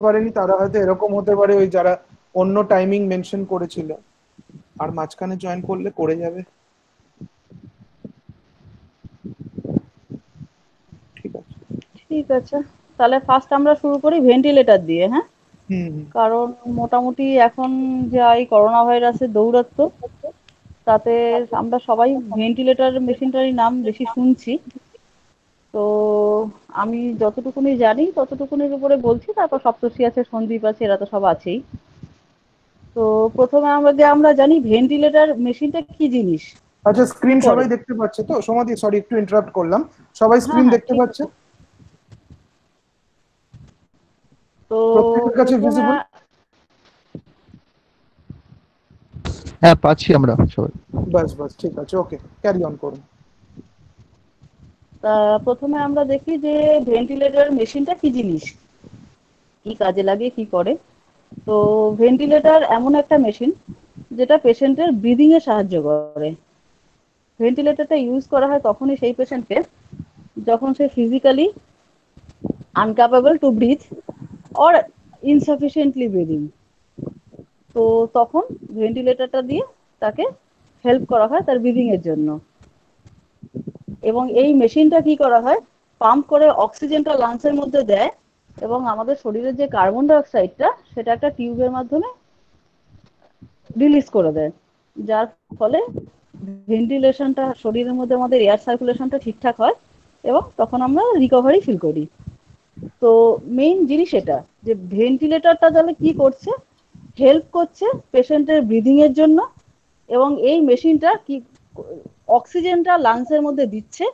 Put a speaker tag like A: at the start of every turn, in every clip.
A: পারেনি তারা হয়তো এরকম হতে পারে, ওই যারা অন্য টাইমিং মেনশন করেছিল আর মাঝখানে জয়েন করলে করে যাবে। ঠিক আছে।
B: ঠিক আছে, তাহলে ফার্স্ট আমরা শুরু করি ভেন্টিলেটর দিয়ে, হ্যাঁ?
A: হুম হুম।
B: কারণ মোটামুটি এখন যা এই করোনা ভাইরাসের দৌরাত্ম্য, তাতে আমরা সবাই ভেন্টিলেটর মেশিনটারই নাম বেশি শুনছি। তো আমি যতটুকুনি জানি ততটুকুনির উপরে বলছি, তারপর সপ্তর্ষি আছে, সন্দীপ আছে, এরা তো সব আছেই। তো প্রথমে আমরা জানি ভেন্টিলেটর মেশিনটা কি জিনিস,
A: আচ্ছা,
B: কি
A: স্ক্রিন
B: করে।
A: সবাই দেখতে পাচ্ছে তো? সমাধি, সরি একটু ইন্টারাপ্ট করলাম। সবাই
B: হ্যাঁ
A: স্ক্রিন
B: হ্যাঁ,
A: দেখতে
B: ঠিক
A: পাচ্ছে?
B: আছে। তো
A: প্রত্যেকের কাছে
B: প্রথমে
A: ভিজিবল?
C: হ্যাঁ, পাচ্ছি আমরা সবাই।
A: বাস বাস, ঠিক আছে, ওকে, ক্যারি অন করুন।
B: প্রথমে আমরা দেখি যে ভেন্টিলেটর মেশিনটা কি জিনিস, কি কাজে লাগে, কি করে। তো ভেন্টিলেটর এমন একটা মেশিন যেটা পেশেন্টের ব্রিদিং এ সাহায্য করে। ভেন্টিলেটরটা ইউজ করা হয় তখনই সেই পেশেন্টকে যখন সে physically incapable to breathe or insufficiently breathing. তো তখন ভেন্টিলেটরটা দিয়ে তাকে হেল্প করা হয় তার ব্রিদিং এর জন্য। এবং এই মেশিনটা কি করা হয়, পাম্প করে অক্সিজেনটা লাংসের মধ্যে দেয়, এবং আমাদের শরীরের যে কার্বন ডাই অক্সাইডটা সেটা একটা টিউবের মাধ্যমে রিলিজ করে দেয়, যার ফলে ভেন্টিলেশনটা শরীরের মধ্যে, আমাদের এয়ার সার্কুলেশনটা ঠিকঠাক হয়, এবং তখন আমরা রিকভারি ফিল করি। তো মেইন জিনিস এটা, যে ভেন্টিলেটরটা তাহলে কি করছে, হেল্প করছে পেশেন্টের ব্রিদিং এর জন্য, এবং এই মেশিনটা কি অক্সিজেনটা লাংসের মধ্যে দিচ্ছে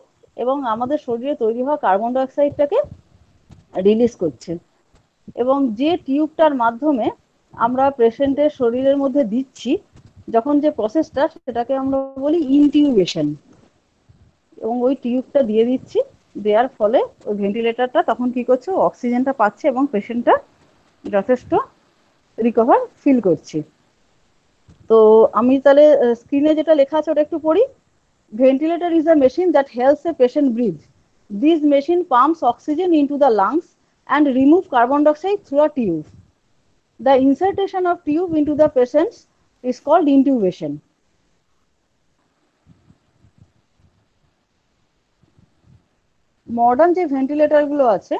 B: এবং আমাদের শরীরে তৈরি হওয়া কার্বন ডাই অক্সাইডটাকে রিলিজ করছে। এবং যে টিউবটার মাধ্যমে আমরা পেশেন্টের শরীরের মধ্যে দিচ্ছি, যখন যে প্রসেসটা, সেটাকে আমরা বলি ইনটিউবেশন। এবং ওই টিউবটা দিয়ে দিচ্ছি, দেওয়ার ফলে ওই ভেন্টিলেটরটা তখন কি করছে, অক্সিজেনটা পাচ্ছে এবং পেশেন্টটা যথেষ্ট রিকভার ফিল করছে। তো আমি তাহলে স্ক্রিনে যেটা লেখা আছে ওটা একটু পড়ি। Ventilator is a machine that helps a patient breathe. This machine pumps oxygen into the lungs and remove carbon dioxide through a tube. The insertion of tube into the patient is called intubation. Modern যে ventilator গুলো আছে,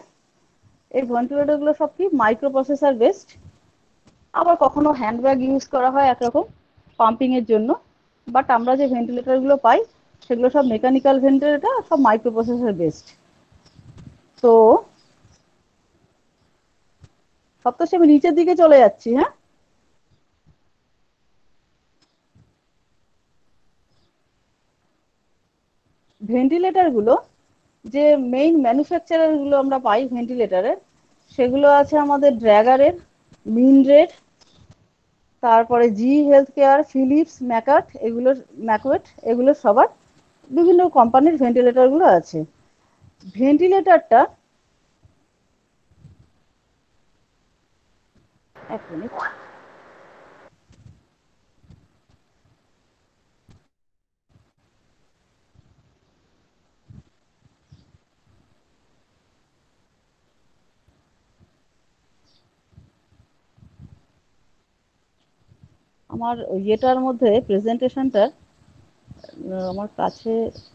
B: এই ventilator গুলো সব কি micro processor based. আবার কখনো handbag use করা হয় একরকম পাম্পিং এর জন্য। বাট আমরা যে ভেন্টিলেটর গুলো পাই সেগুলো সব মেকানিক্যাল ভেন্টিলেটর, সব মাইক্রো প্রসেসর বেসড। তো সপ্তর্ষি আমি নিচের দিকে চলে যাচ্ছি, হ্যাঁ। ভেন্টিলেটর গুলো যে মেইন ম্যানুফ্যাকচারার গুলো আমরা পাই ভেন্টিলেটরের, সেগুলো আছে আমাদের ড্র্যাগারের, মিনরেড, তারপরে জি হেলথ কেয়ার, ফিলিপস, ম্যাকার্ট, এগুলো ম্যাকওয়েট, এগুলো সবার বিভিন্ন কোম্পানির ভেন্টিলেটর গুলো আছে। ভেন্টিলেটরটা, এক মিনিট, আমার ইয়েটার মধ্যে প্রেজেন্টেশনটা আমার কাছে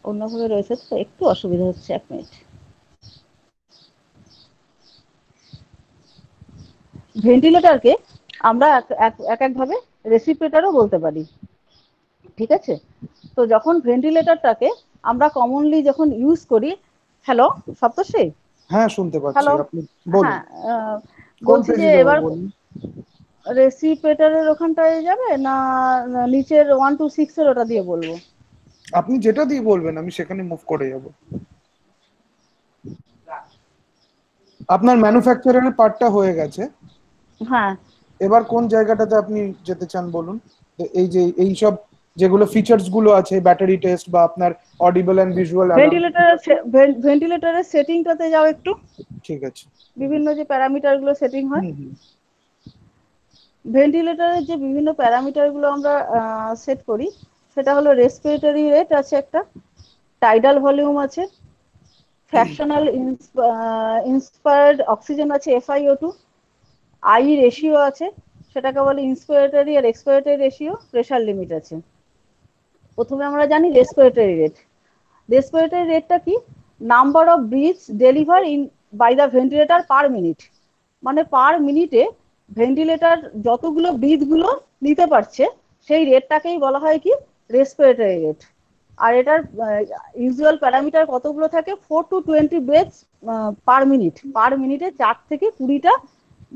B: অন্যভাবে রয়েছে, তো একটু অসুবিধা হচ্ছে, এক মিনিট। ভেন্টিলেটরকে আমরা এক একভাবে রেসিপিরেটরও বলতে পারি, ঠিক আছে। তো যখন ভেন্টিলেটরটাকে আমরা কমনলি যখন ইউজ করি, হ্যালো সপ্তর্ষি,
A: হ্যাঁ, শুনতে পাচ্ছি,
B: হ্যালো,
A: আপনি বলুন।
B: হ্যাঁ,
A: কোন
B: বলছি যে
A: পেজে যাবো
B: এবার
A: বলুন?
B: রেসিপিরেটরের ওখানটায় যাবে না, নিচের 1 to 6 এর ওটা দিয়ে বলবো?
A: আপনি যেটা দিয়ে বলবেন আমি সেখানে মুভ করে যাব। আপনার ম্যানুফ্যাকচারারের পার্টটা হয়ে গেছে,
B: হ্যাঁ,
A: এবার কোন জায়গাটাতে আপনি যেতে চান বলুন। তো এই যে এই সব যেগুলো ফিচার্স গুলো আছে, ব্যাটারি টেস্ট বা আপনার অডিবল অ্যান্ড ভিজুয়াল অ্যালার্ম।
B: ভেন্টিলেটরের সেটিংটাতে যাও একটু,
A: ঠিক আছে।
B: বিভিন্ন যে প্যারামিটার গুলো সেটিং হয়।
A: হুম হুম।
B: ভেন্টিলেটরের যে বিভিন্ন প্যারামিটার গুলো আমরা সেট করি, সেটা হলো রেসপিরেটরি রেট আছে একটা, টাইডাল ভলিউম আছে, ফ্র্যাকশনাল ইন্সপায়ার্ড অক্সিজেন আছে, FiO2, আই রেশিও আছে, সেটাকে বলে ইন্সপিরেটরি আর এক্সপিরেটরি রেশিও, প্রেশার লিমিট আছে। প্রথমে আমরা জানি রেসপিরেটরি রেট। রেসপিরেটরি রেটটা কি? Number of breaths deliver in by the ventilator per minute. মানে পার মিনিটে ভেন্টিলেটর যতগুলো ব্রিথ গুলো নিতে পারছে সেই রেটটাকেই বলা হয় কি রেসপিরেটরি রেট। আর এটার ইউজুয়াল প্যারামিটার কতগুলো থাকে? 4 to 20 ব্রেথস পার মিনিট। পার মিনিটে 4 থেকে 20টা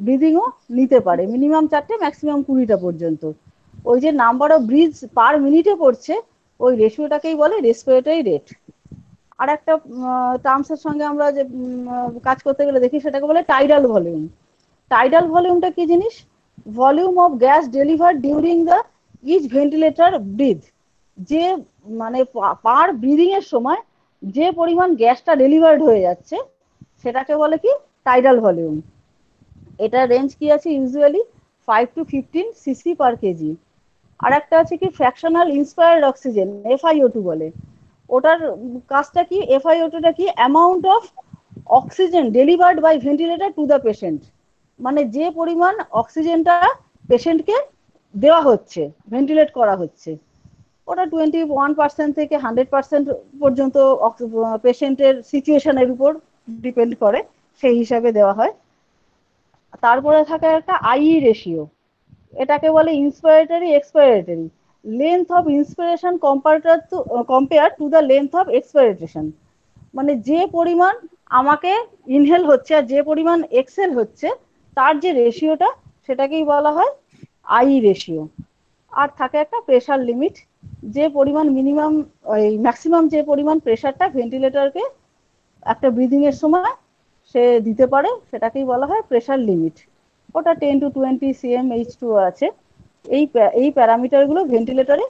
B: ব্রিদিংও নিতে পারে, মিনিমাম 4টে, ম্যাক্সিমাম 20টা পর্যন্ত। ওই যে নাম্বার অফ ব্রিথস পার মিনিটে পড়ছে ওই রেশিওটাকেই বলে রেসপিরেটরি রেট। আর একটা টার্মসের সঙ্গে আমরা যে কাজ করতে গেলে দেখি সেটাকে বলে টাইডাল ভলিউম। টাইডাল ভলিউমটা কি জিনিস? Volume of gas deliver during the each ventilator breath. যে মানে পার ব্রিদিং এর সময় যে পরিমাণ গ্যাসটা ডেলিভার্ড হয়ে যাচ্ছে সেটাকে বলে কি টাইডাল ভলিউম। এটা রেঞ্জ কি আছে? Usually 5 to 15 CC per KG. আর একটা আছে কি ফ্র্যাকশনাল ইন্সপায়ার্ড অক্সিজেন, FiO2 বলে। ওটার কাজটা কি? FiO2টা কি? Amount of oxygen delivered by ventilator to the patient. মানে যে পরিমাণ অক্সিজেনটা পেশেন্টকে দেওয়া হচ্ছে, ভেন্টিলেট করা হচ্ছে, ওটা 21% থেকে 100% পর্যন্ত পেশেন্টের সিচুয়েশনের উপর ডিপেন্ড করে, সেই হিসাবে দেওয়া হয়। তারপরে থাকে একটা আই রেশিও, এটাকে বলে inspiratory expiratory. Length of inspiration compare to the length of expiration. মানে যে পরিমাণ আমাকে ইনহেল হচ্ছে আর যে পরিমাণ এক্সেল হচ্ছে তার যে রেশিওটা সেটাকেই বলা হয় আই রেশিও। আর থাকে একটা প্রেশার লিমিট, যে পরিমাণ মিনিমাম ওই ম্যাক্সিমাম যে পরিমাণ প্রেশারটা ভেন্টিলেটরকে একটা ব্রিদিং এর সময় সে দিতে পারে সেটাকেই বলা হয় প্রেশার লিমিট। ওটা 10 to 20 cm/H2 আছে। এই প্যারামিটারগুলো ভেন্টিলেটরে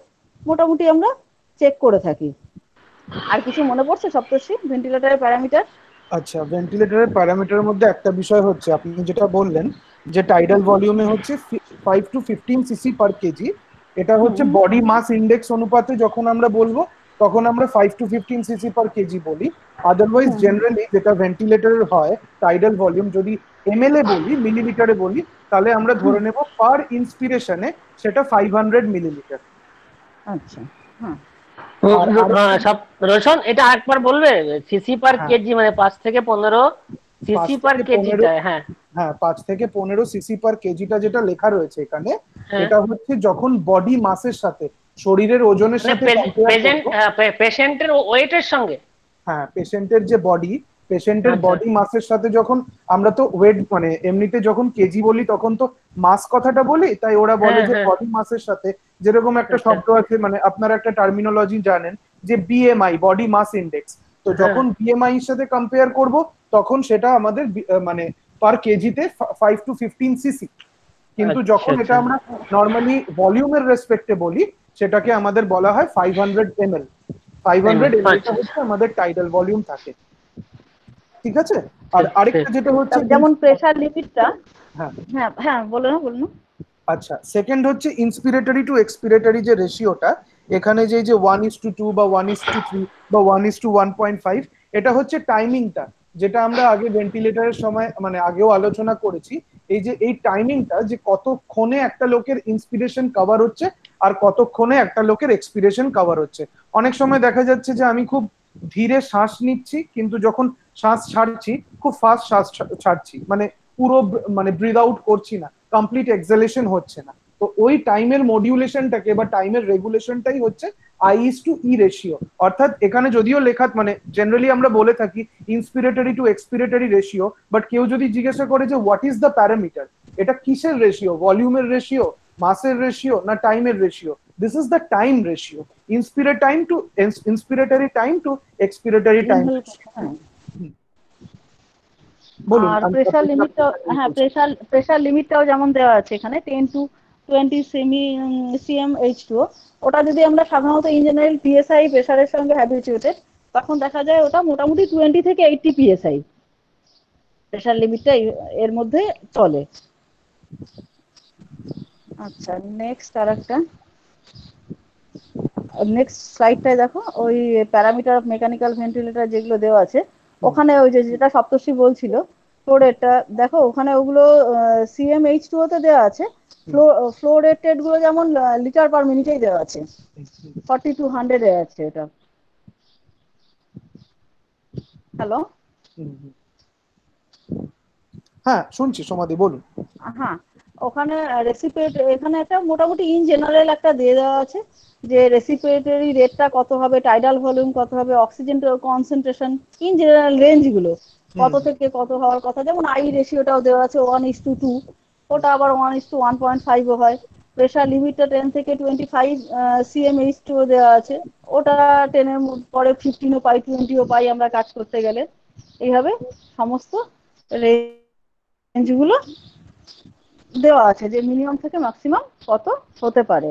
B: মোটামুটি আমরা চেক করে থাকি। আর কিছু মনে পড়ছে সপ্তর্ষি ভেন্টিলেটরের প্যারামিটার?
A: আচ্ছা, ভেন্টিলেটরের প্যারামিটারের মধ্যে একটা বিষয় হচ্ছে আপনি যেটা বললেন যে টাইডাল ভলিউমে হচ্ছে 5 to 15 সিসি পার কেজি। এটা হচ্ছে বডি মাস ইন্ডেক্স অনুপাতে যখন আমরা বলবো তখন আমরা 5 to 15 সিসি পার কেজি বলি। আদারওয়াইজ জেনারেলি যেটা ভেন্টিলেটরের হয় টাইডাল ভলিউম যদি এমএল এ বলি, মিলিলিটারে বলি, তাহলে আমরা ধরে নেব পার ইন্সপিরেশনে সেটা 500 মিলিলিটার।
B: আচ্ছা, হ্যাঁ।
D: সব রোশন এটা একবার বলবে, সিসি পার
A: হ্যাঁ,
D: কেজি মানে 5 থেকে 15
A: 5
D: সিসি পার
A: থেকে 15,
D: কেজিটা? হ্যাঁ
A: হ্যাঁ 5 থেকে 15 সিসি পার কেজিটা যেটা লেখা রয়েছে এখানে,
D: হ্যাঁ,
A: এটা হচ্ছে যখন বডি মাসের সাথে, শরীরের ওজনের
D: মানে
A: সাথে কম্পেয়ার করব।
D: পেশেন্টের ওয়েটের সঙ্গে।
A: হ্যাঁ, পেশেন্টের যে বডি, পেশেন্টের
D: আচ্ছা
A: বডি মাসের সাথে যখন আমরা তো ওয়েট মানে এমনিতে যখন কেজি বলি তখন তো মাস কথাটা বলি, তাই ওরা বলে
D: হ্যাঁ
A: যে
D: হ্যাঁ,
A: বডি মাসের সাথে, যেরকম একটা
D: আচ্ছা
A: শব্দ আছে মানে আপনারা একটা টার্মিনোলজি জানেন যে বিএমআই, বডি মাস ইন্ডেক্স। তো
D: হ্যাঁ,
A: যখন বিএমআই এর সাথে কম্পেয়ার করব তখন সেটা আমাদের মানে পার কেজিতে 5 to 15 সিসি। কিন্তু
D: আচ্ছা
A: যখন এটা
D: আচ্ছা,
A: আমরা নর্মালি ভলিউমের রেসপেক্টে বলি সেটাকে আমাদের বলা হয় 500 ml। 500 ml
D: আচ্ছা
A: হচ্ছে আমাদের টাইডাল ভলিউম থাকে, ঠিক আছে? আর
D: আচ্ছা,
A: আরেকটা যেটা হচ্ছে
B: যেমন প্রেশার লিমিটটা।
A: হ্যাঁ,
B: হ্যাঁ হ্যাঁ, বলো না বলো না।
A: আচ্ছা, সেকেন্ড হচ্ছে ইন্সপিরেটরি টু এক্সপিরেটরি যে রেশিওটা, এখানে যে 1:2 বা 1:3 বা 1:1.5, এটা হচ্ছে টাইমিংটা, যেটা আমরা আগে ভেন্টিলেটরের সময় মানে আগেও আলোচনা করেছি। এই যে এই টাইমিংটা যে কতক্ষণে একটা লোকের ইন্সপিরেশন কভার হচ্ছে আর কতক্ষণে একটা লোকের এক্সপিরেশন কভার হচ্ছে। অনেক সময় দেখা যাচ্ছে যে আমি খুব ধীরে শ্বাস নিচ্ছি কিন্তু যখন শ্বাস ছাড়ছি খুব ফাস্ট শ্বাস ছাড়ছি, মানে পুরো মানে ব্রিথ আউট করছি না, কমপ্লিট এক্সেলেশন হচ্ছে না। তো ওই টাইমের মডিউলেশনটাকে বা টাইমের রেগুলেশনটাই হচ্ছে I/E রেশিও। অর্থাৎ এখানে যদিও লেখা মানে জেনারেলি আমরা বলে থাকি ইন্সপিরেটরি টু এক্সপিরেটরি রেশিও, বাট কেউ যদি জিজ্ঞাসা করে যে হোয়াট ইজ দ্য প্যারামিটার, এটা কিসের রেশিও, ভলিউমের রেশিও, মাসের রেশিও না টাইমের ratio, this is the time ratio. Inspiratory time to expiratory time. বলুন।
B: আর প্রেশার লিমিটটাও, হ্যাঁ প্রেশার লিমিটটাও যেমন দেওয়া আছে এখানে 10 to 20 cm/H2। ওটা যদি আমরা সাধারণত ইঞ্জিনিয়ারিং পিএসআই প্রেশারের সঙ্গে হ্যাবিচুয়েটেড, তখন দেখা যায় ওটা মোটামুটি 20 থেকে 80 পিএসআই প্রেশার লিমিটটা এর মধ্যে চলে। আচ্ছা, নেক্সট স্লাইডটায় দেখো ওই প্যারামিটার অফ মেকানিক্যাল ভেন্টিলেটর যেগুলো দেওয়া আছে, ওখানে ওই যেটা সপ্তর্ষি বলছিল ফ্লো রেটটা দেখো ওখানে ওগুলো CmH2O তে দেওয়া আছে। ফ্লো রেটেড গুলো যেমন লিটার পার মিনিটেই দেওয়া আছে, 40 to 100 এ আছে এটা। হ্যালো।
A: হ্যাঁ শুনছি সমাধি, বলুন।
B: হ্যাঁ, ওখানে এখানে একটা মোটামুটি ইন জেনারেল একটা দিয়ে দেওয়া আছে যে রেসিপিরেটরি রেটটা কত হবে, টাইডাল ভলিউম কত হবে, oxygen concentration, in general range গুলো কত থেকে কত হওয়ার কথা। যেমন আই রেশিওটাও দেওয়া আছে 1:2, ওটা আবার 1:1.5ও হয়। প্রেশার লিমিটটা 10 থেকে 25 CmH2 দেওয়া আছে, ওটা 10 এর পরে 15ও পাই, 20ও পাই আমরা কাজ করতে গেলে। এইভাবে সমস্ত রেঞ্জগুলো দেওয়া আছে যে মিনিমাম থেকে ম্যাক্সিমাম কত হতে পারে।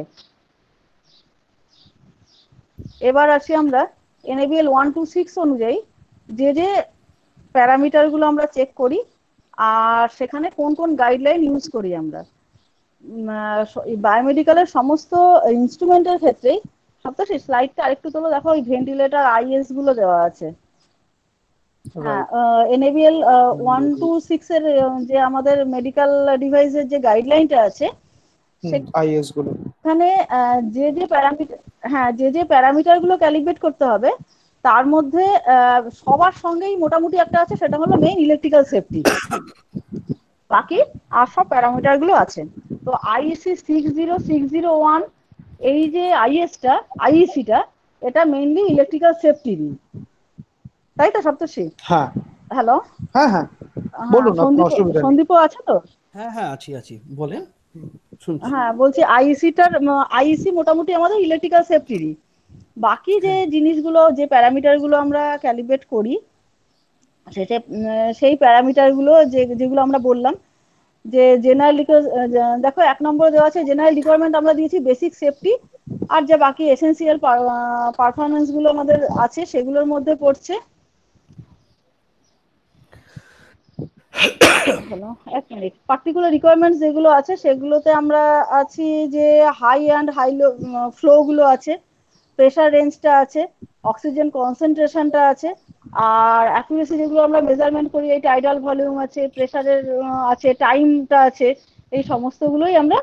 B: এবার আসি আমরা NABL 126 অনুযায়ী যে যে প্যারামিটার গুলো আমরা চেক করি আর সেখানে কোন কোন গাইডলাইন ইউজ করি আমরা। বায়োমেডিক্যালের সমস্ত ইনস্ট্রুমেন্টের ক্ষেত্রেই সপ্তর্ষি স্লাইডটা আরেকটু তোলো, দেখো ওই ভেন্টিলেটর IS গুলো দেওয়া আছে। হ্যাঁ, NABL 126 এর যে আমাদের মেডিকেল ডিভাইসের যে গাইডলাইনটা আছে
A: আইএস গুলো,
B: সেখানে যে যে প্যারামিটার, হ্যাঁ যে যে প্যারামিটার গুলো ক্যালিব্রেট করতে হবে তার মধ্যে সবার সঙ্গেই মোটামুটি একটা আছে, সেটা হলো মেইন ইলেকট্রিক্যাল সেফটি। বাকি আর সব প্যারামিটার গুলো আছে। তো IEC 60601 এই যে IEC-টা এটা মেইনলি ইলেকট্রিক্যাল সেফটি, তাই তো সপ্তর্ষি?
A: হ্যাঁ
B: হ্যালো।
A: হ্যাঁ হ্যাঁ
B: হ্যাঁ,
A: বলুন, আপনার অসুবিধা নেই।
B: সন্দীপও আছে তো?
E: হ্যাঁ হ্যাঁ আছি বলেন, শুনছি।
B: হ্যাঁ বলছি আইইসি মোটামুটি আমাদের ইলেকট্রিক্যাল সেফটিরই। বাকি যে জিনিসগুলো, যে প্যারামিটার গুলো আমরা ক্যালিব্রেট করি সেই প্যারামিটার গুলো যেগুলো আমরা বললাম যে জেনারেল, দেখো 1 নম্বরে দেওয়া আছে জেনারেল রিকোয়ারমেন্ট, আমরা দিয়েছি বেসিক সেফটি। আর যে বাকি এসেন্সিয়াল পারফরমেন্স গুলো আমাদের আছে সেগুলোর মধ্যে পড়ছে, হলো এক মিনিট, পার্টিকুলার রিকোয়ারমেন্টস যেগুলো আছে সেগুলোতে আমরা আছি যে high and high low flow গুলো আছে, প্রেশার রেঞ্জটা আছে, অক্সিজেন কনসেন্ট্রেশনটা আছে, আর অ্যাকুরেসি যেগুলো আমরা মেজারমেন্ট করি এই টাইডাল ভলিউম আছে, প্রেশারের আছে, টাইমটা আছে, এই সমস্তগুলোই আমরা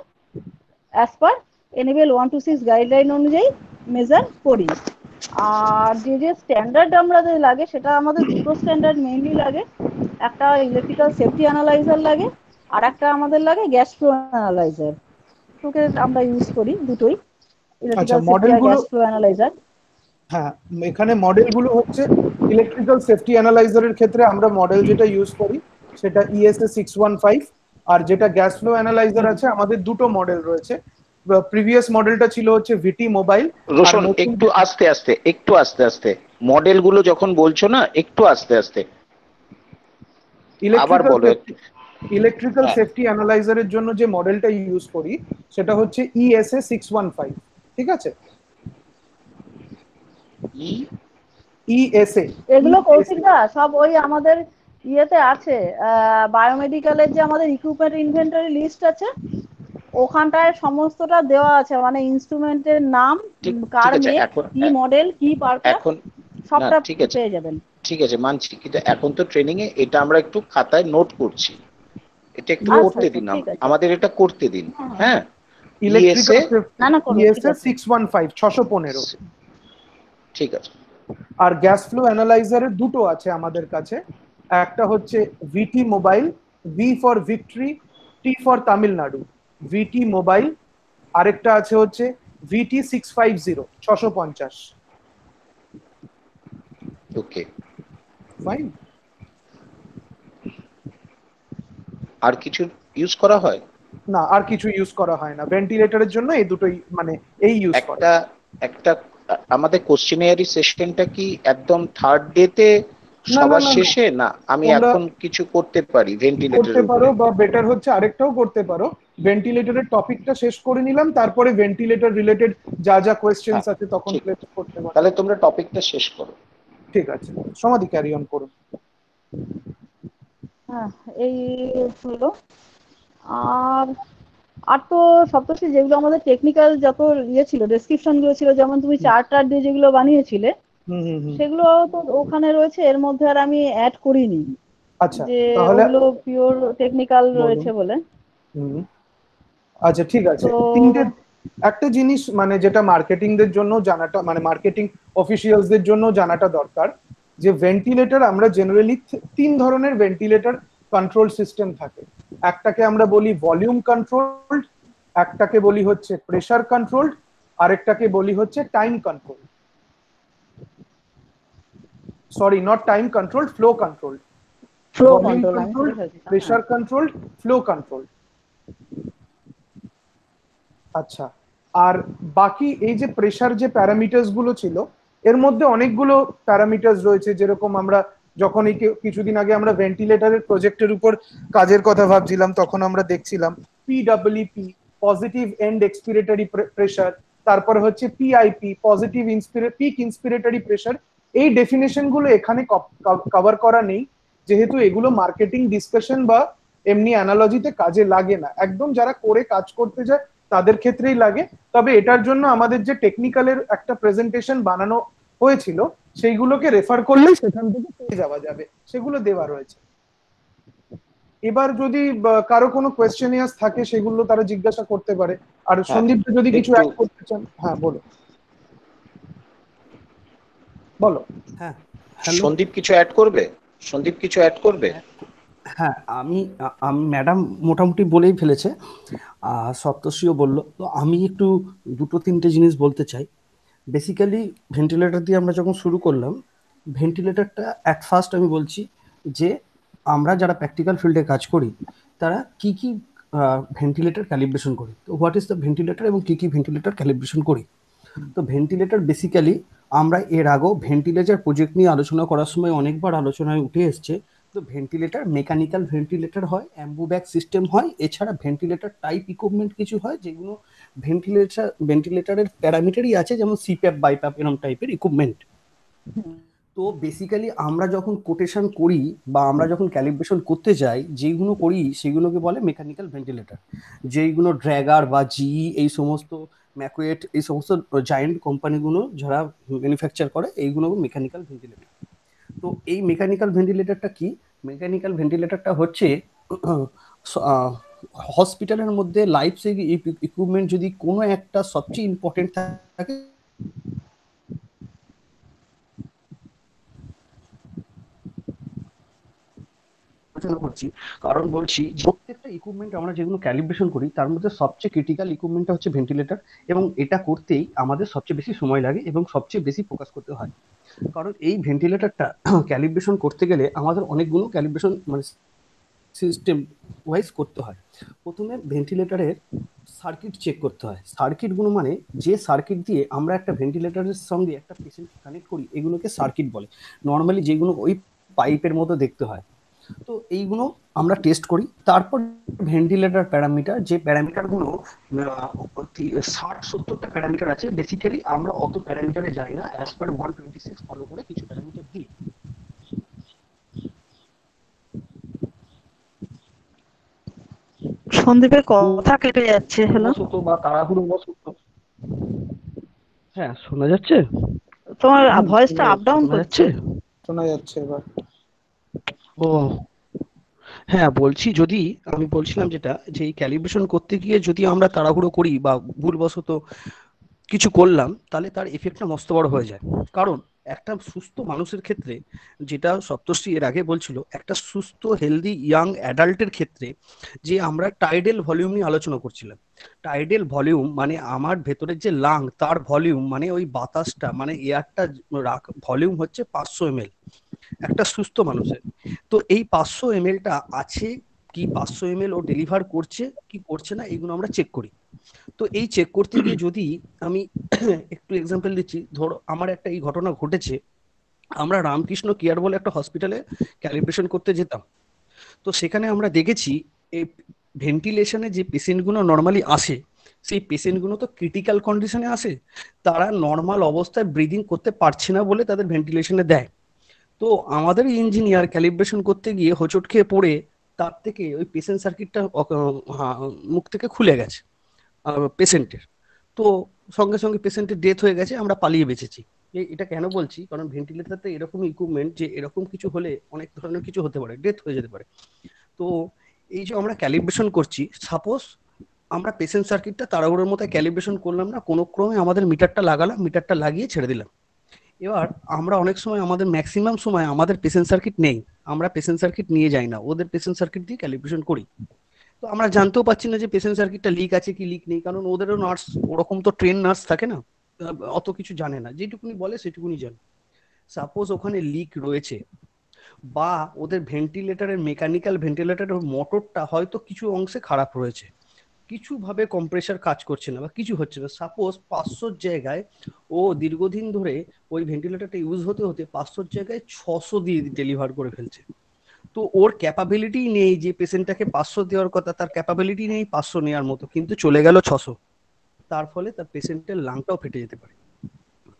B: অ্যাজ পার NABL 126 গাইডলাইন অনুযায়ী মেজার করি। আর যে যে স্ট্যান্ডার্ড আমাদের লাগে সেটা আমাদের দুটো স্ট্যান্ডার্ড মেইনলি লাগে, একটা ইলেকট্রিক্যাল সেফটি অ্যানালাইজার লাগে আর একটা আমাদের লাগে গ্যাস ফ্লো অ্যানালাইজার। দুটোকে আমরা ইউজ করি দুটোই,
A: আচ্ছা,
B: ইলেকট্রিক্যাল সেফটি আর
A: মডেলগুলো,
B: গ্যাস ফ্লো অ্যানালাইজার।
A: হ্যাঁ এখানে মডেলগুলো হচ্ছে ইলেকট্রিক্যাল সেফটি অ্যানালাইজারের ক্ষেত্রে আমরা মডেল যেটা ইউজ করি সেটা ESA 615, আর যেটা গ্যাস ফ্লো অ্যানালাইজার আছে আমাদের দুটো মডেল রয়েছে। প্রিভিয়াস মডেলটা ছিল হচ্ছে ভিটি মোবাইল।
F: রোশন একটু আস্তে আস্তে, একটু আস্তে আস্তে, মডেলগুলো যখন বলছো না একটু আস্তে আস্তে আবার বলো।
A: ইলেকট্রিক্যাল সেফটি অ্যানালাইজারের জন্য যে মডেলটা ইউজ করি সেটা হচ্ছে ESA 615, ঠিক আছে? ESA,
B: এগুলো কৌশিকদা সব ওই আমাদের ইয়েতে আছে, বায়োমেডিক্যালের যে আমাদের ইকুইপমেন্ট ইনভেন্টরি লিস্ট আছে ওখানটায় সমস্তটা দেওয়া আছে, মানে ইনস্ট্রুমেন্টের নাম, কার মেক, কি মডেল, কি পারপাস,
F: এখন
B: সবটা
F: ঠিক আছে,
B: পেয়ে যাবেন।
F: ঠিক আছে মানছি, কিন্তু এখন তো ট্রেনিং এ এটা আমরা একটু খাতায় নোট করছি, এটা একটু করতে দিন, আমাদের এটা করতে দিন। হ্যাঁ,
A: ESA 615 615,
F: ঠিক আছে।
A: আর গ্যাস ফ্লো অ্যানালাইজারের দুটো আছে আমাদের কাছে, একটা হচ্ছে V T mobile, V for victory, T for Tamil Nadu, V T mobile. আরেকটা আছে হচ্ছে VT 650 650।
F: Okay
A: fine.
F: আর কিছু ইউজ করা হয়
A: না, আর কিছু ইউজ করা হয় না, ভেন্টিলেটরের জন্য এই দুটোই, মানে এই ইউজ করা।
F: একটা আমাদের কোশ্চেনিয়ারি সেশনটা কি একদম থার্ড ডে তে সবার শেষে, না আমি এখন কিছু করতে পারি ভেন্টিলেটর
A: করতে পারো, বা বেটার হচ্ছে আরেকটাও করতে পারো, ভেন্টিলেটরের টপিকটা শেষ করে নিলাম, তারপরে ভেন্টিলেটর রিলেটেড যা যা কোশ্চেনস আছে তখন প্লেস করতে পারো।
F: তাহলে তোমরা টপিকটা শেষ করো।
A: ঠিক আছে, সমাধি ক্যারি অন করুন।
B: হ্যাঁ, এই হলো। আর আর তো সপ্তর্ষি যেগুলো আমাদের টেকনিক্যাল যত ইয়ে ছিল, ডেসক্রিপশন গুলো ছিল, যেমন তুমি চার্টার দিয়ে যেগুলো বানিয়েছিলে সেগুলো তো ওখানে রয়েছে, এর মধ্যে আর আমি অ্যাড করিনি।
A: আচ্ছা
B: যে
A: তাহলে
B: ওগুলো পিওর টেকনিক্যাল
A: বলুন।
B: রয়েছে বলে।
A: হুম, আচ্ছা ঠিক আছে।
B: তো
A: তিনটে একটা জিনিস মানে যেটা মার্কেটিং দের জন্য জানাটা মানে মার্কেটিং অফিসিয়ালসদের জন্য জানাটা দরকার, যে ভেন্টিলেটর আমরা জেনারেলি তিন ধরনের ভেন্টিলেটর কন্ট্রোল সিস্টেম থাকে। একটাকে আমরা বলি ভলিউম কন্ট্রোলড, একটাকে বলি হচ্ছে প্রেসার কন্ট্রোলড, আরেকটাকে বলি হচ্ছে time control, sorry not time controlled, flow controlled.
B: Flow
A: volume
B: control আমি
A: কন্ট্রোলড,
B: সেটা ভেবেছিলাম। হ্যাঁ,
A: প্রেসার কন্ট্রোলড, ফ্লো কন্ট্রোল। আচ্ছা, আর বাকি এই যে প্রেসার যে প্যারামিটার্স গুলো ছিল, এর মধ্যে অনেকগুলো প্যারামিটার্স রয়েছে। যেরকম আমরা যখন এই কিছুদিন আগে আমরা ভেন্টিলেটরের প্রজেক্টের উপর কাজের কথা ভাবছিলাম, তখন আমরা দেখছিলাম পিডব্লিউপি, পজিটিভ এন্ড এক্সপিরেটরি প্রেসার, তারপর হচ্ছে পিআইপি, পজিটিভ পিক ইন্সপিরেটরি প্রেসার। এই ডেফিনেশন গুলো এখানে কভার করা নেই, যেহেতু এগুলো মার্কেটিং ডিসকাশন বা এমনি অ্যানালজিতে কাজে লাগে না, একদম যারা করে কাজ করতে যায় তাদের ক্ষেত্রেই লাগে। তবে এটার জন্য আমাদের যে টেকনিক্যালের একটা প্রেজেন্টেশন বানানো হয়েছিল, সেইগুলোকে রেফার করলেই সেখান থেকে পেয়ে যাওয়া যাবে, সেগুলো দেওয়া রয়েছে। এবার যদি কারো কোনো কোয়েশ্চেনিয়ার্স থাকে সেগুলো তারা জিজ্ঞাসা করতে পারে। আর
F: হ্যাঁ,
A: সন্দীপ যদি কিছু
F: একটু
A: অ্যাড করতে চান, হ্যাঁ বলো বলো।
E: হ্যাঁ, হ্যালো।
F: সন্দীপ কিছু অ্যাড করবে? সন্দীপ কিছু অ্যাড করবে?
E: হ্যাঁ, আমি ম্যাডাম মোটামুটি বলেই ফেলেছে, সপ্তর্ষিও বললো। তো আমি একটু দুটো তিনটে জিনিস বলতে চাই। বেসিক্যালি ভেন্টিলেটর দিয়ে আমরা যখন শুরু করলাম, ভেন্টিলেটরটা অ্যাট ফার্স্ট আমি বলছি যে আমরা যারা প্র্যাকটিক্যাল ফিল্ডে কাজ করি তারা কি কি ভেন্টিলেটর ক্যালিব্রেশন করি। তো হোয়াট ইজ দ্য ভেন্টিলেটর এবং কি কি ভেন্টিলেটর ক্যালিব্রেশন করি। তো ভেন্টিলেটর বেসিক্যালি আমরা এর আগেও ভেন্টিলেটর প্রজেক্ট নিয়ে আলোচনা করার সময় অনেকবার আলোচনায় উঠে এসছে। তো ভেন্টিলেটর মেকানিক্যাল ভেন্টিলেটর হয়, অ্যাম্বুব্যাগ সিস্টেম হয়, এছাড়া ভেন্টিলেটর টাইপ ইকুইপমেন্ট কিছু হয় যেগুলো ভেন্টিলেটরের প্যারামিটারই আছে, যেমন সিপ্যাপ বাইপ্যাপ এরকম টাইপের ইকুইপমেন্ট। তো বেসিক্যালি আমরা যখন কোটেশন করি বা আমরা যখন ক্যালিব্রেশন করতে যাই, যেইগুলো করি সেগুলোকে বলে মেকানিক্যাল ভেন্টিলেটর। যেইগুলো ড্র্যাগার বা জিই এই সমস্ত ম্যাকুয়েট এই সমস্ত জায়েন্ট কোম্পানিগুলো যারা ম্যানুফ্যাকচার করে, এইগুলো মেকানিক্যাল ভেন্টিলেটর। তো এই মেকানিক্যাল ভেন্টিলেটরটা কি? মেকানিক্যাল ভেন্টিলেটরটা হচ্ছে হসপিটালের মধ্যে লাইফ সেভিং ইকুইপমেন্ট যদি কোনো একটা সবচেয়ে ইম্পর্টেন্ট থাকে, আলোচনা করছি কারণ বলছি প্রত্যেকটা ইকুইপমেন্ট আমরা যেগুলো ক্যালিব্রেশন করি তার মধ্যে সবচেয়ে ক্রিটিক্যাল ইকুইপমেন্টটা হচ্ছে ভেন্টিলেটর, এবং এটা করতেই আমাদের সবচেয়ে বেশি সময় লাগে এবং সবচেয়ে বেশি ফোকাস করতে হয়। কারণ এই ভেন্টিলেটরটা ক্যালিব্রেশন করতে গেলে আমাদের অনেকগুলো ক্যালিব্রেশন মানে সিস্টেম ওয়াইজ করতে হয়। প্রথমে ভেন্টিলেটরের সার্কিট চেক করতে হয়। সার্কিটগুলো মানে যে সার্কিট দিয়ে আমরা একটা ভেন্টিলেটরের সঙ্গে একটা পেশেন্ট কানেক্ট করি, এগুলোকে সার্কিট বলে। নর্মালি যেগুলো ওই পাইপের মতো দেখতে হয়। তো এইগুলো আমরা টেস্ট করি। তারপর ভেন্টিলেটর প্যারামিটার, যে প্যারামিটারগুলো 60-70টা প্যারামিটার আছে। বেসিক্যালি আমরা অত প্যারামিটারে যাই না, অ্যাজ পার 126 ফলো করে কিছু প্যারামিটার দিই।
G: সন্দীপের কথা কেটে যাচ্ছে। হ্যালো,
E: বশত বা তাড়াহুড়ো বশত, হ্যাঁ শোনা যাচ্ছে?
G: তোমার ভয়েসটা
A: শোনা
G: আপ ডাউন
E: শোনা
G: করছে।
E: যাচ্ছে?
A: শোনা যাচ্ছে এবার।
E: ও হ্যাঁ, বলছি যদি আমি বলছিলাম যেটা, যে এই ক্যালিব্রেশন করতে গিয়ে যদি আমরা তাড়াহুড়ো করি বা ভুলবশত কিছু করলাম, তাহলে তার এফেক্টটা মস্ত বড় হয়ে যায়। কারণ একটা সুস্থ মানুষের ক্ষেত্রে, যেটা সপ্তর্ষি এর আগে বলছিল, একটা সুস্থ হেলদি ইয়াং অ্যাডাল্টের ক্ষেত্রে, যে আমরা টাইডেল ভলিউম নিয়ে আলোচনা করছিলাম। টাইডেল ভলিউম মানে আমার ভেতরের যে লাং, তার ভলিউম মানে ওই বাতাসটা মানে এয়ারটা ভলিউম হচ্ছে 500 ml একটা সুস্থ মানুষের। তো এই 500 ml-টা আছে কি, 500 ml ও ডেলিভার করছে কি করছে না, এইগুলো আমরা চেক করি। তো এই চেক করতে গিয়ে যদি আমি একটু এক্সাম্পল দিচ্ছি, ধরো আমার একটা এই ঘটনা ঘটেছে। আমরা রামকৃষ্ণ কেয়ার বলে একটা হসপিটালে ক্যালিব্রেশন করতে যেতাম। তো সেখানে আমরা দেখেছি এই ভেন্টিলেশনে যে পেশেন্টগুলো নর্মালি আসে, সেই পেশেন্টগুলো তো ক্রিটিক্যাল কন্ডিশনে আসে। তারা নর্মাল অবস্থায় ব্রিদিং করতে পারছে না বলে তাদের ভেন্টিলেশনে দেয়। তো আমাদের ইঞ্জিনিয়ার ক্যালিব্রেশন করতে গিয়ে হোঁচট খেয়ে পড়ে তার থেকে ওই পেশেন্ট সার্কিটটা মুখ থেকে খুলে গেছে পেশেন্টের। তো সঙ্গে সঙ্গে পেশেন্টের ডেথ হয়ে গেছে, আমরা পালিয়ে বেঁচেছি। এটা কেন বলছি, কারণ ভেন্টিলেটরতে এরকম ইকুইপমেন্ট যে এরকম কিছু হলে অনেক ধরনের কিছু হতে পারে, ডেথ হয়ে যেতে পারে। তো এই যে আমরা ক্যালিব্রেশন করছি, সাপোজ আমরা পেশেন্ট সার্কিটটা তাড়াহুড়োর মতো ক্যালিব্রেশন করলাম না, কোনো ক্রমে আমাদের মিটারটা লাগালাম, মিটারটা লাগিয়ে ছেড়ে দিলাম। এবার আমরা অনেক সময় আমাদের ম্যাক্সিমাম সময় আমাদের পেশেন্ট সার্কিট নেই, আমরা পেশেন্ট সার্কিট নিয়ে যাই না, ওদের পেশেন্ট সার্কিট দিয়ে ক্যালিব্রেশন করি। তো আমরা জানতেও পারছি না যে পেশেন্ট সার্কিটটা লিক আছে কি লিক নেই, কারণ ওদেরও নার্স ওরকম তো ট্রেন নার্স থাকে না, অত কিছু জানে না, যেটুকুনি বলে সেটুকুনি জানে। সাপোজ ওখানে লিক রয়েছে, বা ওদের ভেন্টিলেটরের মেকানিক্যাল ভেন্টিলেটরের মোটরটা হয়তো কিছু অংশে খারাপ রয়েছে, কিছু ভাবে কম্প্রেসার কাজ করছে না বা কিছু হচ্ছে না, সাপোজ 500 জায়গায় ও দীর্ঘদিন ধরে ওই ভেন্টিলেটরটা ইউজ হতে হতে 500 জায়গায় 600 দিয়ে ডেলিভার করে ফেলছে। তো ওর ক্যাপাবিলিটি নেই, যে পেশেন্টটাকে 500 দেওয়ার কথা তার ক্যাপাবিলিটি নেই 500 নেওয়ার মতো, কিন্তু চলে গেল 600। তার ফলে তার পেশেন্টের লাংটাও ফেটে যেতে পারে।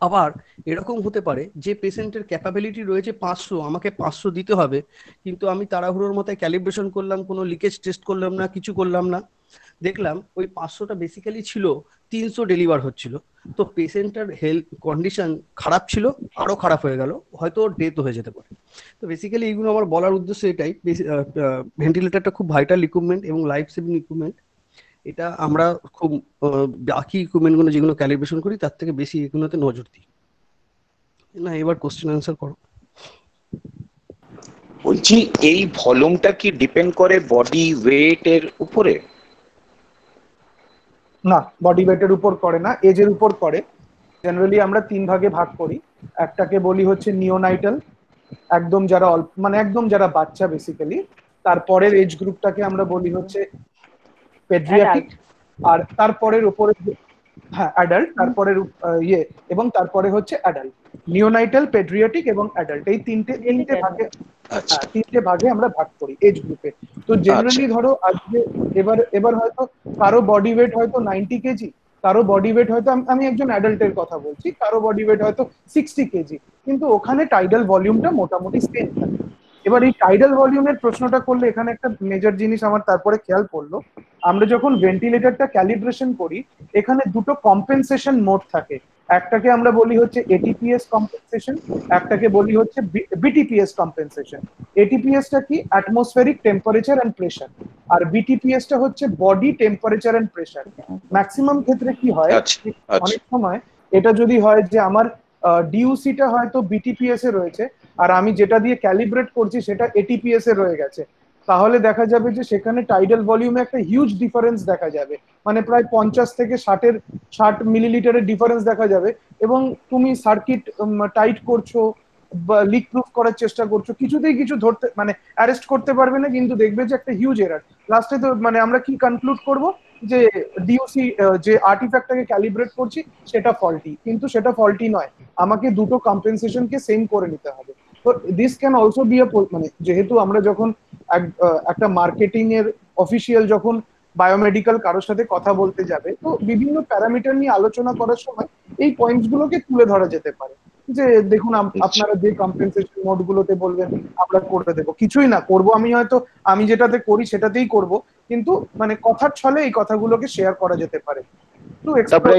E: আবার এরকম হতে পারে যে পেশেন্টের ক্যাপাবিলিটি রয়েছে 500, আমাকে 500 দিতে হবে, কিন্তু আমি তাড়াহুড়োর মতো ক্যালিব্রেশন করলাম, কোনো লিকেজ টেস্ট করলাম না, কিছু করলাম না, দেখলাম ওই 500টা বেসিক্যালি ছিল 300 ডেলিভার হচ্ছিল। তো পেশেন্টের হেলথ কন্ডিশন খারাপ ছিল, আরো খারাপ হয়ে গেল, হয়তো ওর ডেথ হয়ে যেতে পারে। তো বেসিক্যালি এইগুলো আমার বলার উদ্দেশ্য এটাই, ভেন্টিলেটরটা খুব ভাইটাল ইকুইপমেন্ট এবং লাইফ সেভিং ইকুইপমেন্ট। এটা আমরা খুব বাকি ইকুইপমেন্ট গুলো যেগুলো ক্যালিব্রেশন করি তার থেকে বেশি এগুলোতে নজর দিই না। এবার কোশ্চেন অ্যান্সার করো।
F: বলছি এই ভলিউমটা কি ডিপেন্ড করে বডি ওয়েট এর উপরে?
A: না, বডি ওয়েটের উপর করে না, এজের উপর করে। জেনারেলি আমরা 3 ভাগে ভাগ করি। একটাকে বলি হচ্ছে নিওনাইটাল, একদম যারা মানে একদম যারা বাচ্চা বেসিক্যালি। তারপরের এজ গ্রুপটাকে আমরা বলি হচ্ছে পেডিয়াট্রিক, আর তারপরের উপরে হ্যাঁ অ্যাডাল্ট, তারপরের এবং তারপরে হচ্ছে অ্যাডাল্ট। নিওনাইটাল, পেডিয়াট্রিক এবং অ্যাডাল্ট, এই তিনটে ভাগে,
F: আচ্ছা
A: তিনটে ভাগে আমরা ভাগ করি এজ গ্রুপে। তো জেনারেলি ধরো আজকে এবার হয়তো কারো বডি ওয়েট হয়তো 90 কেজি, কারো বডি ওয়েট হয়তো, আমি একজন অ্যাডাল্টের কথা বলছি, কারো বডি ওয়েট হয়তো 60 কেজি, কিন্তু ওখানে টাইডাল ভলিউমটা মোটামুটি সেম থাকে। এবার এই টাইডাল ভলিউমের প্রশ্নটা করলে এখানে একটা মেজর জিনিস আমার তারপরে খেয়াল পড়লো। আমরা যখন ভেন্টিলেটরটা ক্যালিব্রেশন করি, এখানে দুটো কম্পেনসেশন মোড থাকে। একটাকে আমরা বলি হচ্ছে এটিপিএস কম্পেনসেশন, একটাকে বলি হচ্ছে বিটিপিএস কম্পেনসেশন। এটিপিএসটা কি? অ্যাটমসফেরিক টেম্পারেচার এন্ড প্রেসার, আর বিটিপিএসটা হচ্ছে body temperature and pressure. Maximum ক্ষেত্রে কি হয়, অনেক সময় এটা যদি হয় যে আমার ডিউসিটা হয়তো বিটিপিএস এ রয়েছে, আর আমি যেটা দিয়ে ক্যালিব্রেট করছি সেটা এটিপিএস এ রয়ে গেছে, তাহলে দেখা যাবে যে সেখানে টাইডাল ভলিউমে একটা হিউজ ডিফারেন্স দেখা যাবে, মানে প্রায় 50 থেকে 60 মিলিলিটারের ডিফারেন্স দেখা যাবে। এবং তুমি সার্কিট টাইট করছো বা লিক প্রুফ করার চেষ্টা করছো, কিছুতেই কিছু ধরতে মানে অ্যারেস্ট করতে পারবে না, কিন্তু দেখবে যে একটা হিউজ এরার। লাস্টে তো মানে আমরা কি কনক্লুড করব, যে ডিওসি যে আর্টিফ্যাক্টটাকে ক্যালিব্রেট করছি সেটা ফল্টি, কিন্তু সেটা ফল্টি নয়, আমাকে দুটো কম্পেনসেশনকে সেম করে নিতে হবে। তো দিস ক্যান অলসো বি মানে যেহেতু আমরা যখন একটা মার্কেটিং এর অফিসিয়াল যখন বায়োমেডিক্যাল কারোর সাথে কথা বলতে যাবে, তো বিভিন্ন প্যারামিটার নিয়ে আলোচনা করার সময় এই পয়েন্টস গুলোকে তুলে ধরা যেতে পারে, যে দেখুন আপনারা যে কম্পেনসেশন মোড গুলোতে বলবেন আমরা করে দেবো, কিছুই না করব, আমি যেটাতে করি সেটাতেই করব, কিন্তু মানে কথার ছলে এই কথাগুলোকে শেয়ার করা যেতে পারে।
F: তারপরে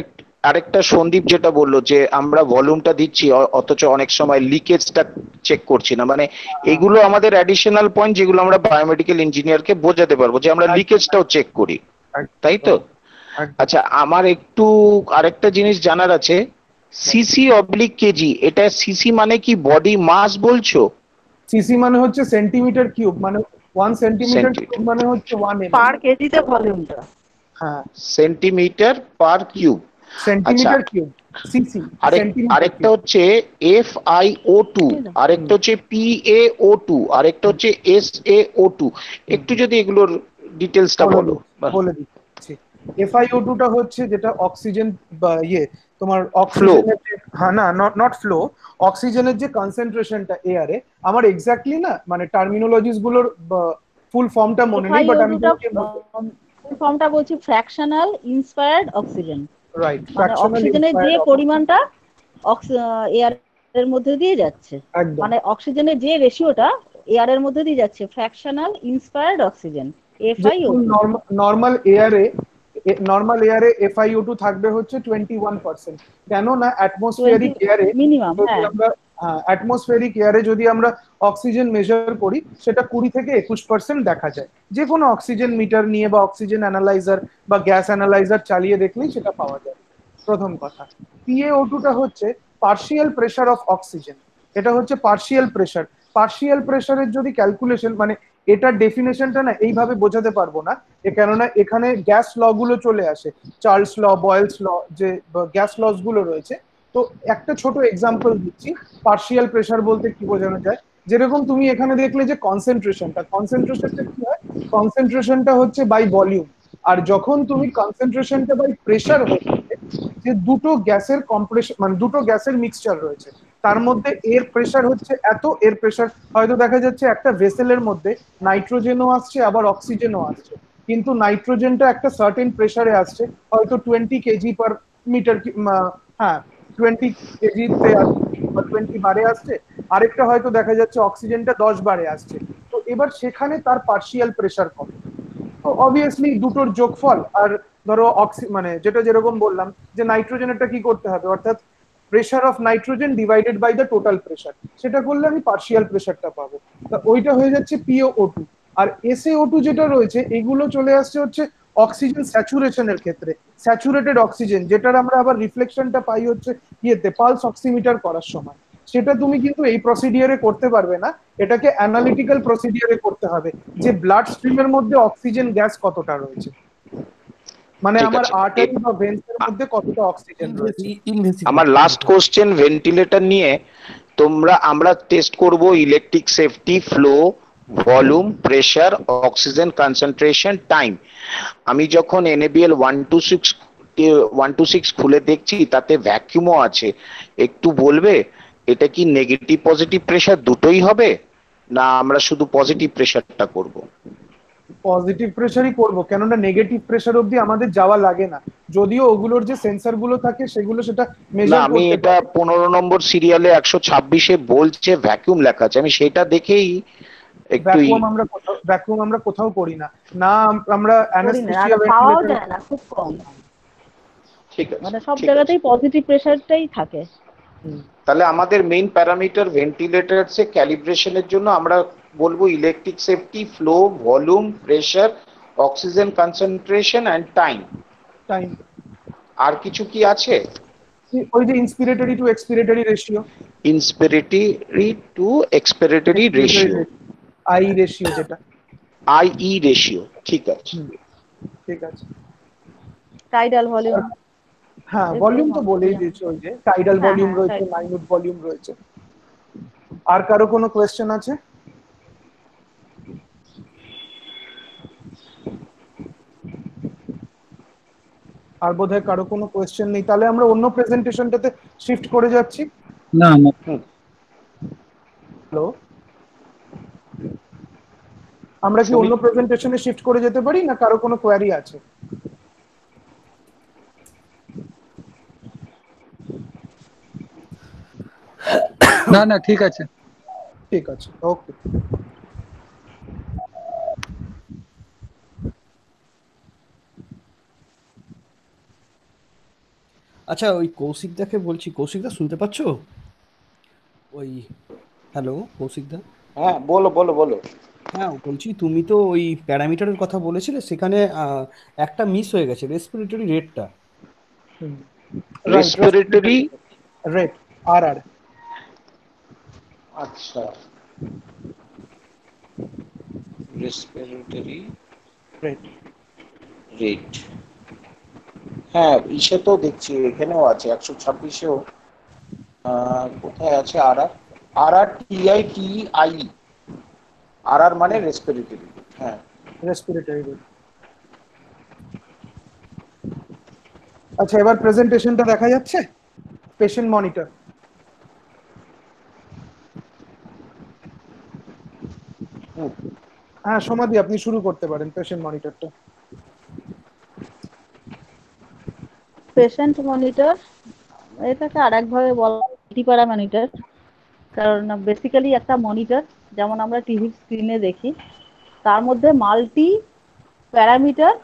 F: আরেকটা সন্দীপ যেটা বললো যে আমরা ভলিউমটা দিচ্ছি অথচ অনেক সময় লিকেজটা চেক করছি না, মানে এগুলো আমাদের অ্যাডিশনাল পয়েন্ট যেগুলো আমরা বায়োমেডিক্যাল ইঞ্জিনিয়ারকে বোঝাতে পারবো যে আমরা লিকেজটাও চেক করি, তাই তো? আচ্ছা, আমার একটু আরেকটা জিনিস জানার আছে, সিসি অবলিক কেজি, এটা সিসি মানে কি বডি মাস বলছো?
A: সিসি মানে হচ্ছে সেন্টিমিটার কিউব, মানে 1 সেন্টিমিটার কিউব মানে হচ্ছে 1 mm
B: পার কেজিতে ভলিউমটা।
A: হ্যাঁ,
F: সেন্টিমিটার পার কিউব।
A: Centimetre cube CC.
F: আরেকটা হচ্ছে FiO2, আরেকটা হচ্ছে PaO2, আরেকটা হচ্ছে SaO2। একটু যদি এগুলোর ডিটেইলসটা বলো।
A: বলে দিচ্ছি। FiO2 টা হচ্ছে যেটা অক্সিজেন বা তোমার অক্সিজেনের, হ্যাঁ না, নট ফ্লো, অক্সিজেনের যে কনসেন্ট্রেশনটা এয়ারে, আমার এক্স্যাক্টলি না মানে টার্মিনোলজিস গুলোর ফুল ফর্মটা মনে নেই, বাট আমি
B: ফুল ফর্মটা বলছি ফ্র্যাকশনাল ইন্সপায়ার্ড অক্সিজেন।
A: রাইট,
B: মানে অক্সিজেনের যে পরিমাণটা এয়ারের মধ্যে দিয়ে যাচ্ছে, মানে অক্সিজেনের যে রেশিওটা এয়ারের মধ্যে দিয়ে যাচ্ছে, fractional inspired oxygen, FiO2।
A: Normal এয়ারে নর্মাল এয়ারে FiO2 থাকবে হচ্ছে 21%। কেন না অ্যাটমসফিয়ারিক এয়ারে
B: মিনিমাম,
A: যদি
B: হ্যাঁ।
A: আমরা অ্যাটমসফিয়ারিক এয়ারে যদি আমরা অক্সিজেন মেজার করি সেটা 20 থেকে 21% দেখা যায়। যে কোনো অক্সিজেন মিটার নিয়ে বা অক্সিজেন অ্যানালাইজার বা গ্যাস অ্যানালাইজার চালিয়ে দেখলেই সেটা পাওয়া যায়। প্রথম কথা। PaO2টা হচ্ছে পার্শিয়াল প্রেসার অফ অক্সিজেন। এটা হচ্ছে পার্শিয়াল প্রেসার। পার্শিয়াল প্রেসারের যদি ক্যালকুলেশন মানে এটার ডেফিনেশনটা না এইভাবে বোঝাতে পারবো না, কেননা এখানে গ্যাস ল গুলো চলে আসে, চার্লস ল, বয়েলস ল, যে গ্যাস লস গুলো রয়েছে। তো একটা ছোট এক্সাম্পল দিচ্ছি পার্শিয়াল প্রেসার বলতে কি বোঝানো যায়। যেরকম তুমি এখানে দেখলে যে কনসেন্ট্রেশনটা কি হয়, কনসেন্ট্রেশনটা হচ্ছে বাই ভলিউম। আর যখন তুমি কনসেন্ট্রেশনটা বাই প্রেসার হচ্ছে, যে দুটো গ্যাসের কম্প্রেশন মানে দুটো গ্যাসের মিক্সচার রয়েছে, তার মধ্যে এর প্রেসার হচ্ছে এত, এর প্রেসার হয়তো দেখা যাচ্ছে একটা ভেসেলের মধ্যে নাইট্রোজেনও আসছে আবার অক্সিজেনও আসছে, কিন্তু নাইট্রোজেনটা একটা সার্টেন প্রেসারে আসছে, হয়তো 20 কেজি পার মিটার, হ্যাঁ 20 কেজিতে আসছে বা 20 বারে আসছে। আরেকটা হয়তো দেখা যাচ্ছে অক্সিজেনটা 10 বারে আসছে। তো এবার সেখানে তার পার্শিয়াল প্রেসার কত। তো অবভিয়াসলি দুটোর যোগফল, আর ধরো মানে যেটা যেরকম বললাম যে নাইট্রোজেনেরটা কি করতে হবে, অর্থাৎ pressure of nitrogen divided by the total pressure, সেটা করলে আমি পার্শিয়াল প্রেসারটা পাবো। তা ওইটা হয়ে যাচ্ছে PaO2। আর SaO2 যেটা রয়েছে এগুলো চলে আসছে হচ্ছে অক্সিজেন স্যাচুরেশনের ক্ষেত্রে, স্যাচুরেটেড অক্সিজেন, যেটার আমরা আবার রিফ্লেকশনটা পাই হচ্ছে ইয়েতে পালস অক্সিমিটার করার সময়। সেটা তুমি কিন্তু এই প্রসিডিয়ারে করতে পারবে না, এটাকে অ্যানালিটিক্যাল প্রসিডিয়ারে করতে হবে, যে ব্লাড স্ট্রিমের মধ্যে অক্সিজেন গ্যাস কতটা রয়েছে, মানে
F: ঠিক
A: আমার
F: আছে।
A: আর্টারি বা ভেন্সের মধ্যে কতটা অক্সিজেন রয়েছে।
F: আমার লাস্ট কোশ্চেন ভেন্টিলেটর নিয়ে। আমরা টেস্ট করব electric safety, flow, volume, pressure, oxygen concentration, time. আমি যখন NaBl 126 খুলে দেখছি তাতে ভ্যাকিউমও আছে। একটু বলবে এটা কি নেগেটিভ পজিটিভ প্রেসার দুটোই হবে, না আমরা শুধু পজিটিভ প্রেসারটা করব?
A: পজিটিভ প্রেসারই করব, কেননা নেগেটিভ প্রেসার অবধি আমাদের যাওয়া লাগে না, যদিও ওগুলোর যে সেন্সর গুলো থাকে সেগুলো সেটা
F: না,
A: মেজার
F: আমি
A: করতে
F: এটা
A: পারে।
F: 15 নম্বর সিরিয়ালে 126-এ বলছে ভ্যাকিউম লেখা আছে, আমি সেটা দেখেই একটু
A: ভ্যাকুয়াম আমরা কোথাও করি না। না আমরা
B: করি না, আর
A: অ্যানাস্থেসিয়া
B: পাওয়াও
A: ভেন্টিলেটর।
B: যায় না, খুব কম।
F: ঠিক আছে,
B: মানে সব
F: ঠিক আছে।
B: জায়গাতেই পজিটিভ প্রেসারটাই থাকে।
F: তাহলে আমাদের মেইন প্যারামিটার ভেন্টিলেটরসে ক্যালিব্রেশনের জন্য আমরা বলবো electric safety, flow, volume, pressure, oxygen concentration and time.
A: Time.
F: আর কিছু কি আছে?
A: ওই যে inspiratory to expiratory ratio.
F: Inspiratory to expiratory ratio,
A: I ratio যেটা।
F: IE রেশিও, ঠিক আছে।
A: ঠিক আছে।
B: Tidal volume.
A: হ্যাঁ ভলিউম তো বলেই দিয়েছে, ওই যে টাইডাল
B: হ্যাঁ,
A: ভলিউম
B: হ্যাঁ,
A: রয়েছে,
B: tidal।
A: মাইনুট ভলিউম রয়েছে। আর কারো কোনো কোয়েশ্চেন আছে? আর বোধহয় কারো কোনো কোয়েশ্চেন নেই, তাহলে আমরা অন্য প্রেজেন্টেশনটাতে শিফট করে যাচ্ছি।
C: না না
A: হ্যালো, আমরা কি অন্য প্রেজেন্টেশনে শিফট করে যেতে পারি, না কারো কোনো কোয়ারি আছে?
C: না না ঠিক আছে।
A: ঠিক আছে, ওকে।
E: আচ্ছা, ওই কৌশিকদাকে বলছি, কৌশিকদা শুনতে পাচ্ছো? ওই, হ্যালো কৌশিকদা।
F: হ্যাঁ, বলো বলো বলো।
E: হ্যাঁ বলছি, তুমি তো ওই প্যারামিটারের কথা বলেছিলে, সেখানে একটা মিস হয়ে গেছে, রেসপিরেটরি রেটটা।
F: রেসপিরেটরি
A: রেট, আর
F: আচ্ছা, রেসপিরেটরি
A: রেট।
F: রেট, হ্যাঁ ইসে তো দেখছি এখানেও আছে 126-এও। কোথায় আছে RRTI মানে রেসপিরেটরি। হ্যাঁ,
A: রেসপিরেটরি রেট। আচ্ছা, এবার প্রেজেন্টেশনটা দেখা যাচ্ছে, পেশেন্ট মনিটর। হ্যাঁ সমাধি, আপনি শুরু করতে পারেন পেশেন্ট মনিটরটা।
B: পেশেন্ট মনিটর এটাকে আরেকভাবে বলা মাল্টি প্যারামিটার, কারণ বেসিক্যালি একটা মনিটর যেমন আমরা টিভির স্ক্রিনে দেখি, তার মধ্যে মাল্টি প্যারামিটার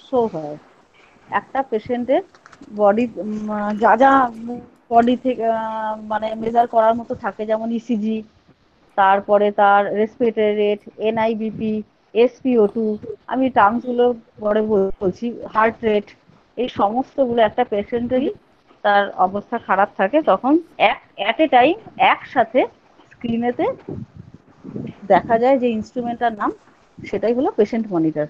B: শো হয়। একটা পেশেন্টের বডি যা যা বডি থেকে মানে মেজার করার মতো থাকে, যেমন ইসিজি, তারপরে তার রেসপিরেটরি রেট, এনআইবিপি, এসপিও2, আমি টার্মসগুলো পরে বলছি, হার্ট রেট, এই সমস্তগুলো একটা পেশেন্টেরই তার অবস্থা খারাপ থাকে তখন অ্যাট এ টাইম একসাথে স্ক্রিনেতে দেখা যায়। যে ইনস্ট্রুমেন্টটার নাম সেটাই হলো পেশেন্ট মনিটর।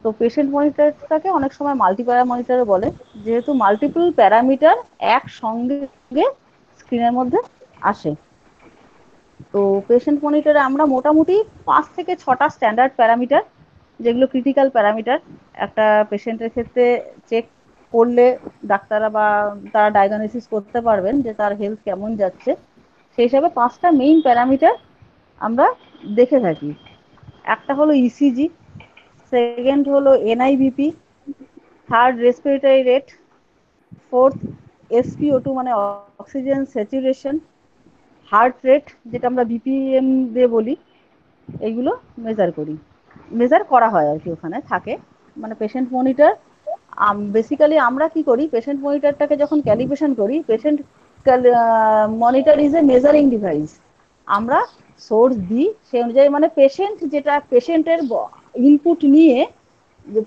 B: তো পেশেন্ট মনিটরটাকে অনেক সময় মাল্টিপ্যারা মনিটরও বলে, যেহেতু মাল্টিপল প্যারামিটার একসঙ্গে স্ক্রিনের মধ্যে আসে। তো পেশেন্ট মনিটরে আমরা মোটামুটি 5 থেকে 6টা স্ট্যান্ডার্ড প্যারামিটার, যেগুলো ক্রিটিক্যাল প্যারামিটার একটা পেশেন্টের ক্ষেত্রে চেক করলে ডাক্তাররা বা তারা ডায়াগনোসিস করতে পারবেন যে তার হেলথ কেমন যাচ্ছে। সেই হিসাবে 5টা মেইন প্যারামিটার আমরা দেখে থাকি। একটা হলো ইসিজি, সেকেন্ড হলো এনআইবিপি, থার্ড রেসপিরেটরি রেট, ফোর্থ এসপিও2 মানে অক্সিজেন স্যাচুরেশন, হার্ট রেট যেটা আমরা বিপিএম দিয়ে বলি, এইগুলো মেজার করা হয় আর কি, ওখানে থাকে। মানে পেশেন্ট মনিটর বেসিক্যালি আমরা কি করি, পেশেন্ট মনিটরটাকে যখন ক্যালিব্রেশন করি, patient monitor is a measuring device. আমরা সোর্স দিই সেই অনুযায়ী, মানে পেশেন্ট যেটা পেশেন্টের ইনপুট নিয়ে,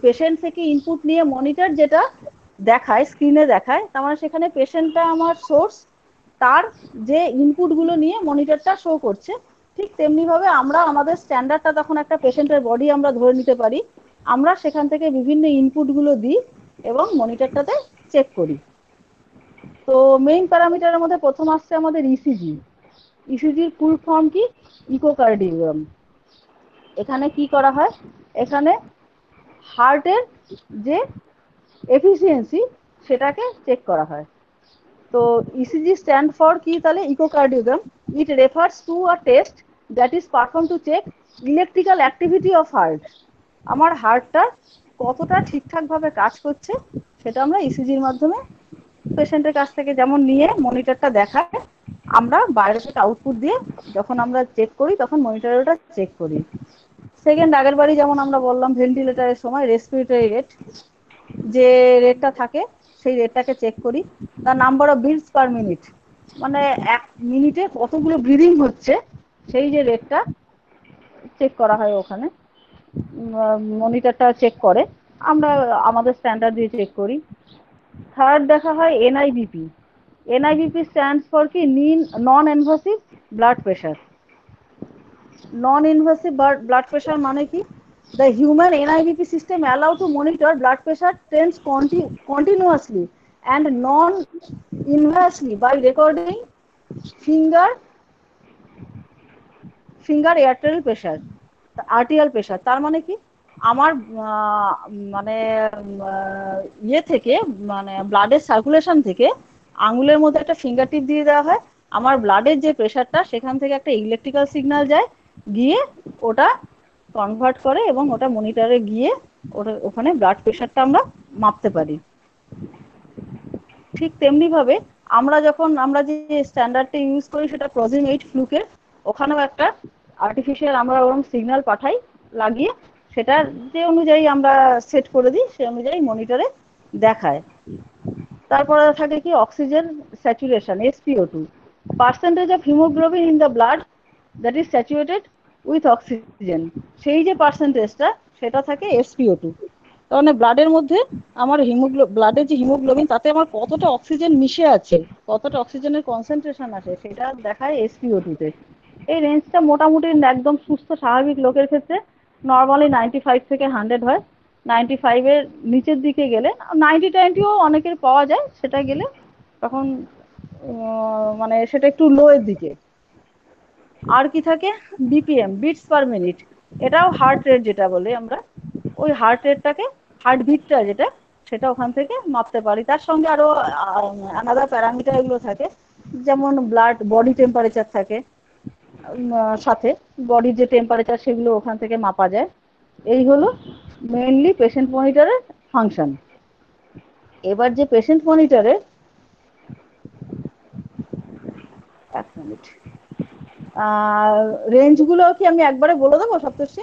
B: পেশেন্ট থেকে ইনপুট নিয়ে মনিটর যেটা দেখায়, স্ক্রিনে দেখায়, তার মানে সেখানে পেশেন্টটা আমার সোর্স, তার যে ইনপুটগুলো নিয়ে মনিটরটা শো করছে। ঠিক তেমনি ভাবে আমরা আমাদের স্ট্যান্ডার্ডটা তখন একটা পেশেন্টের বডি আমরা ধরে নিতে পারি, আমরা সেখান থেকে বিভিন্ন ইনপুটগুলো দিই এবং মনিটরটাতে চেক করি। তো মেইন প্যারামিটারের মধ্যে প্রথম আসছে আমাদের ইসিজি। ইসিজির ফুল ফর্ম কি? ইকোকার্ডিওগ্রাম। এখানে কি করা হয়, এখানে হার্টের যে এফিসিয়েন্সি সেটাকে চেক করা হয়। তো ইসিজি স্ট্যান্ড ফর কি তাহলে? Echocardiogram. It refers to a test that is perform to check electrical activity of heart. আমার হার্টটা কতটা ঠিকঠাক ভাবে কাজ করছে সেটা আমরা ইসিজির মাধ্যমে পেশেন্টের কাছ থেকে যেমন নিয়ে মনিটরটা দেখায়, আমরা বাইরে থেকে আউটপুট দিয়ে যখন আমরা চেক করি তখন মনিটরে ওটা চেক করি। সেকেন্ড, আগের বাড়ি যেমন আমরা বললাম ভেন্টিলেটরের সময় রেসপিরেটরি রেট, যে রেটটা থাকে সেই রেটটাকে চেক করি। The number of beats per minute, মানে এক মিনিটে কতগুলো ব্রিদিং হচ্ছে সেই যে রেটটা চেক করা হয় ওখানে, মনিটরটা চেক করে, আমরা আমাদের স্ট্যান্ডার্ড দিয়ে চেক করি। থার্ড দেখা হয় এনআইবিপি। এনআইবিপি স্ট্যান্ডস ফর কি? নন ইনভাসিভ ব্লাড প্রেশার। নন ইনভাসিভ ব্লাড প্রেশার মানে কি? The human NIBP system allow to monitor blood pressure trends continuously and non-invasively by recording finger arterial pressure, arterial pressure. তার মানে কি? আমার মানে ইয়ে থেকে, মানে ব্লাডের সার্কুলেশন থেকে আঙুলের মধ্যে একটা ফিঙ্গার টিপ দিয়ে দেওয়া হয়, আমার ব্লাডের যে প্রেশারটা সেখান থেকে একটা ইলেকট্রিক্যাল সিগন্যাল যায়, গিয়ে ওটা কনভার্ট করে এবং ওটা মনিটরে গিয়ে ওখানে ব্লাড প্রেশারটা আমরা মাপতে পারি। ঠিক তেমনি ভাবে আমরা যে স্ট্যান্ডার্ডটা ইউজ করি সেটা প্রক্সিমেট ফ্লুকের, ওখানেও একটা আর্টিফিশিয়াল আমরা ওরকম সিগন্যাল পাঠাই লাগিয়ে, সেটা যে অনুযায়ী আমরা সেট করে দিই সেই অনুযায়ী মনিটরে দেখায়। তারপরে থাকে কি? Oxygen saturation, SPO two, percentage of haemoglobin in the blood that is saturated with oxygen, সেই যে পার্সেন্টেজটা সেটা থাকে এসপিও2। তার মানে ব্লাডের মধ্যে আমার ব্লাডের যে হিমোগ্লোবিন তাতে আমার কতটা অক্সিজেন মিশে আছে, কতটা অক্সিজেনের কনসেন্ট্রেশন আছে সেটা দেখায় এসপিও2 তে। এই রেঞ্জটা মোটামুটি একদম সুস্থ স্বাভাবিক লোকের ক্ষেত্রে নর্মালি 95 থেকে 100 হয়। 95 এর নিচের দিকে গেলে, 90-20ও অনেকের পাওয়া যায়, সেটা গেলে তখন মানে সেটা একটু লো এর দিকে। আর কি থাকে? BPM, beats per minute. এটাও হার্ট রেট যেটা বলে আমরা, ওই হার্ট রেটটাকে, হার্টবিটটা যেটা, সেটা ওখান থেকে মাপতে পারি। তার সঙ্গে আরো আলাদা প্যারামিটার এগুলো থাকে, যেমন বডি টেম্পারেচার থাকে, সাথে বডির যে টেম্পারেচার সেগুলো ওখান থেকে মাপা যায়। এই হলো মেইনলি পেশেন্ট মনিটরের ফাংশন। এবার যে পেশেন্ট মনিটরের, এক মিনিট, রেঞ্জগুলো কি আমি একবারে বলে দেবো সপ্তর্ষি?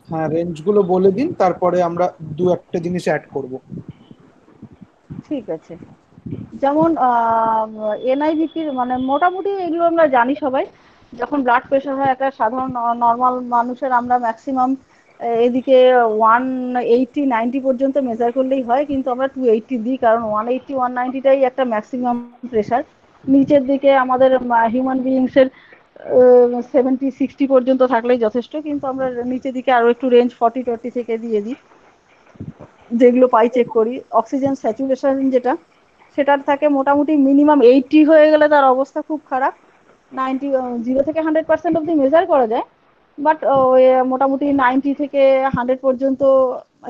A: হ্যাঁ, রেঞ্জগুলো বলে দিন, তারপরে আমরা দু একটা জিনিস অ্যাড করব।
B: ঠিক আছে। যেমন এনআইভিপির মানে মোটামুটি এগুলো আমরা জানি সবাই। যখন ব্লাড প্রেশার হয় একটা সাধারণ নর্মাল মানুষের, আমরা ম্যাক্সিমাম এদিকে 180-90 পর্যন্ত মেজার করলেই হয়, কিন্তু আমরা 280 দিই, কারণ 180-190টাই একটা ম্যাক্সিমাম প্রেশার। নিচের দিকে আমাদের হিউম্যান বিইংসের 70-60 পর্যন্ত থাকলেই যথেষ্ট, কিন্তু আমরা নিচের দিকে আরো একটু রেঞ্জ 40-20 থেকে দিয়ে দিই, যেগুলো পাই চেক করি। অক্সিজেন স্যাচুরেশন যেটা, সেটার থাকে মোটামুটি মিনিমাম 80 হয়ে গেলে তার অবস্থা খুব খারাপ। 90, 0 থেকে 100% অব্দি মেজার করা যায়, বাট মোটামুটি 90 থেকে 100 পর্যন্ত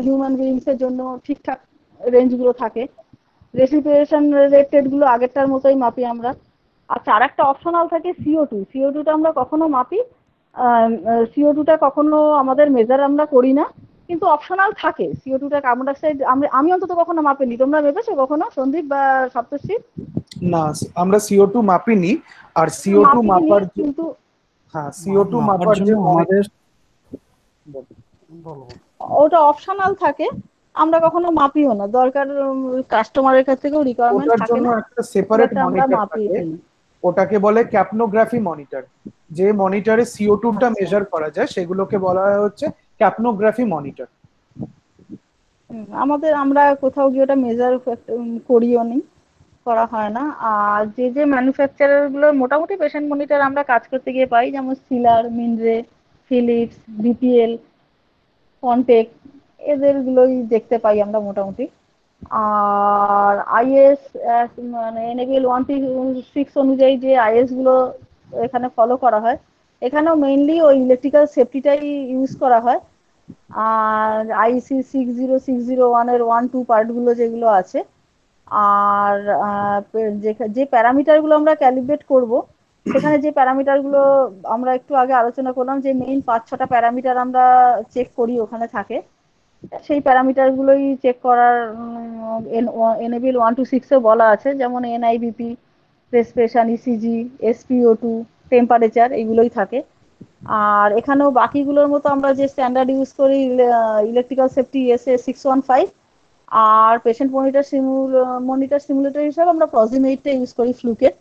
B: হিউম্যান বিইংস এর জন্য ঠিকঠাক রেঞ্জগুলো থাকে। রেসপিরেশন রেট গুলো আগেরটার মতোই মাপি আমরা। আচ্ছা, আর একটা অপশনাল থাকে CO2। CO2টা আমরা কখনো মাপি, CO2টা কখনো আমাদের মেজার আমরা করি না, কিন্তু অপশনাল থাকে। CO2টা কার্বন ডাইঅক্সাইড আমি অন্তত কখনো মাপিনি। তোমরা মেপেছো কখনো, সন্দীপ বা সপ্তর্ষি?
A: না, আমরা CO2 মাপিনি। আর CO2
B: মাপিনি
A: মাপার
B: কিন্তু
A: হ্যাঁ, CO2
C: মাপার
A: মাপার
C: জন্য
A: যে
C: আমাদের
B: ওটা অপশনাল থাকে, আমরা কখনো মাপিও না। দরকার কাস্টমারের কাছ থেকেও রিকোয়ারমেন্ট
A: ওটার
B: থাকে
A: জন্য
B: না,
A: একটা সেপারেট
B: বাট আমরা
A: মনিটর
B: মাপিয়ে
A: থাকে,
B: ফেলি।
A: ওটাকে বলে ক্যাপনোগ্রাফি মনিটর। যে মনিটরে CO2টা
B: আচ্ছা।
A: মেজার করা যায় সেগুলোকে বলা হয় হচ্ছে ক্যাপনোগ্রাফি মনিটর।
B: আমরা কোথাও গিয়ে ওটা মেজার করিও নি, করা হয় না। আর যে যে ম্যানুফ্যাকচারার গুলো মোটামুটি পেশেন্ট মনিটর আমরা কাজ করতে গিয়ে পাই, যেমন সিলার, মিনরে, ফিলিপস, বিপিএল, কন্টেক, এদের গুলোই দেখতে পাই আমরা মোটামুটি। আর আইএস মানে এনএবিএল 136 অনুযায়ী যে আইএস গুলো এখানে ফলো করা হয়, এখানেও মেইনলি ওই ইলেকট্রিক্যাল সেফটিটাই ইউজ করা হয়। আর আইসি 60601 এর 1-2 পার্ট গুলো যেগুলো আছে, আর যে প্যারামিটার গুলো আমরা ক্যালিব্রেট করব, সেখানে যে প্যারামিটার গুলো আমরা একটু আগে আলোচনা করলাম, যে মেইন 5-6টা প্যারামিটার আমরা চেক করি ওখানে থাকে, সেই প্যারামিটার গুলোই চেক করার এনএবিএল 126 এ বলা আছে, যেমন এনআইবিপি, রেসপিরেশন, ইসিজি, এসপিও2, টেম্পারেচার, এইগুলোই থাকে। আর এখানেও বাকিগুলোর মতো আমরা যে স্ট্যান্ডার্ড ইউজ করি, ইলেকট্রিক্যাল সেফটি এসএ 615, আর পেশেন্ট মনিটর সিমুলেটর হিসাবে আমরা প্রক্সিমেটটা ইউজ করি, ফ্লুকের।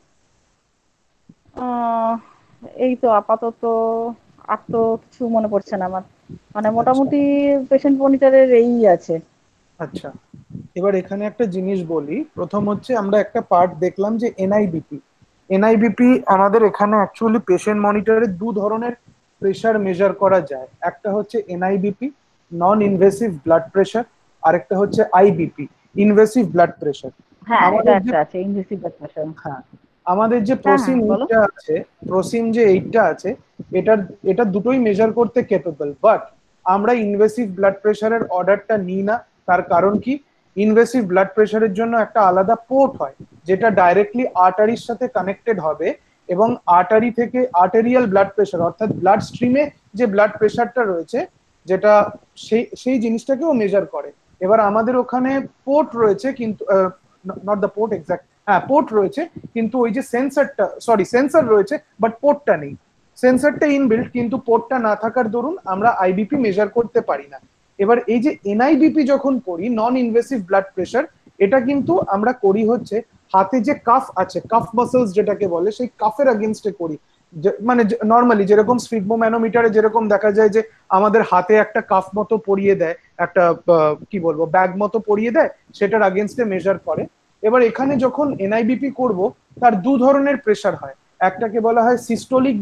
B: এই তো আপাতত। আর তো কিছু মনে পড়ছে না আমার, মানে
A: আচ্ছা
B: মোটামুটি পেশেন্ট মনিটরের এই আছে।
A: আচ্ছা, এবার এখানে একটা জিনিস বলি। প্রথম হচ্ছে আমরা একটা পার্ট দেখলাম যে এনআইবিপি। এনআইবিপি আমাদের এখানে অ্যাকচুয়ালি পেশেন্ট মনিটরে দু ধরনের প্রেশার মেজার করা যায়। একটা হচ্ছে এনআইবিপি, নন ইনভেসিভ ব্লাড প্রেশার। আরেকটা হচ্ছে আইবিপি, ইনভেসিভ ব্লাড প্রেশার।
B: হ্যাঁ, এটা
A: আমাদের যে
B: একটা আছে, ইনভেসিভ প্রেশার।
A: হ্যাঁ, আমাদের যে
B: হ্যাঁ,
A: প্রোসিন
B: হ্যাঁ, বলো।
A: এইটটা আছে, প্রোসিন যে এইটটা আছে, এটার এটা দুটোই মেজার করতে কেপেবল। বাট আমরা ইনভেসিভ ব্লাড প্রেশারের অর্ডারটা নিই না। তার কারণ কি, ইনভেসিভ ব্লাড প্রেশারের জন্য একটা আলাদা পোর্ট হয়, যেটা ডাইরেক্টলি আর্টারির সাথে কানেক্টেড হবে, এবং আর্টারি থেকে আর্টেরিয়াল ব্লাড প্রেশার অর্থাৎ ব্লাড স্ট্রিমে যে ব্লাড প্রেশারটা রয়েছে, যেটা সেই সেই জিনিসটাকেও মেজার করে। এবার আমাদের ওখানে পোর্ট রয়েছে, কিন্তু নট দ্য পোর্ট এক্সাক্ট, হ্যাঁ পোর্ট রয়েছে, কিন্তু ওই যে সেন্সর রয়েছে বাট পোর্টটা নেই। সেন্সরটা ইনবিল্ট, কিন্তু পোর্টটা না থাকার দরুন আমরা আইবিপি মেজার করতে পারি না। এবার এই যে এনআইবিপি যখন করি, নন ইনভেসিভ ব্লাড প্রেশার, এটা কিন্তু আমরা করি হচ্ছে হাতে যে কাফ আছে, কাফ মাসলস যেটাকে বলে, সেই কাফের আগেনস্টে করি। মানে নর্মালি যেরকম স্ফিগমোম্যানোমিটারে যেরকম দেখা যায় যে আমাদের হাতে একটা কাফ মতো পরিয়ে দেয়, একটা কি বলবো ব্যাগ মতো পরিয়ে দেয়, সেটার আগেনস্টে মেজার করে। এবার এখানে যখন এনআইবিপি করব, তার দু ধরনের প্রেশার হয়। একটাকে বলা হয় সিস্টোলিক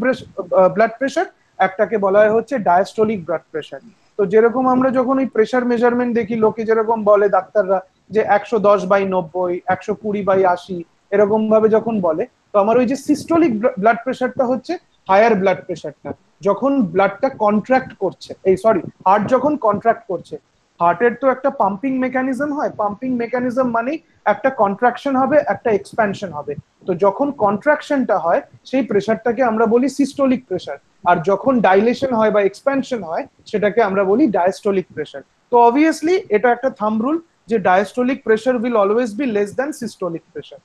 A: ব্লাড প্রেশার, একটাকে বলা হয় হচ্ছে ডায়াস্টোলিক ব্লাড প্রেশার। তো যেরকম আমরা যখন ওই প্রেশার মেজারমেন্ট দেখি, লোকে যেরকম বলে ডাক্তাররা যে 110/90, 120/80, এরকম ভাবে যখন বলে, তো আমার ওই যে সিস্টোলিক ব্লাড প্রেশারটা হচ্ছে হায়ার ব্লাড প্রেশারটা, যখন ব্লাডটা কন্ট্রাক্ট করছে, এই সরি, হার্ট যখন কন্ট্রাক্ট করছে। হার্টের তো একটা পাম্পিং মেকানিজম হয়, পাম্পিং মেকানিজম মানেই একটা কন্ট্রাকশন হবে, একটা এক্সপ্যানশন হবে। তো যখন কন্ট্রাকশনটা হয়, সেই প্রেশারটাকে আমরা বলি সিস্টোলিক প্রেশার। আর যখন ডাইলেশন হয় বা এক্সপ্যানশন হয়, সেটাকে আমরা বলি ডায়াস্টোলিক প্রেশার। তো অবভিয়াসলি এটা একটা থাম্ব রুল যে diastolic pressure will always be less than systolic pressure.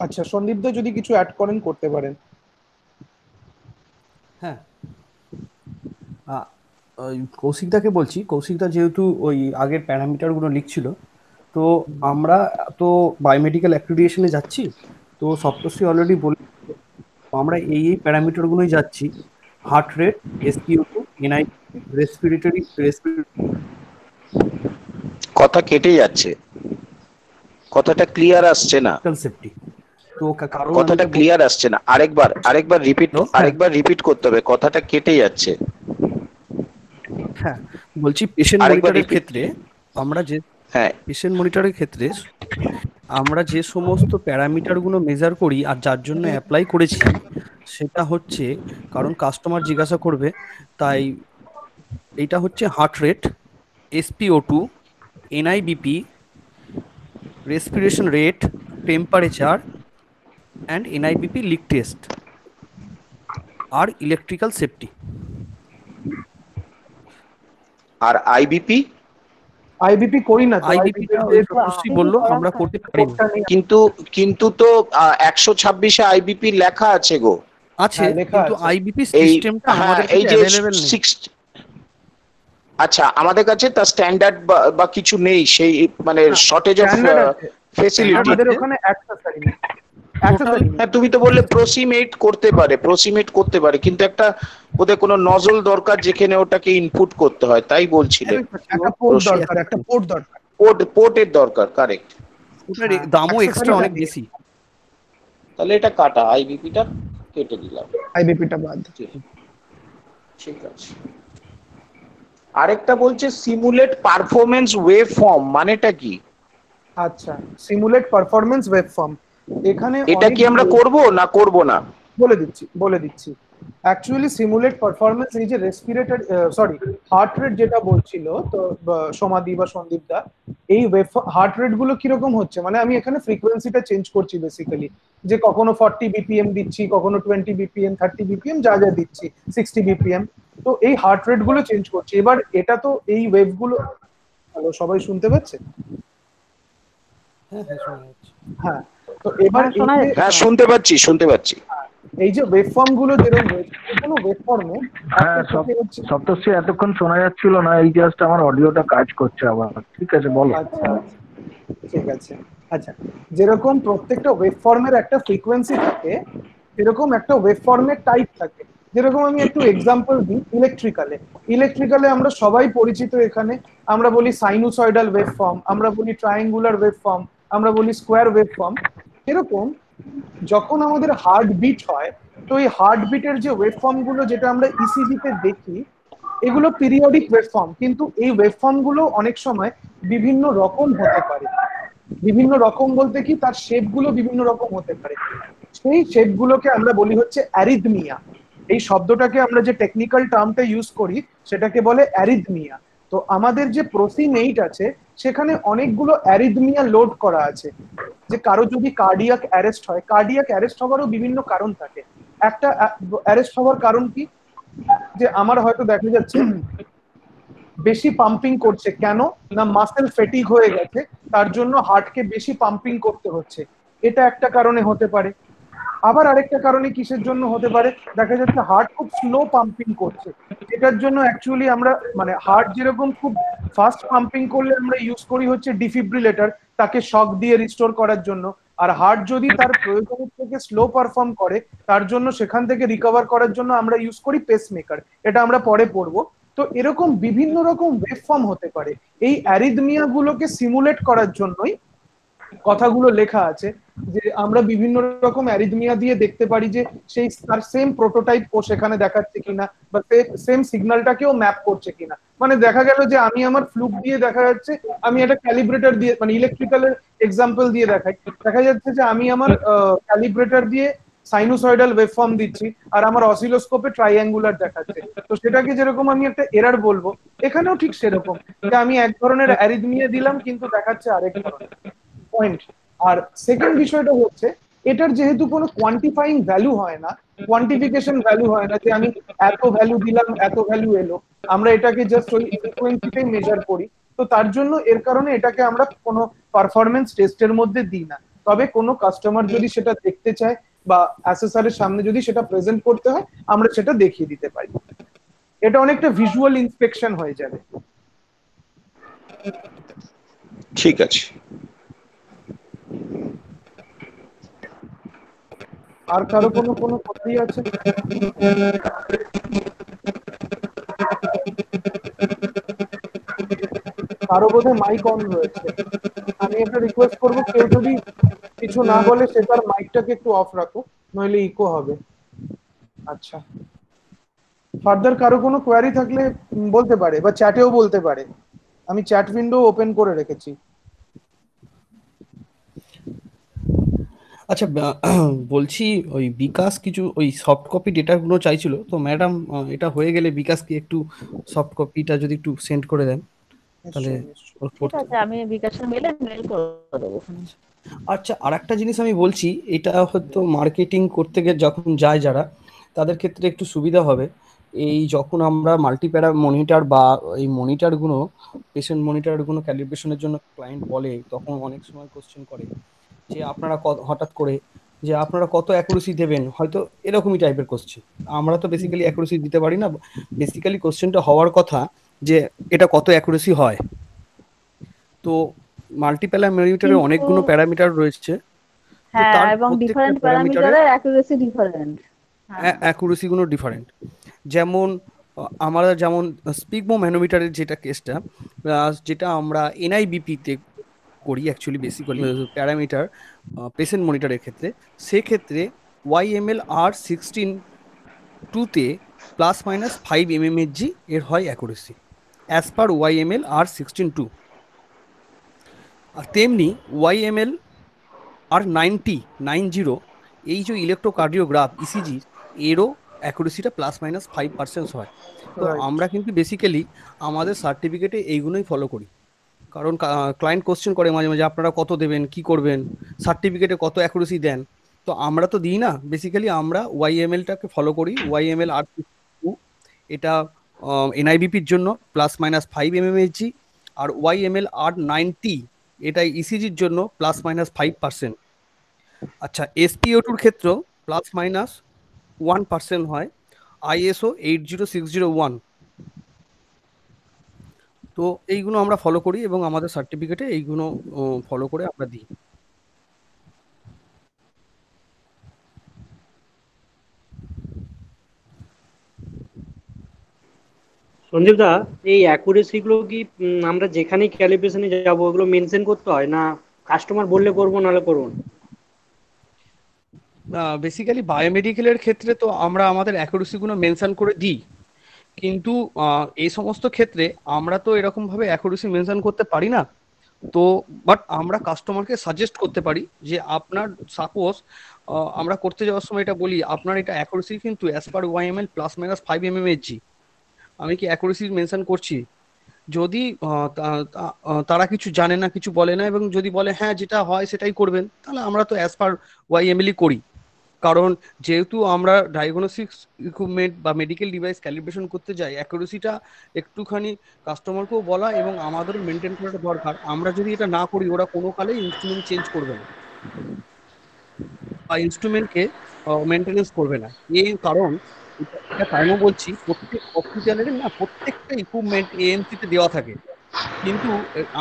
A: আচ্ছা, সন্দীপ দা যদি কিছু অ্যাড করেন করতে পারেন।
H: হ্যাঁ,
E: কৌশিকদাকে বলছি, কৌশিকদা যেহেতু ওই আগের প্যারামিটারগুলো লিখছিল, তো আমরা তো বায়োমেডিক্যাল অ্যাক্রিডিটেশনে যাচ্ছি, তো সপ্তর্ষি অলরেডি বলে আমরা এই প্যারামিটারগুলোই যাচ্ছি: heart rate, SpO2, NI, respiratory
F: কথা কেটে যাচ্ছে, কথাটা ক্লিয়ার আসছে না,
E: সেফটি। তো কারণ
F: কথাটা ক্লিয়ার আসছে না, আরেকবার রিপিট করতে হবে, কথাটা কেটে যাচ্ছে।
E: হ্যাঁ, বলছি পেশেন্ট মনিটরের ক্ষেত্রে আমরা যে পেশেন্ট মনিটরের ক্ষেত্রে আমরা যে সমস্ত প্যারামিটারগুলো মেজার করি আর যার জন্য অ্যাপ্লাই করেছি, সেটা হচ্ছে, কারণ কাস্টমার জিজ্ঞাসা করবে, তাই এইটা হচ্ছে heart rate, SpO2, NIBP, respiration rate, temperature and NIBP leak test আর ইলেকট্রিক্যাল সেফটি।
F: আর আইবিপি
A: করি না,
E: আইবিপিটা বললো আমরা করতে পারি না,
F: কিন্তু তো 126-এ আইবিপি লেখা আছে গো।
E: আছে, কিন্তু আইবিপি সিস্টেমটা আমাদের কাছে अवेलेबल নেই।
F: আচ্ছা, আমাদের কাছে তার স্ট্যান্ডার্ড বা কিছু নেই, সেই মানে শর্টেজ অফ ফ্যাসিলিটি।
A: আমাদের ওখানে অ্যাক্সেসরি নেই।
F: হ্যাঁ, তুমি তো বললে প্রসিমেট করতে পারে, কিন্তু একটা ওদের কোনো নজল দরকার যেখানে ওটাকে ইনপুট করতে হয়, তাই বলছিলে।
A: একটা পোর্ট দরকার,
F: পোর্টের দরকার, কারেক্ট।
E: ওটার দামও এক্সট্রা অনেক বেশি।
F: তাহলে এটা কাটা, আইবিপিটা কেটে দিলাম,
A: আইবিপিটা বাদ।
F: ঠিক আছে। আরেকটা বলছে সিমুলেট পারফরম্যান্স ওয়েভ ফর্ম, মানেটা কি?
A: আচ্ছা, সিমুলেট পারফরম্যান্স ওয়েভ ফর্ম, এখানে
F: এটা কি আমরা করব না করব না?
A: বলে দিচ্ছি। অ্যাকচুয়ালি সিমুলেট পারফরম্যান্স, এই যে রেসপিরেটরি হার্ট রেট যেটা বলছিল তো সমাধি বা সন্দীপ দা, এই হার্ট রেট গুলো কিরকম হচ্ছে, মানে আমি এখানে ফ্রিকোয়েন্সিটা চেঞ্জ করছি বেসিক্যালি, যে কখনো 40 BPM দিচ্ছি, কখনো 20 BPM, 30 BPM, যা দিচ্ছি, 60 BPM। তো এই হার্ট রেট গুলো চেঞ্জ করছি। এবার এটা তো এই ওয়েভ গুলো, হ্যালো সবাই শুনতে পাচ্ছে? হ্যাঁ, তো এবার
F: শুনতে পাচ্ছি।
A: এই যে ওয়েভফর্ম গুলো, যেরকম ওয়েভফর্মে,
H: হ্যাঁ, সপ্তর্ষি এতক্ষণ শোনা যাচ্ছিল না, এই জাস্ট আমার অডিওটা কাজ করছে আবার। ঠিক আছে, বলো।
A: আচ্ছা, ঠিক আছে। আচ্ছা, যেরকম প্রত্যেকটা ওয়েভফর্মের একটা ফ্রিকোয়েন্সি থাকে, এরকম একটা ওয়েভফর্মের টাইপ থাকে। যেরকম আমি একটু এক্সাম্পল দিই, ইলেকট্রিক্যালে আমরা সবাই পরিচিত, এখানে আমরা বলি সাইনুসয়েডাল ওয়েভফর্ম, আমরা বলি ট্রায়াঙ্গুলার ওয়েভফর্ম, আমরা বলি স্কোয়ার ওয়েভফর্ম। এরকম যখন আমাদের হার্ট বিট হয়, তো এই হার্ট বিটের যে ওয়েভফর্ম গুলো যেটা আমরা ইসিজি তে দেখি, এগুলো পিরিয়ডিক ওয়েভফর্ম, কিন্তু এই ওয়েভফর্ম গুলো অনেক সময় বিভিন্ন রকম হতে পারে। বিভিন্ন রকম বলতে কি, তার শেপ গুলো বিভিন্ন রকম হতে পারে। সেই শেপ গুলোকে আমরা বলি হচ্ছে অ্যারিথমিয়া। এই শব্দটাকে আমরা যে টেকনিক্যাল টার্মটা ইউজ করি, সেটাকে বলে অ্যারিথমিয়া। তো আমাদের যে প্রোসিমেট আছে, সেখানে অনেকগুলো অ্যারিথমিয়া লোড করা আছে। যে কারো যদি কার্ডিয়াক অ্যারেস্ট হয়, কার্ডিয়াক অ্যারেস্ট হওয়ারও বিভিন্ন কারণ থাকে। একটা অ্যারেস্ট হওয়ার কারণ কি, যে আমার হয়তো দেখা যাচ্ছে বেশি পাম্পিং করছে, কেন না মাসেল ফেটিগ হয়ে গেছে, তার জন্য হার্টকে বেশি পাম্পিং করতে হচ্ছে, এটা একটা কারণে হতে পারে। আবার আরেকটা কারণে কিসের জন্য হতে পারে, দেখা যাচ্ছে হার্ট খুব স্লো পাম্পিং করছে, এটার জন্য অ্যাকচুয়ালি আমরা মানে হার্ট যেরকম খুব ফাস্ট পাম্পিং করলে আমরা ইউজ করি হচ্ছে ডিফিব্রিলেটর, তাকে শক দিয়ে রিস্টোর করার জন্য। আর হার্ট যদি তার প্রয়োজনের থেকে স্লো পারফর্ম করে, তার জন্য সেখান থেকে রিকভার করার জন্য আমরা ইউজ করি পেসমেকার, এটা আমরা পরে পড়বো। তো এরকম বিভিন্ন রকম ওয়েভফর্ম হতে পারে। এই অ্যারিথমিয়া গুলোকে সিমুলেট করার জন্যই কথাগুলো লেখা আছে, যে আমরা বিভিন্ন রকম অ্যারিথমিয়া দিয়ে দেখতে পারি যে সেই তার সেম প্রোটোটাইপ ও সেখানে দেখাচ্ছে কিনা, বা সেম সিগন্যালটাকেও ম্যাপ করছে কিনা। মানে দেখা গেল যে আমি আমার ফ্লুক দিয়ে দেখা যাচ্ছে, আমি একটা ক্যালিব্রেটর দিয়ে, মানে ইলেকট্রিক্যালের এক্সাম্পল দিয়ে দেখা যাচ্ছে যে আমি আমার ক্যালিব্রেটর দিয়ে সাইনুসয়েডাল ওয়েভফর্ম দিচ্ছি, আর আমার অসিলোস্কোপে ট্রাইঅ্যাঙ্গুলার দেখাচ্ছে। তো সেটাকে যেরকম আমি একটা এরার বলবো, এখানেও ঠিক সেরকম, যে আমি এক ধরনের অ্যারিথমিয়া দিলাম কিন্তু দেখাচ্ছে আরেক ধরনের পয়েন্ট। আর সেকেন্ড বিষয়টা হচ্ছে, এটার যেহেতু কোনো কোয়ান্টিফাইং ভ্যালু হয় না, কোয়ান্টিফিকেশন ভ্যালু হয় না, যে আমি এত ভ্যালু দিলাম এত ভ্যালু এলো, আমরা এটাকে জাস্ট ওই ফ্রিকোয়েন্সিতেই মেজার করি। তো তার জন্য এর কারণে এটাকে আমরা কোনো পারফরমেন্স টেস্টের মধ্যে দিই না। তবে কোনো কাস্টমার যদি সেটা দেখতে চায় বা অ্যাসেসরের সামনে যদি সেটা প্রেজেন্ট করতে হয়, আমরা সেটা দেখিয়ে দিতে পারি। এটা অনেকটা ভিজুয়াল ইন্সপেকশন হয়ে যাবে।
F: ঠিক আছে।
A: আর কারো কোনো কোনো কথাই আছে? কারো বোধহয় মাইক অন রয়েছে। আমি একটা রিকোয়েস্ট করবো, কেউ যদি কিছু না বলে সে তার মাইকটাকে একটু অফ রাখো, নইলে ইকো হবে। আচ্ছা, ফার্দার কারো কোনো কোয়ারি থাকলে বলতে পারে, বা চ্যাটেও বলতে পারে। আমি চ্যাট উইন্ডো ওপেন করে রেখেছি।
E: আচ্ছা, বলছি ওই বিকাশ কিছু ওই সফট কপি ডেটাগুলো চাইছিল, তো ম্যাডাম এটা হয়ে গেলে বিকাশকে একটু সফট কপিটা যদি একটু সেন্ড করে দেন তাহলে
A: নিশ্চয়ই নিশ্চয়ই।
E: ওর
B: ঠিক
E: পড়তে।
B: আছে, আমি বিকাশের মেল করে দেবো।
E: আচ্ছা, আর একটা জিনিস আমি বলছি, এটা হয়তো মার্কেটিং করতে গিয়ে যখন যায় যারা, তাদের ক্ষেত্রে একটু সুবিধা হবে। এই যখন আমরা মাল্টিপ্যারা মনিটর বা এই মনিটরগুলো, পেশেন্ট মনিটরগুলো ক্যালিব্রেশনের জন্য ক্লায়েন্ট বলে, তখন অনেক সময় কোশ্চেন করে যে আপনারা হঠাৎ করে যে আপনারা কত অ্যাকুরেসি দেবেন, হয়তো এরকমই টাইপের কোশ্চেন। আমরা তো বেসিক্যালি অ্যাকুরেসি দিতে পারি না, বেসিক্যালি কোশ্চেনটা হওয়ার কথা যে এটা কত অ্যাকুরেসি হয়। তো মাল্টিপ্যারা মনিটরে
B: কিন্তু
E: অনেকগুলো প্যারামিটার রয়েছে, তো
B: হ্যাঁ,
E: তার
B: এবং
E: প্রত্যেকটা
B: ডিফারেন্ট
E: প্যারামিটারে
B: প্যারামিটারের অ্যাকুরেসি ডিফারেন্ট। হ্যাঁ,
E: অ্যাকুরেসি গুলো ডিফারেন্ট। যেমন আমরা যেমন স্পিগমো ম্যানোমিটারের যেটা কেসটা, যেটা আমরা এনআইবিপি তে করি অ্যাকচুয়ালি বেসিক্যালি প্যারামিটার পেশেন্ট মনিটরের ক্ষেত্রে, সেক্ষেত্রে ওয়াইএমএল R16-2 তে ±5 mmHg এর হয় accuracy as per YML R16-2। আর তেমনি ওয়াইএমএল R90 এই যে ইলেকট্রোকার্ডিওগ্রাফ ইসিজি, এরও অ্যাকুরেসিটা ±5% হয়। তো
A: রাইট।
E: আমরা কিন্তু বেসিক্যালি আমাদের সার্টিফিকেটে এইগুলোই ফলো করি, কারণ ক্লায়েন্ট কোশ্চেন করে মাঝে মাঝে আপনারা কত দেবেন, কি করবেন, সার্টিফিকেটে কত অ্যাকুরেসি দেন। তো আমরা তো দিই না, বেসিক্যালি আমরা ওয়াইএমএলটাকে ফলো করি। ওয়াইএমএল R2 এটা এনআইবিপির জন্য ±5 mmHg, আর ওয়াইএমএল R90 এটা ইসিজির জন্য ±5%। আচ্ছা, এসপিও2 ক্ষেত্রেও ±1% হয়, ISO 80601। তো এইগুলো আমরা ফলো করি এবং আমাদের সার্টিফিকেটে এইগুলো ফলো করে আমরা দিই।
I: সঞ্জীব দা, এই অ্যাকুরেসি গুলো কি আমরা যেখানে ক্যালিব্রেশনে যাবো ওগুলো মেনশন করতে হয়, না কাস্টমার বললে করবো নাহলে করবো না?
E: বেসিক্যালি বায়োমেডিকেলের ক্ষেত্রে তো আমরা আমাদের অ্যাকুরেসিগুলো মেনশন করে দিই, কিন্তু এই সমস্ত ক্ষেত্রে আমরা তো এরকম ভাবে অ্যাকুরেসি মেনশন করতে পারি না। তো বাট আমরা কাস্টমারকে সাজেস্ট করতে পারি যে আপনার সাপোজ আমরা করতে যাওয়ার সময় এটা বলি, আপনার এটা অ্যাকুরেসি কিন্তু অ্যাজ পার ওয়াইএমএল ±5 mmHg। আমি কি অ্যাকুরেসি মেনশন করছি? যদি তারা কিছু জানে না, কিছু বলে না, এবং যদি বলে হ্যাঁ যেটা হয় সেটাই করবেন, তাহলে আমরা তো অ্যাজ পার ওয়াইএমএলই করি। কারণ যেহেতু আমরা ডায়াগনস্টিক্স ইকুইপমেন্ট বা মেডিকেল ডিভাইস ক্যালিব্রেশন করতে যাই, অ্যাকুরেসিটা একটুখানি কাস্টমারকেও বলা এবং আমাদেরও মেনটেন করাটা দরকার। আমরা যদি এটা না করি, ওরা কোনো কালে ইনস্ট্রুমেন্ট চেঞ্জ করবে না বা ইনস্ট্রুমেন্টকে মেনটেনেন্স করবে না। এই কারণ এটা টাইমও বলছি, প্রত্যেক হসপিটালের না প্রত্যেকটা ইকুইপমেন্ট এএমসি তে দেওয়া থাকে, কিন্তু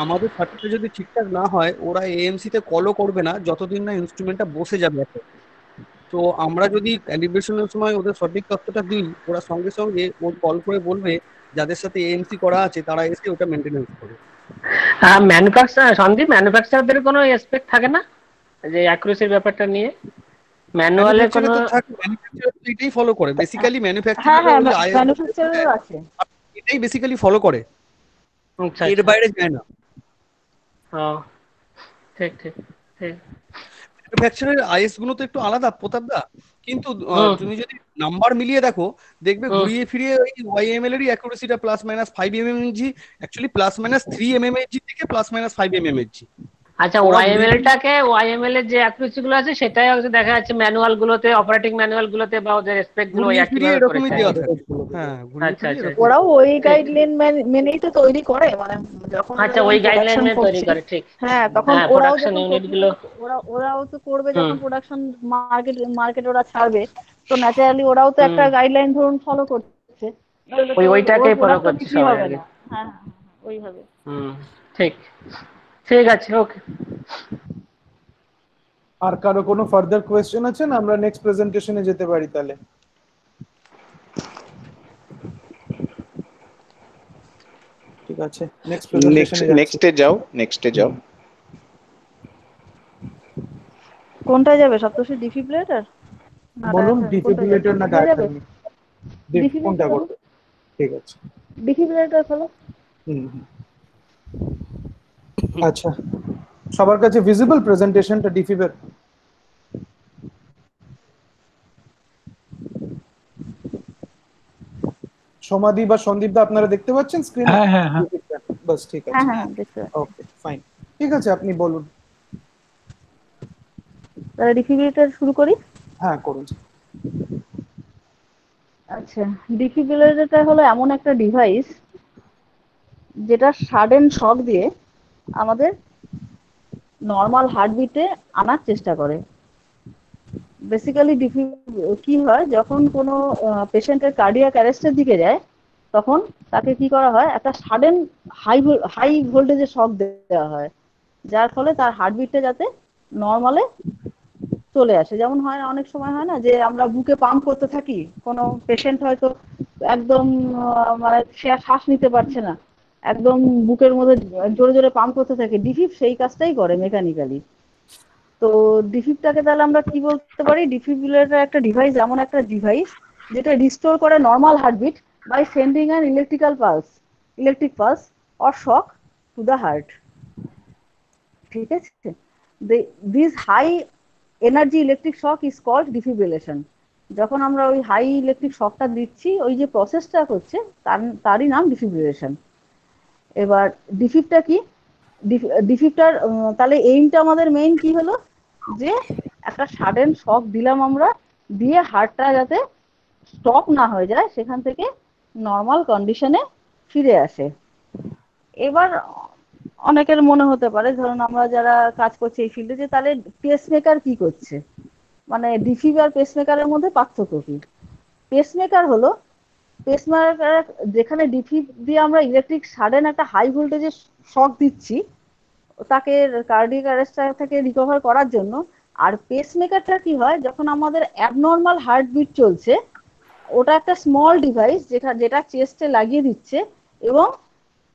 E: আমাদের সার্টিফিকেট যদি ঠিকঠাক না হয়, ওরা এএমসি তে কলও করবে না যতদিন না ইনস্ট্রুমেন্টটা বসে যাবে একটা। তো আমরা যদি ক্যালিব্রেশনের সময় ওদের সঠিক তথ্যটা দিই, ওরা সঙ্গে সঙ্গে কল করে বলবে যাদের সাথে এএমসি করা আছে তারা এসে ওটা মেনটেনেন্স করে।
D: সন্দীপ, ম্যানুফ্যাকচারারদের কোনো এসপেক্ট থাকে না যে অ্যাকুরেসির ব্যাপারটা নিয়ে? ম্যানুয়ালে কোনো
E: ম্যানুফ্যাকচারার তো এটাই ফলো করে বেসিক্যালি,
B: হ্যাঁ
E: ম্যানুফ্যাকচারার
B: হ্যাঁ,
E: ওই আইএস
B: ম্যানুফ্যাকচারার আছে।
E: এটাই বেসিক্যালি ফলো করে,
D: আচ্ছা
E: এর বাইরে যায় না।
D: ঠিক ঠিক ঠিক।
E: ম্যানুফ্যাকচারের আইএস গুলো তো একটু আলাদা প্রতাপদা, কিন্তু তুমি যদি নাম্বার মিলিয়ে দেখো, দেখবে ঘুরিয়ে ফিরিয়ে ওই ওয়াইএমএল এরই অ্যাকুরেসিটা ±5 mmHg, অ্যাকচুয়ালি +-3 mmHg থেকে +-5 mmHg।
D: আচ্ছা, ওয়াইএমএল এর যে অ্যাকুরেসি গুলো আছে সেটাই হচ্ছে দেখা যাচ্ছে ম্যানুয়াল গুলোতে, অপারেটিং ম্যানুয়াল গুলোতে বা ওদের স্পেক গুলো একইভাবে করে থাকে।
E: হ্যাঁ,
D: আচ্ছা আচ্ছা,
B: ওরাও ওই গাইডলাইন মেনেই তো তৈরি করে, মানে যখন
D: আচ্ছা ওই গাইডলাইন মেনে তৈরি করে, ঠিক।
B: হ্যাঁ, তখন ওরাও
D: প্রোডাকশন ইউনিট গুলো
B: ওরাও তো করবে যখন প্রোডাকশন মার্কেট ওরা ছাড়বে, তো ন্যাচারালি ওরাও তো একটা গাইডলাইন ধরুন ফলো করছে। নইলে তো
D: ওইটাকেই
B: ওর
D: ফলো
B: প্রোডাক্টটা
D: করছি
B: বিক্রি
D: সবাই
B: হবে
D: আগে।
B: না। হ্যাঁ হ্যাঁ হ্যাঁ, ওইভাবে।
D: ঠিক, ঠিক আছে, ওকে।
A: আর কারো কোনো ফার্দার কোয়েশ্চেন আছে না? আমরা নেক্সট প্রেজেন্টেশনে যেতে পারি তাহলে। ঠিক আছে, নেক্সট প্রেজেন্টেশনে যাচ্ছি।
F: নেক্সটে যাও, নেক্সটে যাও।
B: কোনটায় যাবে সপ্তর্ষি? ডিফিব্রিলেটর না
A: বলুন,
B: ডায়াফ্রাম? কোনটায় যাবে?
A: ডিফিব্রিলেটর না
B: কোনটায় যাবে?
A: ডায়াফ্রাম? কোনটা
B: ডিফিব্রিলেটর হলো,
A: করবে? ঠিক আছে।
B: ডিফিব্রিলেটর হলো।
A: হুম হুম। আচ্ছা, সবার কাছে ভিজিবল প্রেজেন্টেশনটা ডিফিবের? সমাধি বা সন্দীপ দা আপনারা দেখতে পাচ্ছেন স্ক্রিনে?
C: হ্যাঁ হ্যাঁ হ্যাঁ
A: বাস ঠিক
B: হ্যাঁ
A: আছে,
B: হ্যাঁ হ্যাঁ, দেখতে পাচ্ছি।
A: ওকে ফাইন, ঠিক আছে, আপনি বলুন।
B: তাহলে ডিফিব্রিলেটর শুরু করি।
A: হ্যাঁ করুন।
B: আচ্ছা, ডিফিব্রিলেটরটা হলো এমন একটা ডিভাইস যেটা সাডেন শক দিয়ে আমাদের নর্মাল হার্টবিটে আনার চেষ্টা করে। বেসিক্যালি কি হয়, যখন কোনো পেশেন্টের কার্ডিয়াক অ্যারেস্টের দিকে যায়, তখন তাকে কি করা হয়, একটা সাডেন হাই ভোল্টেজে শক দেওয়া হয়, যার ফলে তার হার্টবিটটা যাতে নর্মালে চলে আসে। যেমন হয় না, অনেক সময় হয় না যে আমরা বুকে পাম্প করতে থাকি, কোনো পেশেন্ট হয়তো একদম মানে সে আর শ্বাস নিতে পারছে না, একদম বুকের মধ্যে জোরে জোরে পাম্প করতে থাকে, ডিফিব সেই কাজটাই করে মেকানিক্যালি। তো ডিফিবটাকে তাহলে আমরা কি বলতে পারি, ডিফিব্রিলেটর একটা ডিভাইস, এমন একটা ডিভাইস যেটা রিস্টোর করে normal heartbeat by sending an electric pulse or shock to the heart. ঠিক আছে, this high energy electric shock is called defibrillation. যখন আমরা ওই হাই ইলেকট্রিক শকটা দিচ্ছি, ওই যে প্রসেসটা হচ্ছে তারই নাম ডিফিব্রিলেশন। এবার ডিফিবটা কি, ডিফিবটার তাহলে এইমটা আমাদের মেইন কি হলো, যে একটা সাডেন শক দিলাম আমরা, দিয়ে হার্টটা যাতে স্টপ না হয়ে যায়, সেখান থেকে নর্মাল কন্ডিশনে ফিরে আসে। এবার অনেকের মনে হতে পারে, ধরুন আমরা যারা কাজ করছি এই ফিল্ডে, যে তাহলে পেসমেকার কি করছে, মানে ডিফিব আর পেসমেকারের মধ্যে পার্থক্য কি? পেসমেকার হলো, পেসমেকার যেখানে ডিফিব দিয়ে আমরা ইলেকট্রিক সাডেন একটা হাই ভোল্টেজের শক দিচ্ছি তাকে কার্ডিয়াক অ্যারেস্ট থেকে রিকভার করার জন্য। আর পেসমেকারটা কি হয়, যখন আমাদের অ্যাবনর্মাল হার্টবিট চলছে, ওটা একটা স্মল ডিভাইস যেটা চেস্টে লাগিয়ে দিচ্ছে, এবং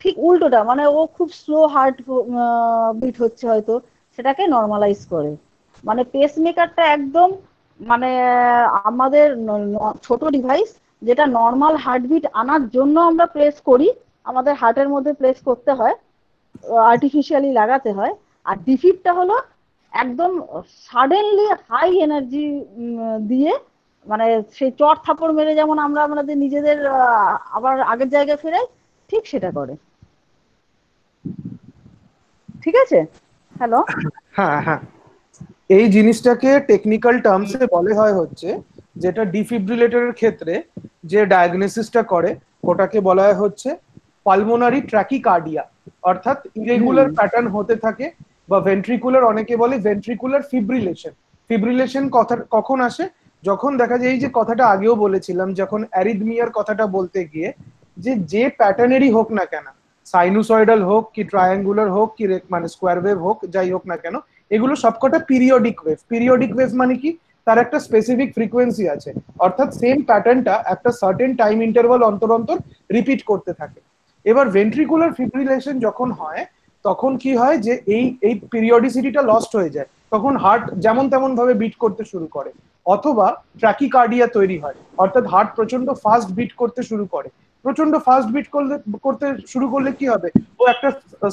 B: ঠিক উল্টোটা, মানে ও খুব স্লো হার্ট বিট হচ্ছে হয়তো, সেটাকে নর্মালাইজ করে। মানে পেসমেকারটা একদম মানে আমাদের ছোট ডিভাইস, যেটা নর্মাল হার্টবিট আনার জন্য আমরা প্লেস করি, আমাদের হার্টের মধ্যে প্লেস করতে হয়, আর্টিফিশিয়ালি লাগাতে হয়। আর ডিফিবটা হলো একদম সাডেনলি হাই এনার্জি দিয়ে, মানে সেই চট থাপড় মেরে যেমন আমরা আমাদের নিজেদের আবার আগের জায়গায় ফেরাই, ঠিক সেটা করে। ঠিক আছে, হ্যালো।
A: হ্যাঁ হ্যাঁ, এই জিনিসটাকে টেকনিক্যাল টার্মসে বলে হয় হচ্ছে, যেটা ডিফিব্রিলেটরের ক্ষেত্রে যে ডায়াগনোসিসটা করে ওটাকে বলা হয় হচ্ছে পালমোনারি ট্র্যাকিকার্ডিয়া, অর্থাৎ ইরেগুলার প্যাটার্ন হতে থাকে, বা ভেন্ট্রিকুলার, অনেকে বলে ভেন্ট্রিকুলার ফিব্রিলেশন। ফিব্রিলেশন কথা কখন আসে, যখন দেখা যায়, এই যে কথাটা আগেও বলেছিলাম, যখন অ্যারিদমিয়ার কথাটা বলতে গিয়ে, যে প্যাটার্নেরই হোক না কেন, সাইনুসয়েডাল হোক কি ট্রায়াঙ্গুলার হোক কি মানে স্কোয়ার ওয়েভ হোক, যাই হোক না কেন, এগুলো সবকটা পিরিয়ডিক ওয়েভ। পিরিয়ডিক ওয়েভ মানে কি, তার একটা স্পেসিফিক ফ্রিকোয়েন্সি আছে, অর্থাৎ সেম প্যাটার্নটা একটা সার্টেন টাইম ইন্টারভাল অন্তর অন্তর রিপিট করতে থাকে। এবার ভেন্ট্রিকুলার ফিব্রিলেশন যখন হয়, তখন কি হয়, যে এই পিরিয়ডিসিটিটা লস্ট হয়ে যায়, তখন হার্ট যেমন তেমন ভাবে বিট করতে শুরু করে, অথবা ট্র্যাকিকার্ডিয়া তৈরি হয়, অর্থাৎ হার্ট প্রচন্ড ফাস্ট বিট করতে শুরু করে। প্রচন্ড ফাস্ট বিট করতে শুরু করলে কি হবে, ও একটা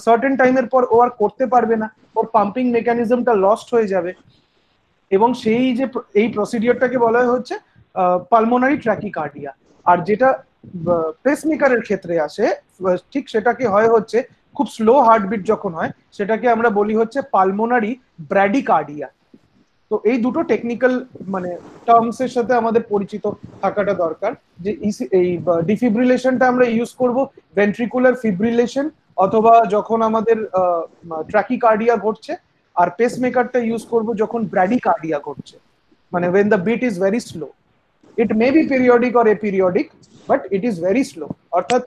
A: সার্টেন টাইমের পর ও আর করতে পারবে না, ওর পাম্পিং মেকানিজমটা লস্ট হয়ে যাবে, এবং সেই যে এই প্রসিডিওরটাকে বলা হচ্ছে পালমোনারি ট্র্যাকিকার্ডিয়া। আর যেটা পেসমেকারের ক্ষেত্রে আসে, ঠিক সেটাকে হয় হচ্ছে, খুব স্লো হার্টবিট যখন হয়, সেটাকে আমরা বলি হচ্ছে পালমোনারি ব্র্যাডিকার্ডিয়া। তো এই দুটো টেকনিক্যাল মানে টার্মস এর সাথে আমাদের পরিচিত থাকাটা দরকার, যে এই ডিফিব্রিলেশনটা আমরা ইউজ করব ভেন্ট্রিকুলার ফিব্রিলেশন, অথবা যখন আমাদের ট্র্যাকিকার্ডিয়া ঘটছে, আর পেসমেকারটা ইউজ করব যখন ব্র্যাডিকার্ডিয়া ঘটছে, মানে when the beat is very slow. It may be periodic or aperiodic, but it is very slow. অর্থাৎ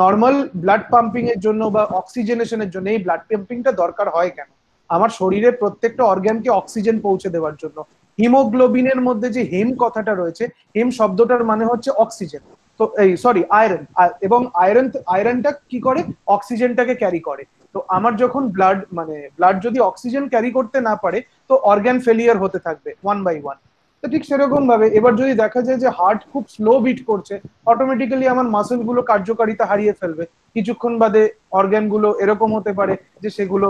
A: নর্মাল ব্লাড পাম্পিং এর জন্য বা অক্সিজেনেশনের জন্য এই ব্লাড পাম্পিংটা দরকার হয় কেন? আমার শরীরের প্রত্যেকটা অর্গানকে অক্সিজেন পৌঁছে দেওয়ার জন্য। হিমোগ্লোবিনের মধ্যে যে হেম কথাটা রয়েছে, হেম শব্দটার মানে হচ্ছে অক্সিজেন। তো এই সরি আয়রন, এবং আয়রনটা কি করে? অক্সিজেনটাকে ক্যারি করে। তো আমার যখন ব্লাড যদি অক্সিজেন ক্যারি করতে না পারে, তো অর্গান ফেলিয়ার হতে থাকবে ওয়ান বাই ওয়ান। তো ঠিক সেরকম ভাবে এবার যদি দেখা যায় যে হার্ট খুব স্লো বিট করছে, অটোমেটিক্যালি আমার মাসেল গুলো কার্যকারিতা হারিয়ে ফেলবে। কিছুক্ষণ বাদে অর্গান গুলো এরকম হতে পারে যে সেগুলো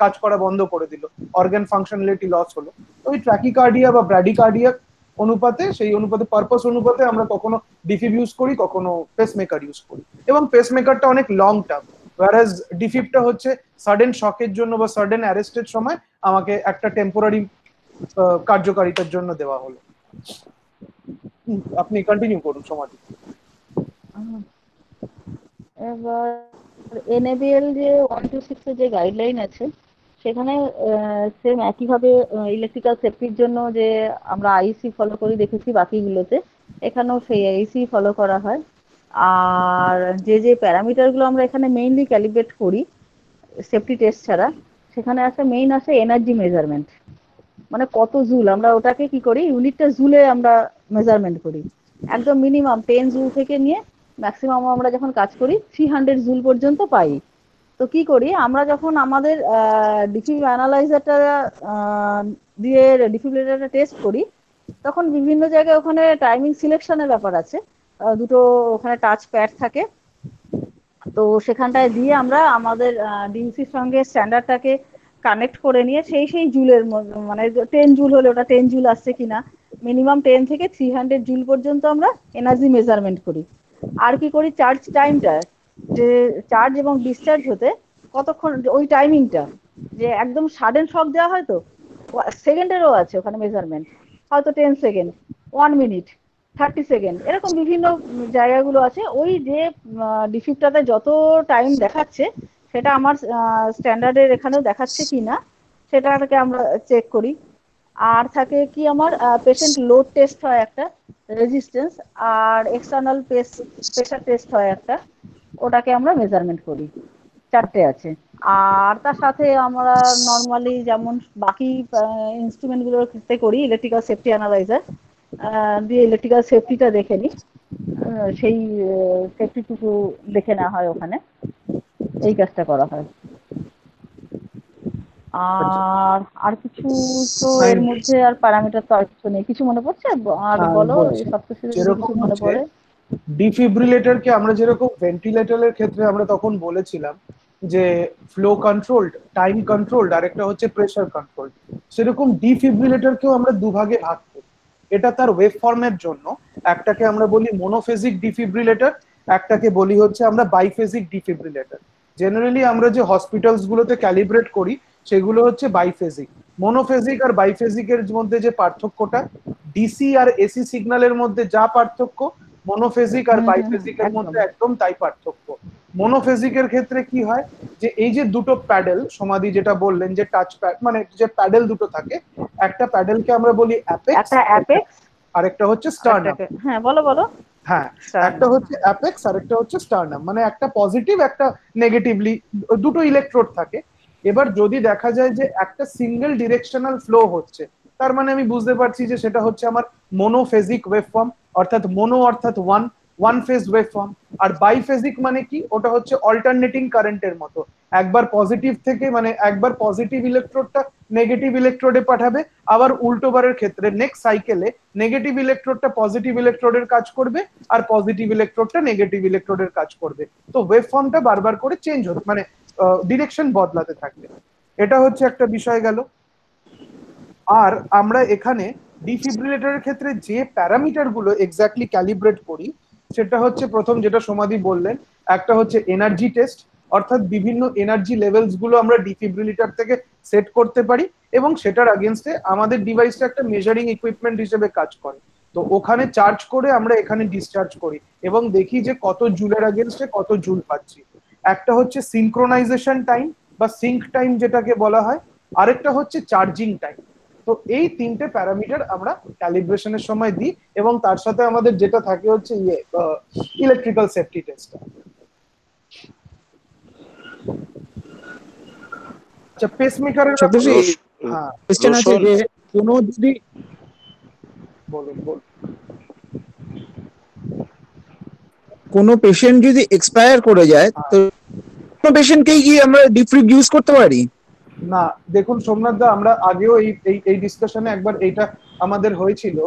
A: কাজ করা বন্ধ করে দিল, অর্গান ফাংশনালিটি লস হলো। তো ওই ট্র্যাকিকার্ডিয়া বা ব্র্যাডিকার্ডিয়া অনুপাতে, সেই অনুপাতে পারপাস অনুপাতে আমরা কখনো ডিফিব ইউজ করি, কখনো পেসমেকার ইউজ করি। এবং পেসমেকারটা অনেক লং টার্ম, whereas ডিফিবটা হচ্ছে সাডেন শকের জন্য বা সাডেন অ্যারেস্টের সময় আমাকে একটা টেম্পোরারি কার্যকারিতার জন্য দেওয়া হলো। আপনি কন্টিনিউ করুন সমাধি।
B: এবার এনএবিএল যে 126 এর যে গাইডলাইন আছে, সেখানে সেম একইভাবে ইলেকট্রিক্যাল সেফটির জন্য যে আমরা আইসি ফলো করি দেখেছি বাকিগুলোতে, এখানেও সেই আইসি ফলো করা হয়। আর যে যে প্যারামিটারগুলো আমরা এখানে মেইনলি ক্যালিব্রেট করি সেফটি টেস্ট ছাড়া, সেখানে আছে মেইন আছে এনার্জি মেজারমেন্ট। মানে কত জুল, আমরা ওটাকে কি করি, ইউনিটটা জুলে আমরা মেজারমেন্ট করি। একদম মিনিমাম 10 জুল থেকে নিয়ে ম্যাক্সিমাম আমরা যখন কাজ করি 300 জুল পর্যন্ত পাই। তো কি করি আমরা, যখন আমাদের ডিফিব অ্যানালাইজারটা দিয়ে ডিফিব্রিলেটরটা টেস্ট করি, তখন বিভিন্ন জায়গায় ওখানে টাইমিং সিলেকশনের ব্যাপার আছে। দুটো ওখানে টাচ প্যাড থাকে, তো সেখানটায় দিয়ে আমরা আমাদের ডিউসির সঙ্গে স্ট্যান্ডার্ডটাকে কানেক্ট করে নিয়ে সেই জুলের মানে 10 জুল হলে ওটা 10 জুল আসছে কিনা, মিনিমাম 10 থেকে 300 জুল পর্যন্ত আমরা এনার্জি মেজারমেন্ট করি। আর কি করি, চার্জ টাইমটা, যে চার্জ এবং ডিসচার্জ হতে কতক্ষণ, ওই টাইমিংটা, যে একদম সাডেন শক দেওয়া হয় তো সেকেন্ডেরও আছে ওখানে মেজারমেন্ট, হয়তো 10 সেকেন্ড, 1 মিনিট, 30 সেকেন্ড, এরকম বিভিন্ন জায়গাগুলো আছে। ওই যে ডিফিবটাতে যত টাইম দেখাচ্ছে সেটা আমার স্ট্যান্ডার্ডের এখানেও দেখাচ্ছে কিনা সেটাকে আমরা চেক করি। আর থাকে কি আমার পেশেন্ট লোড টেস্ট হয় একটা, রেজিস্ট্যান্স, আর এক্সটার্নাল প্রেসার টেস্ট হয় একটা, ওটাকে আমরা মেজারমেন্ট করি। চারটে আছে। আর তার সাথে আমরা নর্মালি যেমন বাকি ইনস্ট্রুমেন্টগুলোর ক্ষেত্রে করি, ইলেকট্রিক্যাল সেফটি অ্যানালাইজার দিয়ে ইলেকট্রিক্যাল সেফটিটা দেখে নিই, সেই সেফটিটুকু দেখে নেওয়া হয় ওখানে, এই কাজটা করা হয়। আর আর কিছু তো এর মধ্যে আর প্যারামিটার তো আর কিছু নেই, কিছু মনে পড়ছে আর বলো সবকিছু যদি কিছু মনে পড়ে।
A: ডিফিব্রিলেটরকে আমরা যেরকম ভেন্টিলেটরের ক্ষেত্রে আমরা তখন বলেছিলাম যে ফ্লো কন্ট্রোলড, টাইম কন্ট্রোলড, আর একটা হচ্ছে প্রেসার কন্ট্রোলড, সেরকম ডিফিব্রিলেটরকেও আমরা দুভাগে ভাগ করি। এটা তার ওয়েভ ফর্মের জন্য, একটাকে আমরা বলি মোনোফেজিক ডিফিব্রিলেটর, একটাকে বলি হচ্ছে আমরা বাইফেজিক ডিফিব্রিলেটর। জেনারেলি আমরা যে হসপিটালস গুলোতে ক্যালিব্রেট করি সেগুলো হচ্ছে বাইফেজিক। মোনোফেজিক আর বাইফেজিকের মধ্যে যে পার্থক্যটা, ডিসি আর এসি সিগন্যালের মধ্যে যা পার্থক্য, মোনোফেজিক আর বাইফেজিকের মধ্যে একদম তাই পার্থক্য। মোনোফেজিকের ক্ষেত্রে কি হয়, যে এই যে দুটো প্যাডেল সমাধি যেটা বললেন যে টাচ প্যাড, মানে যে প্যাডেল দুটো থাকে, একটা প্যাডেলকে আমরা বলি অ্যাপেক্স, আর একটা হচ্ছে স্টার্নাম।
B: হ্যাঁ বলো বলো।
A: হ্যাঁ, একটা হচ্ছে অ্যাপেক্স আর একটা হচ্ছে স্টার্নাম, মানে একটা পজিটিভ একটা নেগেটিভলি, দুটো ইলেকট্রোড থাকে। এবার যদি দেখা যায় যে একটা সিঙ্গেল ডিরেকশনাল ফ্লো হচ্ছে, তার মানে আমি বুঝতে পারছি যে সেটা হচ্ছে আমার মোনোফেজিক ওয়েভফর্ম, অর্থাৎ মোনো অর্থাৎ ওয়ান ফেজ ওয়েভফর্ম। আর বাইফেজিক মানে কি, ওটা হচ্ছে অল্টারনেটিং কারেন্টের মতো, একবার পজিটিভ থেকে, মানে একবার পজিটিভ ইলেকট্রোডটা নেগেটিভ ইলেকট্রোডে পাঠাবে, আবার উল্টো বারের ক্ষেত্রে নেক্সট সাইকেলে নেগেটিভ ইলেকট্রোডটা পজিটিভ ইলেকট্রোডের কাজ করবে, আর পজিটিভ ইলেকট্রোডটা নেগেটিভ ইলেকট্রোডের কাজ করবে। তো ওয়েভফর্মটা বারবার করে চেঞ্জ হতে, মানে ডিরেকশন বদলাতে থাকবে। এটা হচ্ছে একটা বিষয় গেল। আর আমরা এখানে ডিফিব্রিলেটরের ক্ষেত্রে যে প্যারামিটার গুলো এক্স্যাক্টলি ক্যালিব্রেট করি, সেটা হচ্ছে প্রথম যেটা সমাধি বললেন, একটা হচ্ছে এনার্জি টেস্ট, অর্থাৎ বিভিন্ন এনার্জি লেভেলস গুলো আমরা ডিফিব্রিলেটর থেকে সেট করতে পারি, এবং সেটার আগেনস্টে আমাদের ডিভাইসটা একটা মেজারিং ইকুইপমেন্ট হিসেবে কাজ করে। তো ওখানে চার্জ করে আমরা এখানে ডিসচার্জ করি এবং দেখি যে কত জুলের আগেনস্টে কত জুল পাচ্ছি। একটা হচ্ছে সিনক্রোনাইজেশন টাইম বা সিঙ্ক টাইম যেটাকে বলা হয়, আরেকটা হচ্ছে চার্জিং টাইম। তো এই তিনটে প্যারামিটার আমরা ক্যালিব্রেশনের সময় দিই, এবং তার সাথে আমাদের যেটা থাকে হচ্ছে ইলেকট্রিক্যাল সেফটি টেস্ট। আচ্ছা, পেসমেকারের হ্যাঁ
J: কোশ্চেন আছে যে কোনো যদি
A: বলুন বলুন।
J: কোনো পেশেন্ট যদি এক্সপায়ার করে যায় তো কোনো পেশেন্টকেই কি আমরা ডিফ্রিব ইউজ করতে পারি?
A: না, দেখুন সোমনাথ দা, আমরা আগেও এই ডিসকাশনে একবার এইটা আমাদের হয়েছিল।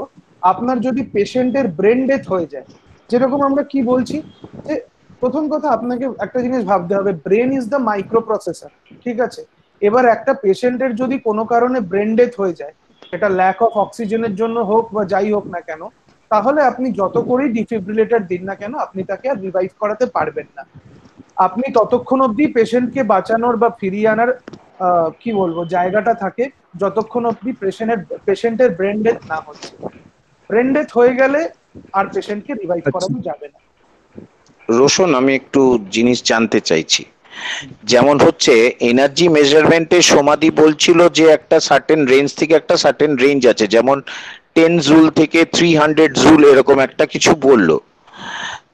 A: আপনার যদি পেশেন্টের ব্রেন ডেথ হয়ে যায়, যেরকম আমরা কি বলছি যে প্রথম কথা আপনাকে একটা জিনিস ভাবতে হবে, brain is the micro processor, ঠিক আছে? এবার একটা পেশেন্টের যদি কোনো কারণে ব্রেন ডেথ হয়ে যায়, এটা ল্যাক অফ অক্সিজেনের জন্য হোক বা যাই হোক না কেন, তাহলে আপনি যত করেই ডিফিব্রিলেটর দিন না কেন, আপনি তাকে আর রিভাইভ করাতে পারবেন না। আপনি ততক্ষণ অবধি পেশেন্টকে বাঁচানোর বা ফিরিয়ে আনার কি বলবো জায়গাটা থাকে যতক্ষণ অবধি পেশেন্টের ব্রেন ডেথ না হচ্ছে। ব্রেন ডেথ হয়ে গেলে আর পেশেন্টকে রিভাইভ করানো যাবে না।
F: রোশন, আমি একটু জিনিস জানতে চাইছি। যেমন হচ্ছে এনার্জি মেজারমেন্টে সমাধি বলছিল যে একটা সার্টেন রেঞ্জ থেকে একটা সার্টেন রেঞ্জ আছে, যেমন 10 জুল থেকে 300 জুল এরকম একটা কিছু বললো।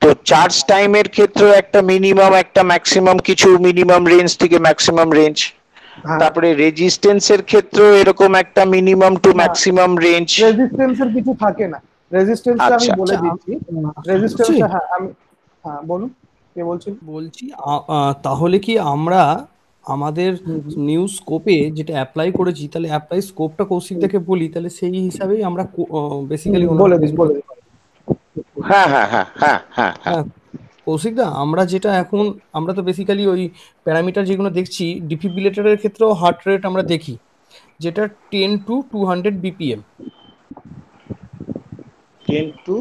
F: তো চার্জ টাইমের ক্ষেত্রে একটা মিনিমাম একটা ম্যাক্সিমাম কিছু মিনিমাম রেঞ্জ থেকে ম্যাক্সিমাম রেঞ্জ, তারপরে রেজিস্ট্যান্সের ক্ষেত্রে এরকম একটা মিনিমাম টু ম্যাক্সিমাম রেঞ্জ।
A: রেজিস্ট্যান্সের কিছু থাকে না, রেজিস্ট্যান্সটা আমি বলে দিচ্ছি। রেজিস্ট্যান্স হ্যাঁ আমি বলুন কে বলছেন।
E: বলছি তাহলে কি আমরা আমাদের নিউ স্কোপে যেটা অ্যাপ্লাই করেছি, তাহলে অ্যাপ্লাই স্কোপটা কৌশিক থেকে বলি, তাহলে সেই হিসাবেই আমরা বেসিক্যালি
A: বলে দিন বলে দিন।
F: হ্যাঁ হ্যাঁ হ্যাঁ হ্যাঁ হ্যাঁ হ্যাঁ
E: কৌশিক দা, আমরা যেটা এখন আমরা তো বেসিক্যালি ওই প্যারামিটার যেগুলো দেখছি ডিফিব্রিলেটরের ক্ষেত্রেও হার্ট রেট আমরা দেখি, যেটা 10 to 200 BPM।
F: 10 to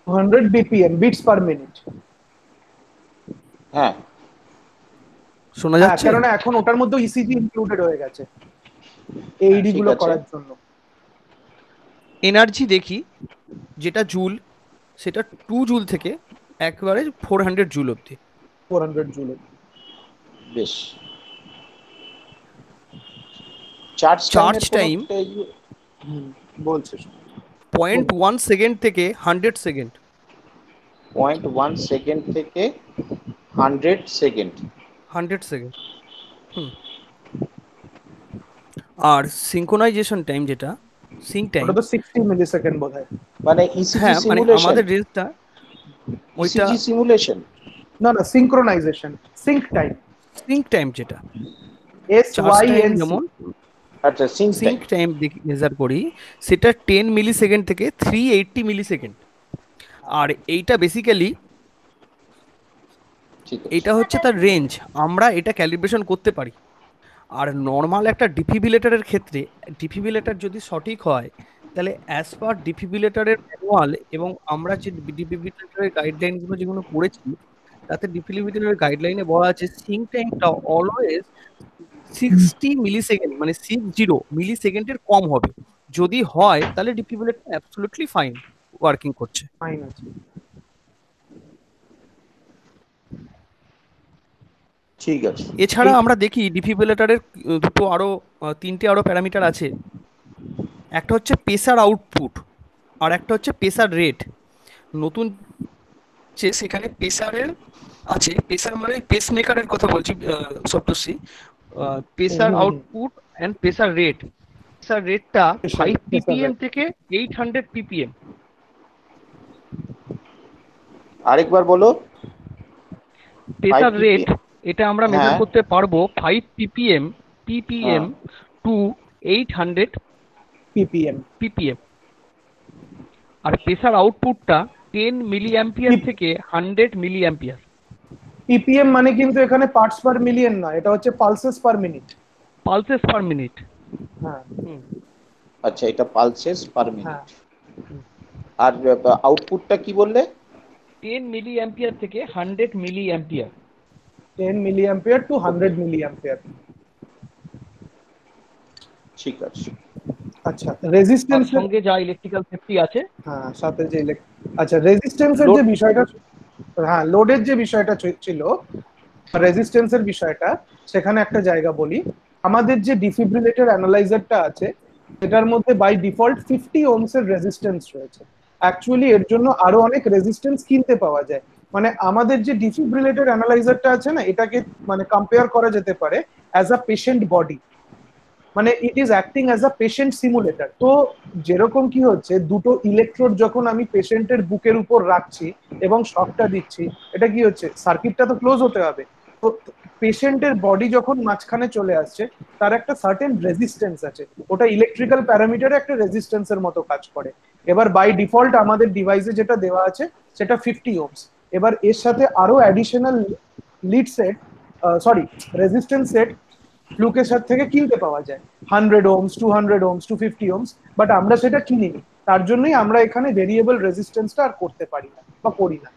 A: 200 BPM beats per minute.
F: হ্যাঁ
E: শোনা যাচ্ছে?
A: কারণ এখন ওটার মধ্যে ইসিজি ইনক্লুডেড হয়ে গেছে এইডি গুলো করার জন্য।
E: এনার্জি দেখি যেটা জুল, সেটা 2 জুল থেকে একবারে 400 জুল অবধি।
A: 400 জুল
F: বেশ। চার্জ টাইম
A: বলছে
E: 0.1 সেকেন্ড থেকে 100 সেকেন্ড।
F: 0.1 সেকেন্ড থেকে 100 সেকেন্ড।
E: 100 সেকেন্ড। আর সিঙ্ক্রোনাইজেশন টাইম যেটা সিঙ্ক টাইম,
A: ওটা তো 60 মিলিসেকেন্ড বোধহয়।
F: মানে ইসিজি
E: হ্যাঁ, মানে
F: সিমুলেশন।
E: আমাদের রেঞ্জটা ওইটা
F: ইসিজি সিমুলেশন
A: না না, synchronization sync time.
E: Sync time যেটা
A: SYNC
E: যেমন
F: আচ্ছা
E: সিঙ্ক টাইম মেজার করি, সেটা 10 মিলিসেকেন্ড থেকে 380 মিলিসেকেন্ড। আর এইটা বেসিক্যালি এটা হচ্ছে তার রেঞ্জ, আমরা এটা ক্যালিব্রেশন করতে পারি। আর নর্মাল একটা ডিফিব্রিলেটরের ক্ষেত্রে ডিফিব্রিলেটর যদি সঠিক হয়, তাহলে অ্যাজ পার ডিফিব্রিলেটরের ম্যানুয়াল এবং আমরা যে ডিফিব্রিলেটরের গাইডলাইনগুলো যেগুলো পড়েছি, তাতে ডিফিব্রিলেটরের গাইডলাইনে বলা আছে সিঙ্ক টাইমটা অলওয়েজ 60 মিলিসেকেন্ড, মানে 60 মিলিসেকেন্ডের কম হবে। যদি হয় তাহলে ডিফিব্রিলেটর অ্যাবসলিউটলি ফাইন ওয়ার্কিং করছে।
A: ফাইন আছে।
F: ঠিক আছে।
E: এছাড়া আমরা দেখি ডিফিব্রিলেটরের তিনটে আরো প্যারামিটার আছে। একটা হচ্ছে প্রেসার আউটপুট, আর একটা হচ্ছে প্রেসার রেট। নতুন সেখানে প্রেসারের আছে, প্রেসার মানে পেসমেকারের কথা বলছি Saptarshi. Pressure output and pressure rate. Pressure রেটটা 5 ppm থেকে 800 ppm।
F: আরেকবার বলো।
E: প্রেসার রেট এটা আমরা মেজার করতে পারবো 5 ppm টু 800 ppm। আর প্রেসার আউটপুটটা 10 মিলিঅ্যাম্পিয়ার থেকে 100 মিলিঅ্যাম্পিয়ার।
A: ppm মানে কিন্তু এখানে পার্টস পার মিলিয়ন না, এটা হচ্ছে পালসেস পার মিনিট।
E: পালসেস পার মিনিট।
A: হ্যাঁ
F: আচ্ছা, এটা পালসেস পার মিনিট। আর আউটপুটটা কি বললে?
E: 10 মিলিঅ্যাম্পিয়ার থেকে 100 মিলিঅ্যাম্পিয়ার।
A: 10 milliampere two 100 milliampere.
F: ঠিক আছে।
A: আচ্ছা, রেজিস্ট্যান্স
E: সঙ্গে যা ইলেকট্রিক্যাল সেফটি আছে,
A: হ্যাঁ সাথে যে আচ্ছা রেজিস্ট্যান্সের যে বিষয়টা, হ্যাঁ লোডের যে বিষয়টা ছিল, রেজিস্ট্যান্সের বিষয়টা, সেখানে একটা জায়গা বলি। আমাদের যে ডিফিব্রিলেটর অ্যানালাইজারটা আছে সেটার মধ্যে বাই ডিফল্ট 50 ওহমস এর রেজিস্ট্যান্স রয়েছে। অ্যাকচুয়ালি এর জন্য আরো অনেক রেজিস্ট্যান্স কিনতে পাওয়া যায়। মানে আমাদের যে ডিফিব্রিলেটর অ্যানালাইজারটা আছে না, এটাকে মানে কম্পেয়ার করা যেতে পারে অ্যাজ আ পেশেন্ট বডি, মানে it is acting as a patient simulator. তো যেরকম কি হচ্ছে, দুটো ইলেকট্রোড যখন আমি পেশেন্টের বুকের উপর রাখছি এবং শকটা দিচ্ছি, এটা কি হচ্ছে, সার্কিটটা তো ক্লোজ হতে হবে। তো পেশেন্টের বডি যখন মাঝখানে চলে আসছে, তার একটা সার্টেন রেজিস্ট্যান্স আছে, ওটা ইলেকট্রিক্যাল প্যারামিটারে একটা রেজিস্ট্যান্সের মতো কাজ করে। এবার বাই ডিফল্ট আমাদের ডিভাইসে যেটা দেওয়া আছে সেটা 50 ওহমস। এবার এর সাথে আরো additional lead set, sorry resistance set ফ্লুকের সাথে থেকে কিনতে পাওয়া যায়, 100 ওহমস, 200 ওহমস, 250 ওহমস, বাট আমরা সেটা কিনিনি। তার জন্যই আমরা এখানে ভেরিয়েবল রেজিস্ট্যান্সটা আর করতে পারি না বা করি না।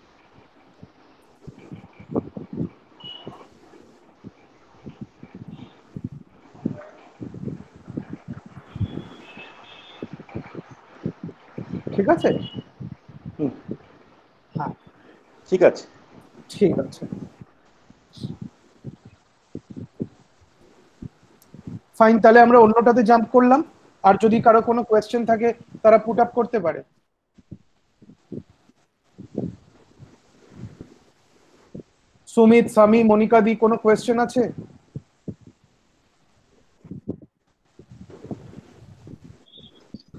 A: ঠিক আছে? হ্যাঁ
K: ঠিক আছে,
A: ঠিক আছে, ফাইন। তাহলে আমরা অন্যটাতে জাম্প করলাম। আর যদি কারো কোনো কোয়েশ্চেন থাকে তারা পুট আপ করতে পারে। সুমিত, সামি, মনিকা দি, কোনো কোয়েশ্চেন আছে?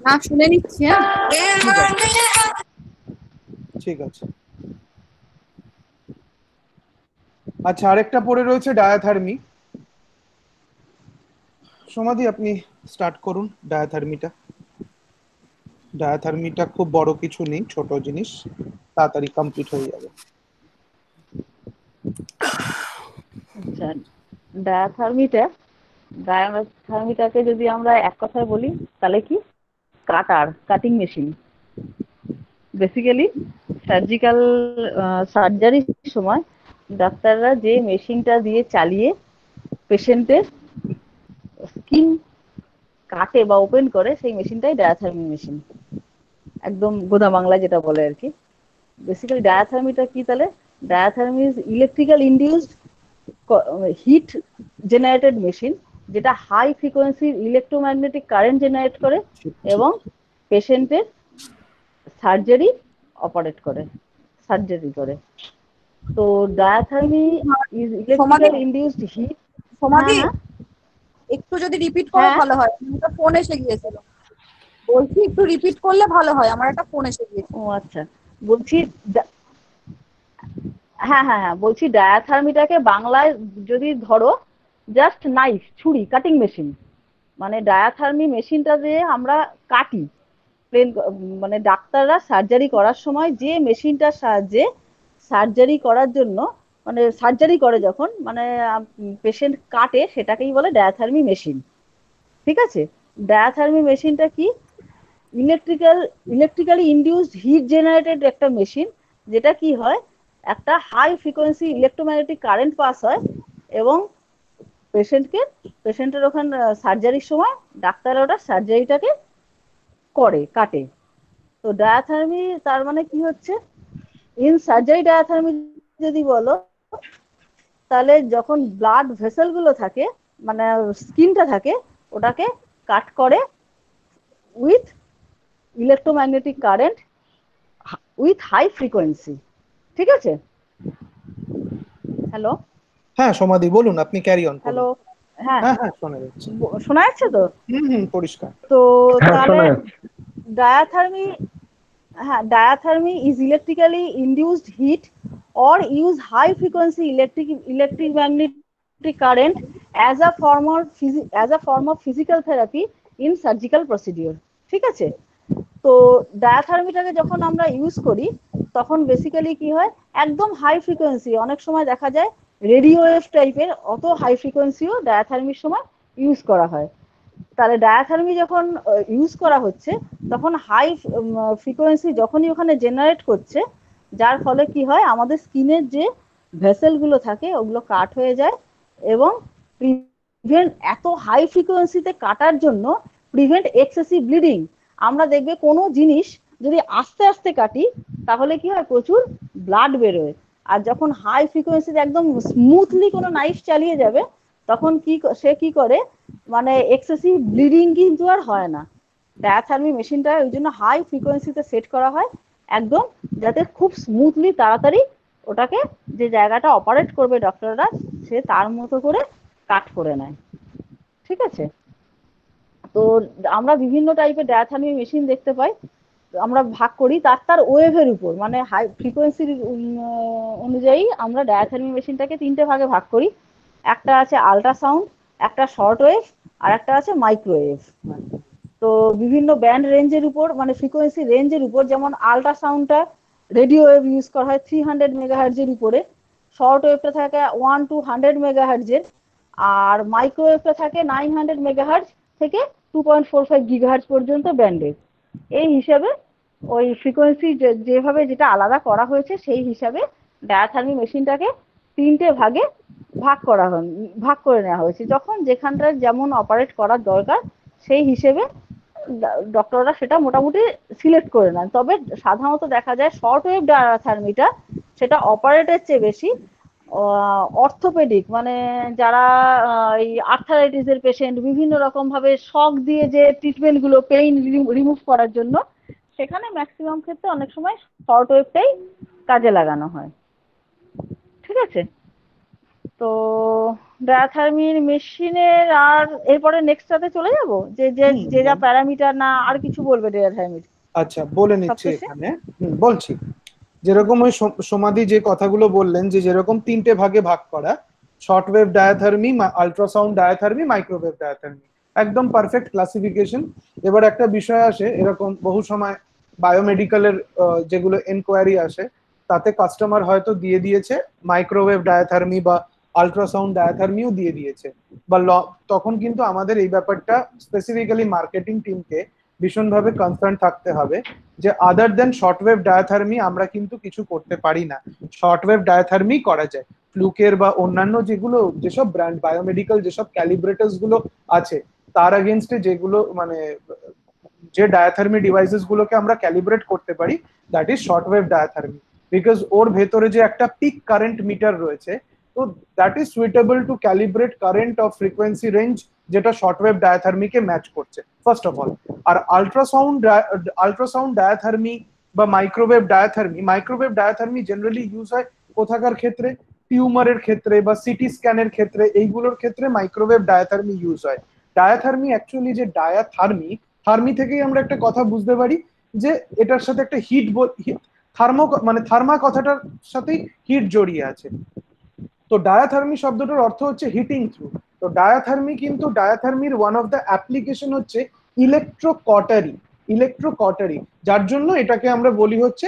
L: না, শুনে নিচ্ছি।
A: ঠিক আছে। আচ্ছা, আরেকটা পড়ে রয়েছে ডায়াথার্মি। সমাধি, আপনি স্টার্ট করুন ডায়াথার্মিটা। ডায়াথার্মিটা খুব বড় কিছু নেই, ছোট জিনিস, তাড়াতাড়ি কমপ্লিট হয়ে যাবে।
B: আচ্ছা, ডায়াথার্মিটাকে যদি আমরা এক কথায় বলি তাহলে কি, কাটিং মেশিন। বেসিক্যালি সার্জারির সময় ডাক্তাররা যে মেশিনটা দিয়ে চালিয়ে পেশেন্টের স্কিন কাটে বা ওপেন করে, সেই মেশিনটাই ডায়াথার্মি মেশিন, একদম গোদা বাংলায় যেটা বলে আর কি। বেসিক্যালি ডায়াথার্মিটা কি তাহলে, diathermy is electrical induced heat generated machine, যেটা high frequency electromagnetic current generate করে এবং পেশেন্টের সার্জারি করে। তো diathermy is electrical induced heat.
L: Samadhi, একটু যদি রিপিট করো ভালো হয়, আমার ফোন এসে গিয়েছিল। বলছি একটু রিপিট করলে ভালো হয়, আমার একটা ফোন এসে গিয়েছে।
B: ও আচ্ছা, বলছি হ্যাঁ বলছি ডায়াথার্মিটাকে বাংলায় যদি ধরো, জাস্ট নাইফ, ছুরি, কাটিং মেশিন। মানে ডায়াথার্মি মেশিনটা দিয়ে আমরা কাটি, মানে ডাক্তাররা সার্জারি করার সময় যে মেশিনটার সাহায্যে সার্জারি করার জন্য, মানে সার্জারি করে যখন, মানে পেশেন্ট কাটে, সেটাকেই বলে ডায়াথার্মি মেশিন। ঠিক আছে? ডায়াথার্মি মেশিনটা কি, ইলেকট্রিক্যালি ইনডিউসড হিট জেনারেটেড একটা মেশিন, যেটা কি হয়, একটা high frequency electromagnetic current pass হয় এবং পেশেন্টের ওখানে সার্জারির সময় ডাক্তাররা ওটা সার্জারিটাকে কাটে। তো ডায়াথার্মি তার মানে কি হচ্ছে, ইন সার্জারি ডায়াথার্মি যদি বলো, তাহলে যখন ব্লাড ভেসেল গুলো থাকে, মানে স্কিনটা থাকে, ওটাকে কাট করে with electromagnetic current with high frequency. ঠিক আছে? হ্যালো,
A: হ্যাঁ সমাধি বলুন, আপনি ক্যারি অন করুন।
B: হ্যালো, হ্যাঁ
A: হ্যাঁ শোনা যাচ্ছে।
B: শোনা যাচ্ছে তো?
A: পরিষ্কার।
B: তো তাহলে diathermy is electrically induced heat or use high frequency electromagnetic current as a form of physical therapy in surgical procedure. ঠিক আছে? তো ডায়াথার্মিটাকে যখন আমরা ইউজ করি, তখন বেসিক্যালি কি হয়, একদম হাই ফ্রিকোয়েন্সি, অনেক সময় দেখা যায় রেডিও ওয়েভ টাইপের, অত হাই ফ্রিকোয়েন্সিও ডায়াথার্মির সময় ইউজ করা হয়। তাহলে ডায়াথার্মি যখন ইউজ করা হচ্ছে, তখন হাই ফ্রিকোয়েন্সি যখনই ওখানে জেনারেট করছে, যার ফলে কি হয়, আমাদের স্কিনের যে ভেসেল গুলো থাকে ওগুলো কাট হয়ে যায় এবং এত হাই ফ্রিকোয়েন্সিতে কাটার জন্য প্রিভেন্ট এক্সেসিভ ব্লিডিং। আমরা দেখবে কোনো জিনিস যদি আস্তে আস্তে কাটি, তাহলে কি হয়, প্রচুর ব্লাড বেরোয়। আর যখন হাই ফ্রিকোয়েন্সিতে একদম স্মুথলি কোনো নাইফ চালিয়ে যাবে, তখন সে কি করে, মানে এক্সেসিভ ব্লিডিং কিন্তু আর হয় না। ডায়াথার্মি মেশিনটা ওই জন্য হাই ফ্রিকোয়েন্সিতে সেট করা হয় একদম, যাতে খুব স্মুথলি তাড়াতাড়ি ওটাকে যে জায়গাটা অপারেট করবে ডক্টররা সে তার মতো করে কাট করে নেয়। ঠিক আছে, তো আমরা বিভিন্ন টাইপের ডায়াথার্মি মেশিন দেখতে পাই, আমরা ভাগ করি তার ওয়েভের উপর, মানে হাই ফ্রিকোয়েন্সির অনুযায়ী আমরা ডায়াথার্মি মেশিনটাকে 3টে ভাগে ভাগ করি। একটা আছে আল্ট্রাসাউন্ড, একটা শর্ট ওয়েভ, আর একটা আছে মাইক্রোওয়েভ। তো বিভিন্ন ব্যান্ড রেঞ্জের উপর, মানে ফ্রিকোয়েন্সি রেঞ্জের উপর, যেমন আল্ট্রাসাউন্ডটা রেডিও ওয়েভ ইউজ করা হয় 300 মেগাহার্জের উপরে, শর্ট ওয়েভটা থাকে 1 to 100 মেগাহার্জের, আর মাইক্রোওয়েভটা থাকে 900 মেগাহার্জ থেকে 2.45 গিগাহার্জ পর্যন্ত ব্যান্ডের। এই হিসাবে ওই ফ্রিকোয়েন্সি যেভাবে যেটা আলাদা করা হয়েছে সেই হিসাবে ডায়াথার্মি মেশিনটাকে 3টে ভাগে ভাগ করে নেওয়া হয়েছে। যখন যেখানটা যেমন অপারেট করার দরকার সেই হিসেবে ডক্টররা সেটা মোটামুটি সিলেক্ট করে নেন। তবে সাধারণত দেখা যায় শর্ট ওয়েভ ডায়াথার্মিটা সেটা অপারেটের চেয়ে বেশি অর্থোপেডিক, মানে যারা এই আর্থারাইটিসের পেশেন্ট, বিভিন্ন রকম ভাবে শক দিয়ে যে ট্রিটমেন্টগুলো পেইন রিমুভ করার জন্য, সেখানে ম্যাক্সিমাম ক্ষেত্রে অনেক সময় শর্ট ওয়েভটাই কাজে লাগানো হয়। ঠিক আছে, তো ডায়াথার্মির মেশিনের আর এরপরে নেক্সটটাতে চলে যাব, যে যে যে যা প্যারামিটার না আর কিছু বলবে ডায়াথার্মির।
A: আচ্ছা, বলে নিচ্ছি এখানে। বলছি, যেরকম ওই সমাধি যে কথাগুলো বললেন, যে যেরকম 3টে ভাগে ভাগ করা, short wave diathermy, ultrasound diathermy, microwave diathermy, একদম পারফেক্ট ক্লাসিফিকেশন। এবার একটা বিষয় আসে, এরকম বহু সময় বায়োমেডিক্যালের যেগুলো এনকোয়ারি আসে তাতে কাস্টমার হয়তো দিয়ে দিয়েছে মাইক্রোওয়েভ ডায়াথার্মি বা আল্ট্রাসাউন্ড ডায়াথার্মিও দিয়ে দিয়েছে, বা তখন কিন্তু আমাদের এই ব্যাপারটা স্পেসিফিক্যালি মার্কেটিং টিমকে ভীষণভাবে কনসার্ন থাকতে হবে যে আদার দেন শর্টওয়েভ ডায়াথার্মি আমরা কিন্তু কিছু করতে পারি না। শর্টওয়েভ ডায়াথার্মি করা যায়, ফ্লুকের বা অন্যান্য যেসব ব্র্যান্ড বায়োমেডিক্যাল যেসব ক্যালিব্রেটার্স গুলো আছে তার এগেনস্টে যেগুলো মানে যে ডায়াথার্মি ডিভাইসেস গুলোকে আমরা ক্যালিব্রেট করতে পারি, that is shortwave diathermy, because ওর ভেতরে যে একটা পিক কারেন্ট মিটার রয়েছে, তো that is suitable to calibrate current of frequency range যেটা শর্টওয়েভ ডায়াথার্মিকে ম্যাচ করছে ফার্স্ট অফ অল। আর আল্ট্রাসাউন্ড ডায়াথার্মি বা মাইক্রোওয়েভ ডায়াথার্মি জেনারেলি ইউজ হয় কোথাকার ক্ষেত্রে? টিউমারের ক্ষেত্রে বা সিটি স্ক্যানের ক্ষেত্রে, এইগুলোর ক্ষেত্রে মাইক্রোওয়েভ ডায়াথার্মি ইউজ হয়। ডায়াথার্মি অ্যাকচুয়ালি যে থার্মি থেকেই আমরা একটা কথা বুঝতে পারি যে এটার সাথে একটা থার্মা কথাটার সাথেই হিট জড়িয়ে আছে। তো ডায়াথার্মি শব্দটার অর্থ হচ্ছে হিটিং থ্রু। তো ডায়াথার্মির ওয়ান অফ দ্য অ্যাপ্লিকেশন হচ্ছে ইলেকট্রোকটারি, যার জন্য এটাকে আমরা বলি হচ্ছে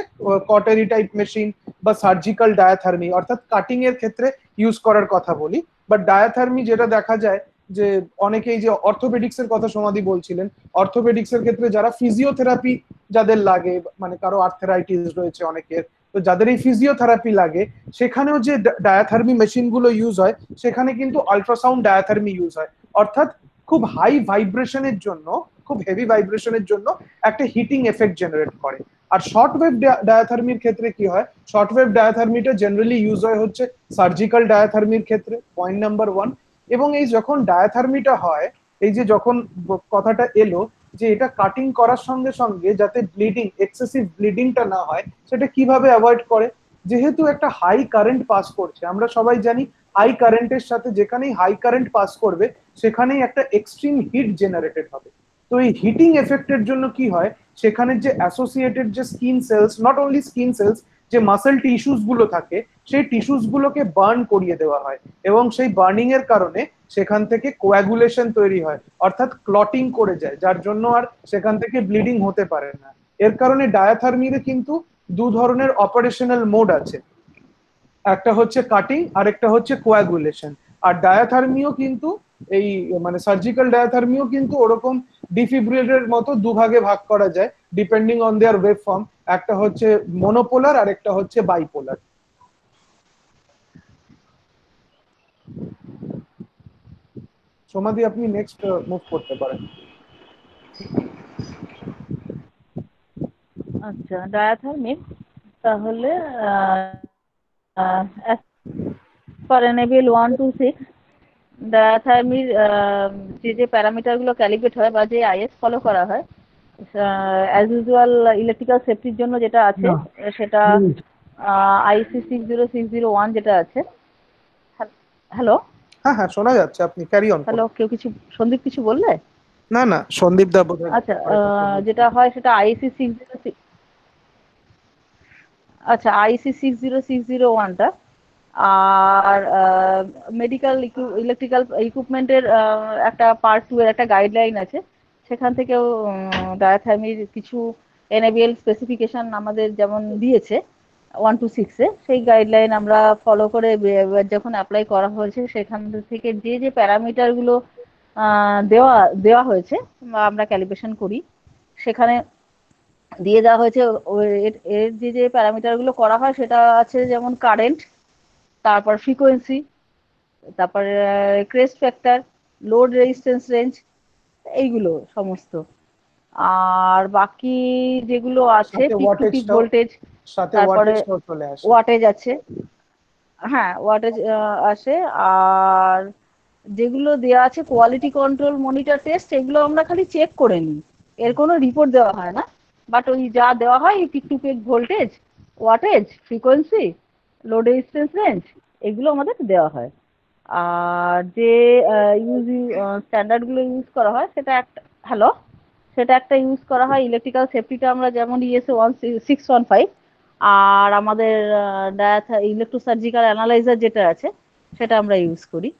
A: কটারি টাইপ মেশিন বা সার্জিক্যাল ডায়াথার্মি, অর্থাৎ কাটিং এর ক্ষেত্রে ইউজ করার কথা বলি। বাট ডায়াথার্মি যেটা দেখা যায় যে অনেকেই যে অর্থোপেডিক্স এর কথা সমাধি বলছিলেন, অর্থোপেডিক্স এর ক্ষেত্রে যারা ফিজিওথেরাপি যাদের লাগে, মানে কারো আর্থারাইটিস রয়েছে অনেকের, তো যাদের এই ফিজিওথেরাপি লাগে সেখানেও যে ডায়াথার্মি মেশিন গুলো ইউজ হয় সেখানে কিন্তু আল্ট্রাসাউন্ড ডায়াথার্মি ইউজ হয়, অর্থাৎ খুব হাই ভাইব্রেশনের জন্য, খুব হেভি ভাইব্রেশনের জন্য একটা হিটিং এফেক্ট জেনারেট করে। আর শর্টওয়েভ ডায়াথার্মির ক্ষেত্রে কি হয়? শর্টওয়েভ ডায়াথার্মিটা জেনারেলি ইউজ হয় হচ্ছে সার্জিক্যাল ডায়াথার্মির ক্ষেত্রে, পয়েন্ট নাম্বার 1। এবং এই যখন ডায়াথার্মিটা হয়, এই যে যখন কথাটা এলো যে এটা কাটিং করার সঙ্গে সঙ্গে যাতে এক্সেসিভ ব্লিডিংটা না হয়, সেটা কিভাবে অ্যাভয়েড করে? যেহেতু একটা হাই কারেন্ট পাস করছে, আমরা সবাই জানি হাই কারেন্টের সাথে যেখানেই হাই কারেন্ট পাস করবে সেখানেই একটা এক্সট্রিম হিট জেনারেটেড হবে। তো এই হিটিং এফেক্টের জন্য কি হয়, সেখানে যে অ্যাসোসিয়েটেড যে skin sales, not only skin sales, যে মাসেল টিস্যুস গুলো থাকে সেই টিস্যুস গুলোকে বার্ন করিয়ে দেওয়া হয়, এবং সেই বার্নিং এর কারণে সেখান থেকে কোয়াগুলেশন তৈরি হয়, অর্থাৎ ক্লটিং করে যায়, যার জন্য আর সেখান থেকে ব্লিডিং হতে পারে না। এর কারণে ডায়াথার্মিতে কিন্তু দু ধরনের অপারেশনাল মোড আছে, একটা হচ্ছে কাটিং আর একটা হচ্ছে কোয়াগুলেশন। আর ডায়াথার্মিও কিন্তু এই মানে সার্জিক্যাল ডায়াথার্মিও কিন্তু ওরকম ডিফিব্রিলেটরের মতো দুভাগে ভাগ করা যায় depending on their wave form, একটা হচ্ছে মনোপোলার আর একটা হচ্ছে বাইপোলার। সমাধি, আপনি নেক্সট মুভ করতে পারেন।
B: আচ্ছা, ডায়াথার্মিক তাহলে ফর এনএবিএল 1 to 6 ডায়াথার্মির যে যে প্যারামিটার গুলো ক্যালিব্রেট হয় বা যে আইএস ফলো করা হয়, অ্যাজ ইউজুয়াল ইলেকট্রিক্যাল সেফটির জন্য যেটা আছে সেটা আইসি 60601 যেটা আছে। হ্যালো,
A: হ্যাঁ হ্যাঁ শোনা যাচ্ছে, আপনি ক্যারি অন
B: হ্যালো,
A: করুন।
B: কেউ কিছু, সন্দীপ কিছু বললে?
A: না না, সন্দীপ দা বোধহয়
B: আচ্ছা, যেটা হয় সেটা আইসি 606, আচ্ছা আইসি 60601টা। আর মেডিকেল ইলেকট্রিক্যাল ইকুইপমেন্টের একটা পার্ট 2 এর একটা গাইডলাইন আছে, সেখান থেকেও ডায়াথার্মির কিছু এনএবিএল স্পেসিফিকেশন আমাদের যেমন দিয়েছে 1 to 6 এ, সেই গাইডলাইন আমরা ফলো করে যখন অ্যাপ্লাই করা হয়েছে সেখান থেকে যে যে প্যারামিটারগুলো দেওয়া দেওয়া হয়েছে বা আমরা ক্যালিব্রেশন করি, সেখানে দিয়ে দেওয়া হয়েছে এর যে যে প্যারামিটারগুলো করা হয় সেটা আছে যেমন কারেন্ট, তারপর ফ্রিকোয়েন্সি, তারপর crest factor, load resistance range, এইগুলো সমস্ত। আর বাকি যেগুলো আছে পিক টু পিক ভোল্টেজ, তারপরে ওয়াটেজ আছে, হ্যাঁ ওয়াটেজ আসে। আর যেগুলো দেওয়া আছে কোয়ালিটি কন্ট্রোল মনিটর টেস্ট, এগুলো আমরা খালি চেক করে নিই, এর কোনো রিপোর্ট দেওয়া হয় না। বাট ওই যা দেওয়া হয় peak to peak voltage, wattage, frequency, load resistance range, এগুলো আমাদের দেওয়া হয়। আর যে স্ট্যান্ডার্ডগুলো ইউজ করা হয় সেটা একটা, হ্যালো, সেটা একটা ইউজ করা হয় ইলেকট্রিক্যাল সেফটিটা আমরা যেমন ইএসএ 615, আর আমাদের ইলেকট্রোসার্জিক্যাল অ্যানালাইজার যেটা আছে সেটা আমরা ইউজ করি,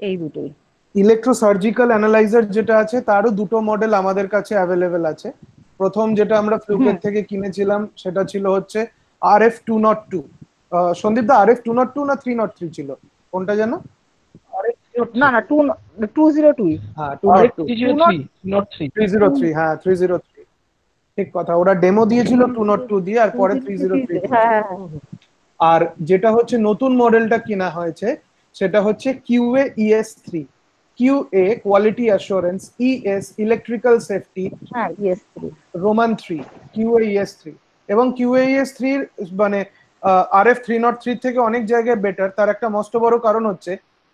B: এই দুটোই।
A: ইলেকট্রোসার্জিক্যাল অ্যানালাইজার যেটা আছে তারও দুটো মডেল আমাদের কাছে অ্যাভেলেবেল আছে। প্রথম যেটা আমরা ফ্লুকের থেকে কিনেছিলাম সেটা ছিল হচ্ছে RF 202। সন্দীপ দা RF 202 না 303 ছিল, কোনটা জানো?
B: না না 202,
A: হ্যাঁ 303, হ্যাঁ 303, ঠিক কথা। ওরা ডেমো দিয়েছিল 202 দিয়ে, আর পরে 303। আর যেটা হচ্ছে নতুন মডেলটা কিনা হয়েছে সেটা হচ্ছে QA ES3, QA quality assurance, ES electrical safety,
B: হ্যাঁ ES3,
A: রোমান 3, QA ES3। এবং QA ES3 মানে RF 303 থেকে অনেক জায়গায় বেটার। তার একটা মস্ত বড় কারণ হচ্ছে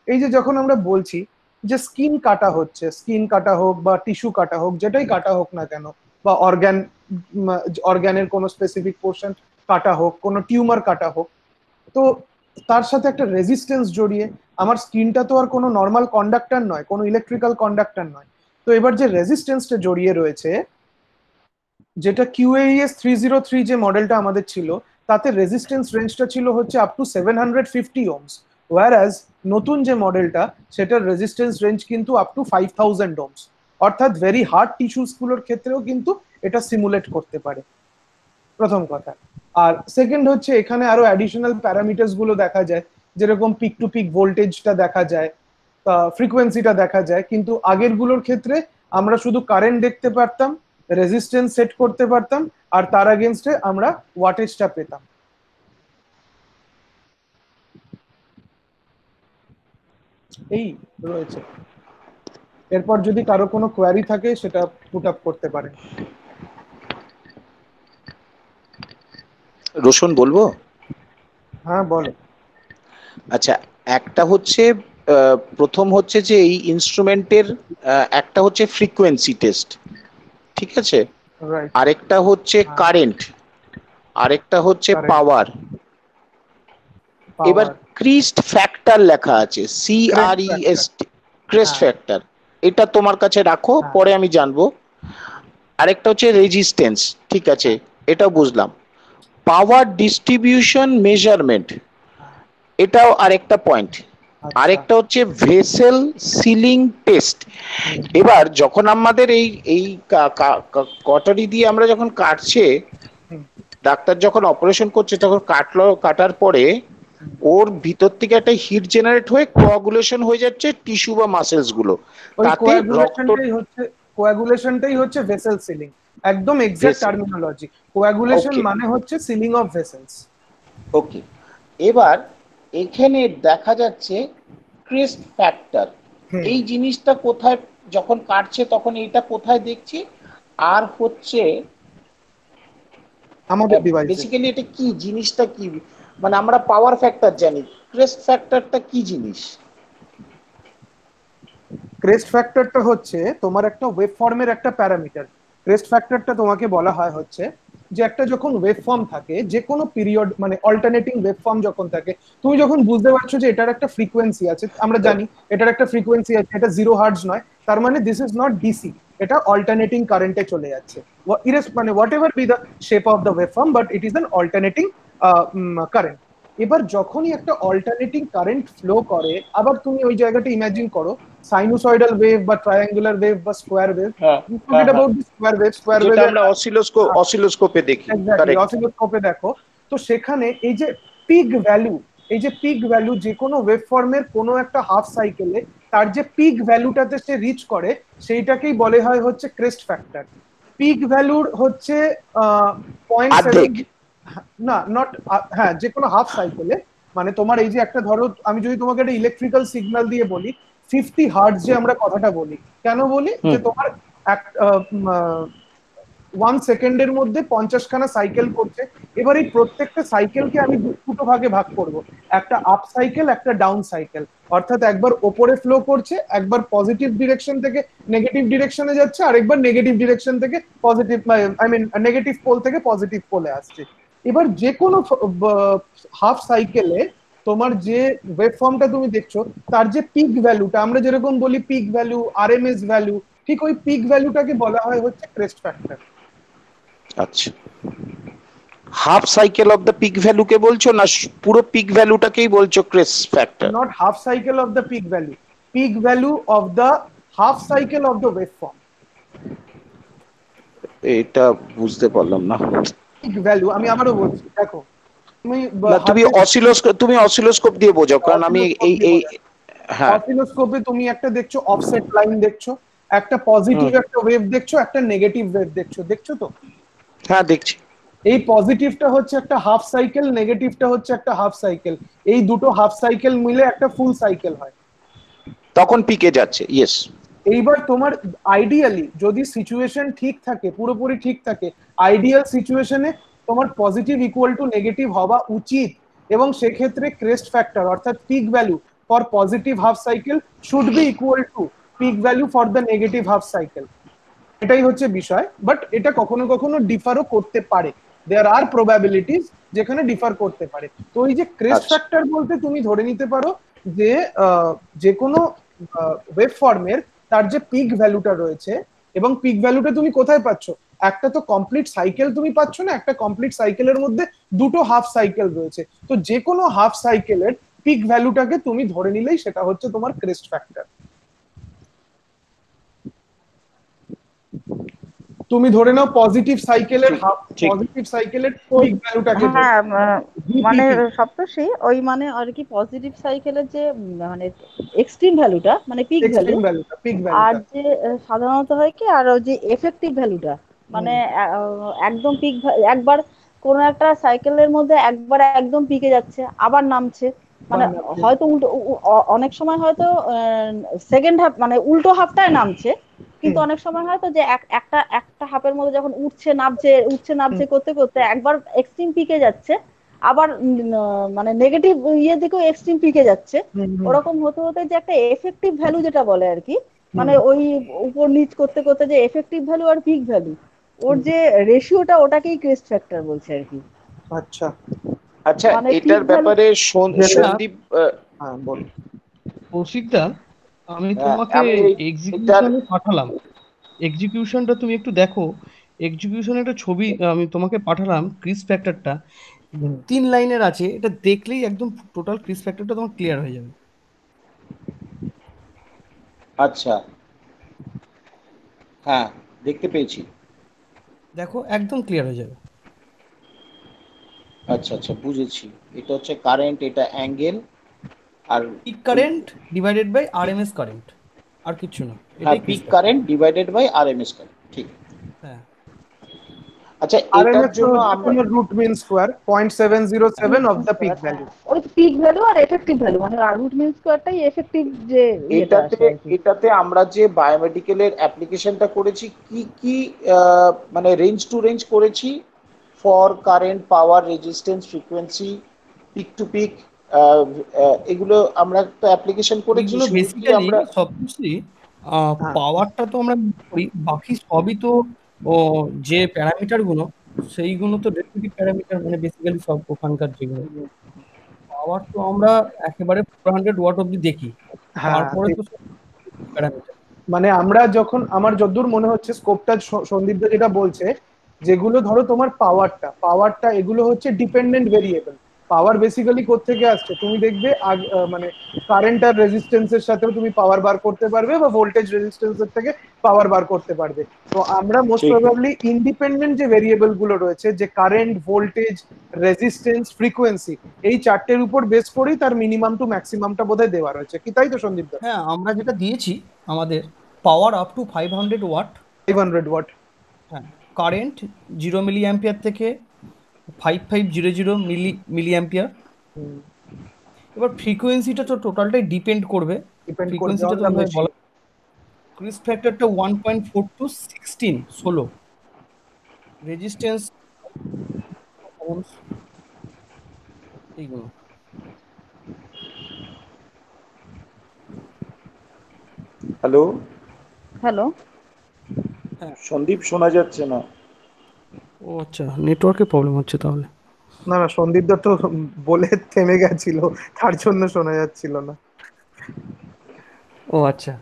A: এই যে যখন আমরা বলছি যে স্কিন কাটা হচ্ছে, স্কিন কাটা হোক বা টিস্যু কাটা হোক, যেটাই কাটা হোক না কেন, বা অর্গানের কোনো স্পেসিফিক পোর্শন কাটা হোক, কোনো টিউমার কাটা হোক, তো তার সাথে একটা রেজিস্ট্যান্স জড়িয়ে। আমার স্কিনটা তো আর কোনো নর্মাল কন্ডাক্টর নয়, কোনো ইলেকট্রিক্যাল কন্ডাক্টর নয়। তো এবার যে রেজিস্ট্যান্সটা জড়িয়ে রয়েছে, যেটা QAES 303 যে মডেলটা আমাদের ছিল, তাতে রেজিস্ট্যান্স রেঞ্জটা ছিল হচ্ছে আপ টু 750 ওহমস, ওয়্যারাজ নতুন যে মডেলটা সেটার রেজিস্ট্যান্স রেঞ্জ কিন্তু আপ টু 5000 ওহমস। অর্থাৎ ভেরি হার্ড টিস্যুস গুলোর ক্ষেত্রেও কিন্তু এটা সিমুলেট করতে পারে, প্রথম কথা। আর সেকেন্ড হচ্ছে এখানে আরো অ্যাডিশনাল প্যারামিটার্স গুলো দেখা যায়, যেরকম পিক টু পিক ভোল্টেজটা দেখা যায়, ফ্রিকোয়েন্সিটা দেখা যায়। কিন্তু আগের গুলোর ক্ষেত্রে আমরা শুধু কারেন্ট দেখতে পারতাম, রেজিস্ট্যান্স সেট করতে পারতাম, আর তার এগেইনস্টে আমরা ওয়াটেজটা পেতাম। এই রয়েছে। এরপর যদি কারো কোনো কোয়ারি থাকে সেটা পুট আপ করতে পারে।
F: রোশন বলবো?
A: হ্যাঁ বলো।
F: আচ্ছা, একটা হচ্ছে প্রথম হচ্ছে যে এই ইনস্ট্রুমেন্টের একটা হচ্ছে ফ্রিকোয়েন্সি টেস্ট, ঠিক আছে, আরেকটা হচ্ছে কারেন্ট, আরেকটা হচ্ছে পাওয়ার। এবার ক্রিস্ট ফ্যাক্টর লেখা আছে, CREST, ক্রিস্ট ফ্যাক্টর, এটা তোমার কাছে রাখো, পরে আমি জানবো। আরেকটা হচ্ছে রেজিস্ট্যান্স, ঠিক আছে, এটা বুঝলাম। পাওয়ার ডিস্ট্রিবিউশন মেজারমেন্ট, এটাও আরেকটা পয়েন্ট। আরেকটা হচ্ছে ভেসেল সিলিং টেস্ট। এবার যখন আমাদের এই কটারি দিয়ে আমরা যখন কাটছে, ডাক্তার যখন অপারেশন করছে তখন কাটার পরে ওর ভিতর থেকে একটা হিট জেনারেট হয়ে কোয়াগুলেশন হয়ে যাচ্ছে টিস্যু বা মাসেলস গুলো, তাতে
A: কোয়াগুলেশনটাই হচ্ছে ভেসেল সিলিং, একদম এক্সাক্ট টার্মিনোলজি। কোয়াগুলেশন মানে হচ্ছে সিলিং অফ ভেসেলস।
F: ওকে, এবার এখানে দেখা যাচ্ছে ক্রিস্ট ফ্যাক্টর, এই জিনিসটা কোথায় যখন কাটছে তখন এইটা কোথায় দেখছি? আর হচ্ছে
A: আমাদের ডিভাইসে
F: বেসিক্যালি এটা কি জিনিসটা, কি মানে আমরা পাওয়ার ফ্যাক্টর জানি, ক্রিস্ট ফ্যাক্টরটা কি জিনিস?
A: ক্রেস্ট ফ্যাক্টরটা হচ্ছে তোমার একটা ওয়েব ফর্মের একটা প্যারামিটার। ক্রেস্ট ফ্যাক্টরটা তোমাকে বলা হয় হচ্ছে যে একটা যখন ওয়েব ফর্ম থাকে, যে কোনো পিরিয়ড মানে অল্টারনেটিং ওয়েব ফর্ম যখন থাকে, তুমি যখন বুঝতে পারছো যে এটার একটা ফ্রিকোয়েন্সি আছে, আমরা জানি এটার একটা ফ্রিকোয়েন্সি আছে, এটা 0 হার্টজ নয়, তার মানে দিস ইজ নট ডিসি, এটা অল্টারনেটিং কারেন্টে চলে যাচ্ছে, মানে what ever be the shape of the web form, but it is an alternating current. এবার যখনই একটা অল্টারনেটিং কারেন্ট ফ্লো করে, আবার তুমি ওই জায়গাটা ইমাজিন করো সাইনোসয়েডাল ওয়েভ বা ট্রায়াঙ্গুলার ওয়েভ বা square wave, forget about the square wave, square wave
F: যেটা আমরা অসিলোস্কোপে দেখি,
A: এক্স্যাক্টলি অসিলোস্কোপে দেখো। তো সেখানে এই যে পিক ভ্যালু, এই যে পিক ভ্যালু যে কোনো ওয়েভ ফর্মের কোনো একটা হাফ সাইকেলে তার যে পিক ভ্যালুটাতে সে রিচ করে, সেইটাকেই বলে হয় হচ্ছে ক্রেস্ট ফ্যাক্টর। পিক ভ্যালুর হচ্ছে 0.7, না নট, হ্যাঁ যে কোনো হাফ সাইকেলে, মানে তোমার এই যে একটা ধরো আমি যদি তোমাকে একটা ইলেকট্রিক্যাল সিগন্যাল দিয়ে বলি 50 হার্টজ, যে আমরা কথাটা বলি কেন বলি, যে তোমার 1 সেকেন্ডের মধ্যে 50খানা সাইকেল করছে। এবার এই প্রত্যেকটা সাইকেলকে আমি দুটো ভাগে ভাগ করব, একটা আপ সাইকেল একটা ডাউন সাইকেল, অর্থাৎ একবার ওপরে ফ্লো করছে, একবার পজিটিভ ডিরেকশন থেকে নেগেটিভ ডিরেকশনে যাচ্ছে, আর একবার নেগেটিভ ডিরেকশন থেকে positive, I mean negative pole থেকে পজিটিভ পোলে আসছে। এবার যে কোনো হাফ সাইকেলে তোমার যে ওয়েভ ফর্মটা তুমি দেখছো, তার যে পিক ভ্যালুটা, আমরা যেরকম বলি পিক ভ্যালু, আরএমএস ভ্যালু, ঠিক ওই পিক ভ্যালুটাকে বলা হয় হচ্ছে ক্রেস্ট ফ্যাক্টর।
F: আচ্ছা, half cycle of the peak value কে বলছো না পুরো পিক ভ্যালুটাকেই বলছো crest factor?
A: Not half cycle of the peak value of the half cycle of the wave form.
F: এটা বুঝতে পারলাম না।
A: পিক ভ্যালু আমি আবারও বলছি, দেখো
F: তুমি অসিলোস্কোপ দিয়ে বোঝাও, কারণ আমি এই হ্যাঁ,
A: অসিলোস্কোপে তুমি একটা দেখছো অফসেট লাইন দেখছো, একটা পজিটিভ একটা ওয়েভ দেখছো, একটা নেগেটিভ ওয়েভ দেখছো, দেখছো তো?
F: হ্যাঁ দেখছি।
A: এই পজিটিভটা হচ্ছে একটা হাফ সাইকেল, নেগেটিভটা হচ্ছে একটা হাফ সাইকেল, এই দুটো হাফ সাইকেল মিলে একটা ফুল সাইকেল হয়,
F: তখন পিকে যাচ্ছে। ইয়েস।
A: এইবার তোমার আইডিয়ালি যদি সিচুয়েশন ঠিক থাকে, পুরোপুরি ঠিক থাকে, আইডিয়াল সিচুয়েশনে তোমার পজিটিভ ইকুয়াল টু নেগেটিভ হওয়া উচিত, এবং সেক্ষেত্রে ক্রেস্ট ফ্যাক্টর অর্থাৎ pick value for positive half cycle should be equal to pick value for the negative half cycle. এটাই হচ্ছে বিষয়, বাট এটা কখনো কখনো ডিফারও করতে পারে, দেয়ার আর প্রবাবিলিটিস যেখানে ডিফার করতে পারে। তো এই যে ক্রেস্ট ফ্যাক্টর বলতে তুমি ধরে নিতে পারো যে যে কোনো ওয়েভ ফর্মের তার যে পিক ভ্যালুটা রয়েছে, এবং পিক ভ্যালুটা তুমি কোথায় পাচ্ছ, একটা তো কমপ্লিট সাইকেল তুমি পাচ্ছ না, একটা কমপ্লিট সাইকেলের মধ্যে দুটো হাফ সাইকেল রয়েছে, তো যে কোনো হাফ সাইকেলের পিক ভ্যালুটাকে তুমি ধরে নিলেই সেটা হচ্ছে তোমার ক্রেস্ট ফ্যাক্টর। তুমি ধরে নাও পজিটিভ সাইকেলের পিক ভ্যালুটাকে,
B: হ্যাঁ মানে সপ্তর্ষি ওই মানে আর কি পজিটিভ সাইকেলের যে মানে এক্সট্রিম ভ্যালুটা মানে পিক ভ্যালু, আর যে সাধারণত হয় কি, আর ওই যে এফেক্টিভ ভ্যালুটা মানে একদম পিক, একবার কোন একটা সাইকেলের মধ্যে একবার একদম পিকে যাচ্ছে আবার নামছে, মানে হয়তো অনেক সময় হয়তো সেকেন্ড হাফ মানে উল্টো হাফটায় নামছে, কিন্তু অনেক সময় হয়তো যে একটা একটা হাফের মধ্যে যখন উঠছে নামছে করতে করতে একবার এক্সট্রিম পিকে যাচ্ছে, আবার মানে নেগেটিভ দিকেও এক্সট্রিম পিকে যাচ্ছে, ওরকম হতে হতে যে একটা এফেক্টিভ ভ্যালু যেটা বলে আর কি, মানে ওই উপর নিচ করতে করতে যে এফেক্টিভ ভ্যালু আর পিক ভ্যালু ওর যে রেশিওটা, ওটাকেই ক্রেস্ট ফ্যাক্টর বলছে আর কি।
A: আচ্ছা
F: আচ্ছা, এটার ব্যাপারে সন্দীপ
A: বল।
E: কৌশিকদা, আমি তোমাকে এক্সিকিউশনে পাঠালাম, এক্সিকিউশনটা তুমি একটু দেখো, এক্সিকিউশনের একটা ছবি আমি তোমাকে পাঠালাম, ক্রিস ফ্যাক্টরটা 3 লাইনের আছে, এটা দেখলেই একদম টোটাল ক্রিস ফ্যাক্টরটা তোমার ক্লিয়ার হয়ে যাবে।
F: আচ্ছা হ্যাঁ দেখতে পেয়েছি,
E: দেখো একদম ক্লিয়ার হয়ে যাবে।
F: আচ্ছা আচ্ছা বুঝেছি, এটা হচ্ছে কারেন্ট, এটা অ্যাঙ্গেল, আর
E: peak current divided by RMS current, আর কিছু না।
F: হ্যাঁ, peak current divided by RMS current, ঠিক।
E: হ্যাঁ
F: আচ্ছা, এটার জন্য
A: আমরা root mean square 0.707 of the peak value,
B: ওই পিক ভ্যালু আর এফেক্টিভ ভ্যালু মানে রুট মিন স্কয়ারটাই এফেক্টিভ যে
F: এটাতে আমরা যে বায়োমেডিকেলের অ্যাপ্লিকেশনটা করেছি কি কি মানে রেঞ্জ টু রেঞ্জ করেছি, for current, power, resistance, frequency, peak to peak, এগুলো আমরা তো অ্যাপ্লিকেশন করেছি,
E: এগুলো
F: শুধু কি
E: বেসিক্যালি
F: আমরা
E: সবকিছুই
A: হ্যাঁ
E: পাওয়ারটা তো আমরা করি, বাকি সবই তো ও যে প্যারামিটার গুলো সেইগুলো তো ডেরিভেটিভ প্যারামিটার, মানে বেসিক্যালি সব ওখানকার যেগুলো পাওয়ার তো আমরা একেবারে 400 ওয়াট অব্দি দেখি,
A: হ্যাঁ
E: তারপরে তো প্যারামিটার।
A: মানে আমরা যখন আমার যতদূর মনে হচ্ছে স্কোপটা সন্দীপ দা যেটা বলছে, যেগুলো ধরো তোমার পাওয়ারটা এগুলো হচ্ছে ডিপেন্ডেন্ট ভেরিয়েবল। পাওয়ার বেসিক্যালি কোত্থেকে আসছে তুমি দেখবে মানে কারেন্ট আর রেজিস্ট্যান্সের সাথেও তুমি পাওয়ার বার করতে পারবে, বা ভোল্টেজ রেজিস্ট্যান্সের থেকে পাওয়ার বার করতে পারবে। তো আমরা মোস্ট
F: ঠিক
A: প্রবাবলি ইন্ডিপেন্ডেন্ট যে ভেরিয়েবল গুলো রয়েছে, যে কারেন্ট, ভোল্টেজ, রেজিস্ট্যান্স, ফ্রিকোয়েন্সি, এই চারটের উপর বেস করেই তার মিনিমাম টু ম্যাক্সিমামটা বোধহয় দেওয়া রয়েছে, কি তাই তো সন্দীপ দা?
E: হ্যাঁ, আমরা যেটা দিয়েছি আমাদের power up to 500 watt,
A: 500 watt.
E: হ্যাঁ, কারেন্ট 0 মিলি অ্যাম্পিয়ার থেকে 5500 মিলি অ্যাম্পিয়ার। এবার ফ্রিকোয়েন্সিটা তো টোটালটাই ডিপেন্ড করবে,
A: ডিপেন্ড করবে
E: ফ্রিকোয়েন্সিটা
A: অন
E: তো
A: দ্য
E: ওইভাবে
A: মেশিন।
E: বলা, ক্রিস ফ্যাক্টরটা 1.4 টু 16 রেজিস্ট্যান্স এইগুলো।
F: হ্যালো
B: হ্যালো,
F: সন্দীপ, শোনা যাচ্ছে না।
E: ও আচ্ছা, নেটওয়ার্কের প্রবলেম হচ্ছে তাহলে।
A: না না, সন্দীপ দা তো বলে থেমে গেছিল, তার জন্য শোনা যাচ্ছিল না।
E: ও আচ্ছা,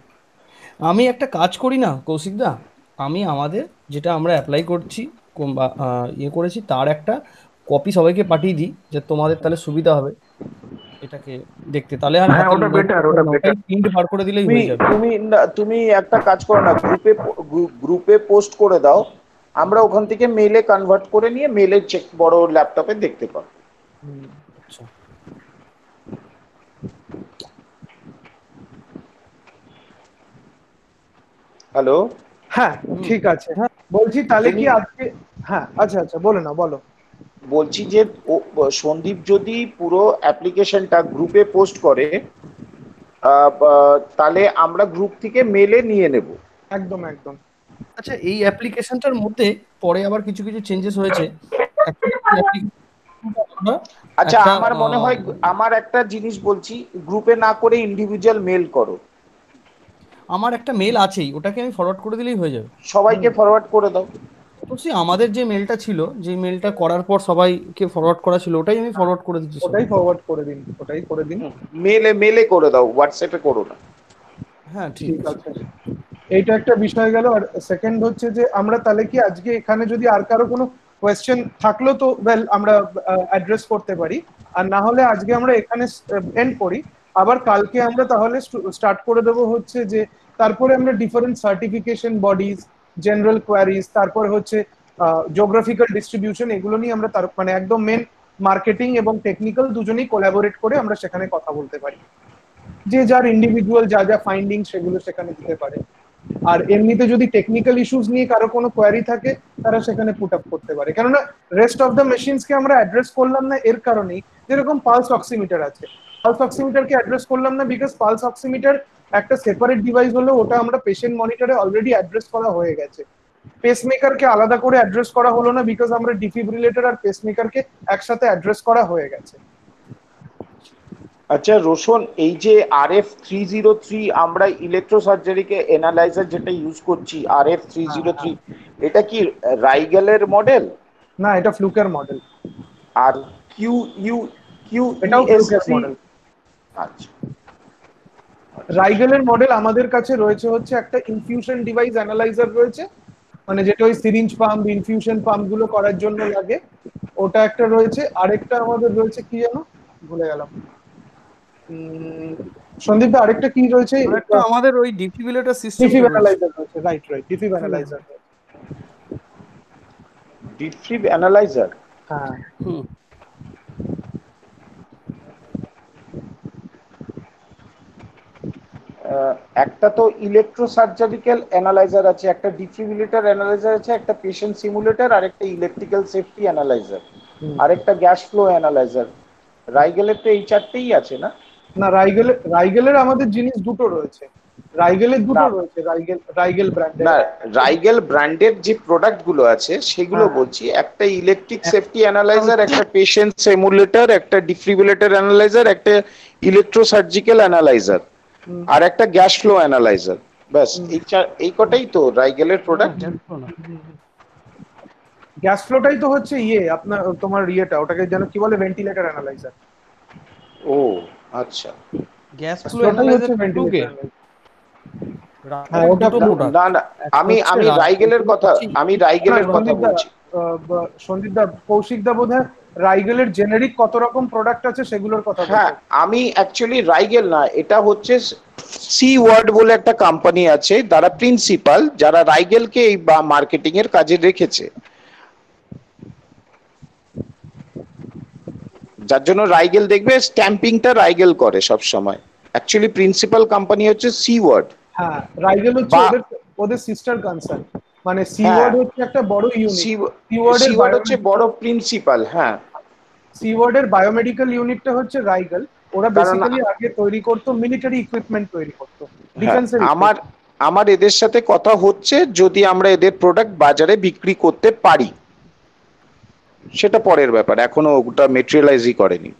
E: আমি একটা কাজ করি না কৌশিক দা, আমি আমাদের যেটা আমরা অ্যাপ্লাই করছি বা ইয়ে করেছি তার একটা কপি সবাইকে পাঠিয়ে দিই, যে তোমাদের তাহলে সুবিধা হবে এটাকে দেখতে, তাহলে আর
H: হ্যাঁ
E: হাতে
H: ওটা
E: নোট
H: বেটার,
E: করতে
H: ওটা
E: হবে না, ওটাই
H: বেটার।
E: প্রিন্ট বার করে দিলেই
F: তুমি
E: হয়ে যাবে।
F: তুমি তুমি একটা কাজ করো না, গ্রুপে পোস্ট করে দাও, আমরা ওখান থেকে মেইলে কনভার্ট করে নিয়ে মেইলে চেক বড় ল্যাপটপে দেখতে পাবো।
E: আচ্ছা,
F: হ্যালো,
A: হ্যাঁ ঠিক আছে, বলছি তাহলে কি
F: তুমি
A: আজকে, হ্যাঁ আচ্ছা আচ্ছা বলো না, বলো।
F: বলছি যে সন্দীপ যদি পুরো অ্যাপ্লিকেশনটা গ্রুপে পোস্ট করে, তাহলে আমরা গ্রুপ থেকে মেলে নিয়ে নেব।
A: একদম একদম।
E: আচ্ছা, এই অ্যাপ্লিকেশনটার মধ্যে পরে আবার কিছু কিছু চেঞ্জেস হয়েছে।
F: আচ্ছা, আমার মনে হয় আমার একটা জিনিস বলছি, গ্রুপে না করে ইন্ডিভিজুয়াল মেল করো।
E: আমার একটা মেল আছেই, ওটাকে আমি ফরওয়ার্ড করে দিলেই হয়ে যাবে।
F: সবাইকে ফরওয়ার্ড করে দাও।
E: তো আমাদের যে মেলটা ছিল, যে মেলটা করার পর সবাইকে ফরওয়ার্ড করা ছিল, ওটাই আমি ফরওয়ার্ড করে দিচ্ছি।
A: ওটাই ফরওয়ার্ড করে দিন, ওটাই করে দিন।
F: মেলে করে দাও, হোয়াটসঅ্যাপে করো না।
E: হ্যাঁ ঠিক আছে।
A: এইটা একটা বিষয় গেল। আর সেকেন্ড হচ্ছে যে আমরা তাহলে কি আজকে এখানে যদি আর কারো কোনো কোয়েশ্চেন থাকলো তো ওয়েল আমরা অ্যাড্রেস করতে পারি, আর না হলে আজকে আমরা এখানে এন্ড করি। আবার কালকে আমরা তাহলে স্টার্ট করে দেবো হচ্ছে যে তারপরে আমরা different certification bodies, general queries, তারপর হচ্ছে জিওগ্রাফিক্যাল ডিস্ট্রিবিউশন, এগুলো নিয়ে আমরা তার মানে একদম মেন মার্কেটিং এবং টেকনিক্যাল দুজনেই কোলাবোরেট করে আমরা সেখানে কথা বলতে পারি, যে যার ইন্ডিভিজুয়াল যা যা ফাইন্ডিং সেগুলো সেখানে দিতে পারে। আর এমনিতে যদি টেকনিক্যাল ইস্যুস নিয়ে কারো কোনো কোয়ারি থাকে তারা সেখানে পুট আপ করতে পারে। কেননা রেস্ট অফ দ্য মেশিনসকে আমরা অ্যাড্রেস করলাম না এর কারণেই, যেরকম পালস অক্সিমিটার আছে, পালস অক্সিমিটারকে অ্যাড্রেস করলাম না বিকজ পালস অক্সিমিটার একটা সেপারেট ডিভাইস হলো, ওটা আমরা পেশেন্ট মনিটরে অলরেডি অ্যাড্রেস করা হয়ে গেছে। পেসমেকারকে আলাদা করে অ্যাড্রেস করা হলো না বিকজ আমরা ডিফিব্রিলেটর আর পেসমেকারকে একসাথে অ্যাড্রেস করা হয়ে গেছে।
F: আচ্ছা রোশন, এই যে RF303 আমরা ইলেকট্রোসার্জারিকে অ্যানালাইজার যেটা ইউজ করছি, RF303, এটা কি রাইগেলের মডেল?
A: না, এটা ফ্লুকের মডেল।
F: আর
A: এটাও ফ্লুকের মডেল।
F: আচ্ছা,
A: রাইগেলের মডেল আমাদের কাছে রয়েছে হচ্ছে একটা ইনফিউশন ডিভাইস অ্যানালাইজার রয়েছে, মানে যেটা ওই সিরিঞ্জ পাম্প, ইনফিউশন পাম্প গুলো করার জন্য লাগে, ওটা একটা রয়েছে। আরেকটা আমাদের রয়েছে কি জানো, ভুলে গেলাম। সন্দীপ দা আরেকটা কি রয়েছে?
E: একটা আমাদের ওই ডিফিব্রিলেটর সিস্টেম
A: ডিফিব অ্যানালাইজার রয়েছে, রাইট রাইট, ডিফিব অ্যানালাইজার।
F: ডিফিব অ্যানালাইজার,
A: হ্যাঁ।
F: একটা তো ইলেকট্রোসার্জারিক্যাল অ্যানালাইজার আছে, একটা ডিফিব্রিলেটর অ্যানালাইজার আছে, একটা পেশেন্ট সিমুলেটর, আর একটা ইলেকট্রিক্যাল সেফটি অ্যানালাইজার, আর একটা গ্যাস ফ্লো অ্যানালাইজার। রাইগেলের তো এই চারটেই আছে না?
A: না, রাইগেলের আমাদের জিনিস দুটো রয়েছে। রাইগেলের দুটো
F: না
A: রয়েছে, রাইগেল ব্র্যান্ডের।
F: না, রাইগেল ব্র্যান্ডের যে প্রোডাক্ট গুলো আছে সেগুলো বলছি, একটা ইলেকট্রিক সেফটি অ্যানালাইজার, একটা পেশেন্ট সিমুলেটর, একটা ডিফিব্রিলেটর অ্যানালাইজার, একটা ইলেকট্রোসার্জিক্যাল অ্যানালাইজার, আর একটা গ্যাস ফ্লো অ্যানালাইজার। ব্যাস এই কটাই তো রাইগেলের প্রোডাক্ট।
A: গ্যাস ফ্লোটাই তো হচ্ছে আপনার তোমার ওটাকে যেন কি বলে, ভেন্টিলেটর অ্যানালাইজার।
F: ও আচ্ছা,
E: গ্যাস ফ্লো
A: ফ্লোটাই হচ্ছে
E: অ্যানালাইজার
A: ভেন্টিলেটর।
E: হ্যাঁ ওটা
F: না না, আমি রাইগেলের কথা বলছি।
A: সন্দীপ দা, কৌশিক দা বোধহয় রাইগেলের জেনেরিক কত রকম প্রোডাক্ট আছে সেগুলোর কথা বলছে।
F: হ্যাঁ, আমি অ্যাকচুয়ালি রাইগেল না, এটা হচ্ছে সি ওয়ার্ড বলে একটা কোম্পানি আছে, তারা প্রিন্সিপাল, যারা রাইগেলকে এই মার্কেটিং এর কাজে রেখেছে, যার জন্য রাইগেল দেখবে স্ট্যাম্পিংটা রাইগেল করে সব সময়। অ্যাকচুয়ালি প্রিন্সিপাল কোম্পানি হচ্ছে সি ওয়ার্ড।
A: হ্যাঁ, রাইগেল হচ্ছে ওদের সিস্টার কনসার্ন, মানে সি ওয়ার্ড হচ্ছে একটা বড় ইউনিট।
F: সি ওয়ার্ড হচ্ছে বড় প্রিন্সিপাল। হ্যাঁ,
A: সি ওয়ার্ডের বায়োমেডিক্যাল ইউনিটটা হচ্ছে রাইগেল। ওরা বেসিক্যালি আগে তৈরি করতো মিলিটারি ইকুইপমেন্ট তৈরি করতো, ডিফেন্সের।
F: আমার এদের সাথে কথা হচ্ছে, যদি আমরা এদের প্রোডাক্ট বাজারে বিক্রি করতে পারি সেটা পরের ব্যাপার, এখনো ওটা মেটেরিয়ালাইজই করেনি।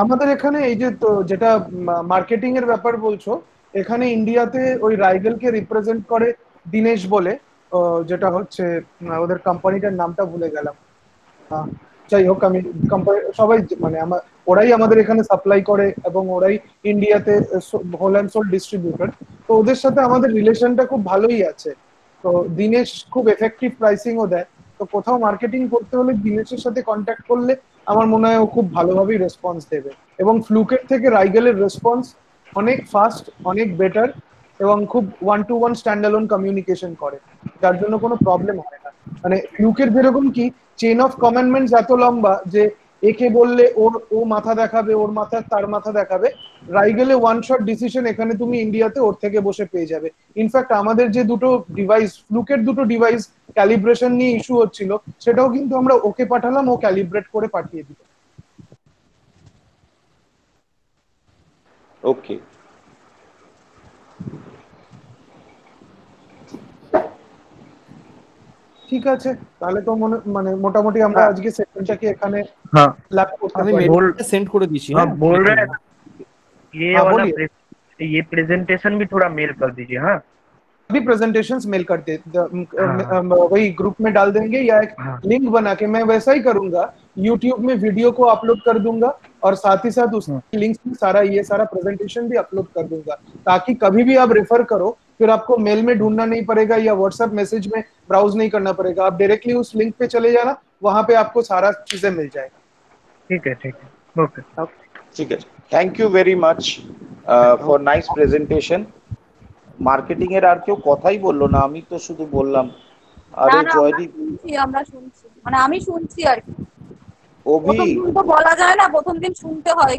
A: আমাদের এখানে এই যে যেটা মার্কেটিং এর ব্যাপার বলছো, এখানে ইন্ডিয়াতে ওই রাইগেলকে রিপ্রেজেন্ট করে দিনেশ বলে, যেটা হচ্ছে ওদের কোম্পানিটার নামটা ভুলে গেলাম। যাই হোক, আমি কোম্পানি সবাই মানে ওরাই আমাদের এখানে সাপ্লাই করে এবং ওরাই ইন্ডিয়াতে হোল অ্যান্ড সোল ডিস্ট্রিবিউটর। তো ওদের সাথে আমাদের রিলেশনটা খুব ভালোই আছে। তো দিনেশ খুব এফেক্টিভ প্রাইসিংও দেয়। তো কোথাও মার্কেটিং করতে হলে দিনেশের সাথে কন্ট্যাক্ট করলে আমার মনে হয় ও খুব ভালোভাবেই রেসপন্স দেবে। এবং ফ্লুকের থেকে রাইগেলের রেসপন্স অনেক ফাস্ট, অনেক বেটার, এবং খুব 1-to-1 স্ট্যান্ডঅ্যালোন কমিউনিকেশন করে, যার জন্য কোনো প্রবলেম হয় না। মানে ফ্লুকের যেরকম কি চেইন অফ কমান্ডমেন্টস এত লম্বা যে একে বললে ও মাথা দেখাবে, ওর মাথা তার মাথা দেখাবে, রাইগেলে ওয়ান শট ডিসিশন এখানে তুমি ইন্ডিয়াতে ওর থেকে বসে পেয়ে যাবে। ইনফ্যাক্ট আমাদের যে দুটো ডিভাইস, ফ্লুকের দুটো ডিভাইস ক্যালিব্রেশন নিয়ে ইস্যু হচ্ছিল, সেটাও কিন্তু আমরা ওকে পাঠালাম, ও ক্যালিব্রেট করে পাঠিয়ে দিল।
F: ওকে,
A: ঠিক আছে, তাহলে তো মানে মোটামুটি আমরা আজকে সেশনটাকে এখানে ল্যাপ করতে
E: আমি
A: পারি।
E: মেলটা সেন্ড করে দিছি।
H: हाँ बोल रहे हैं ये
A: हाँ,
H: वाला
A: बोलिए।
H: ये प्रेजेंटेशन भी थोड़ा मेल कर दीजिए। हाँ
A: अभी प्रेजेंटेशंस मेल कर दे, वही ग्रुप में डाल देंगे, या एक लिंक बना के मैं वैसा ही करूंगा, यूट्यूब में वीडियो को अपलोड कर दूंगा और साथ ही साथ उस लिंक में सारा प्रेजेंटेशन भी अपलोड कर दूंगा, ताकि कभी भी आप रेफर करो फिर आपको मेल में ढूंढना नहीं पड़ेगा या व्हाट्सएप मैसेज में ब्राउज नहीं करना पड़ेगा। आप डायरेक्टली उस लिंक पे चले जाना, वहां पे आपको सारा चीजें मिल जाएगा।
H: ठीक है ओके
F: ঠিক আছে। Thank you very much for nice presentation. Marketing এর আর কেউ কথাই বললো না, আমি তো শুধু বললাম। আরে জয়দীপ,
L: আমরা শুনছি, মানে আমি শুনছি আর কি।
F: অভি,
L: প্রথম দিন তো বলা যায় না, প্রথম দিন শুনতে হয়।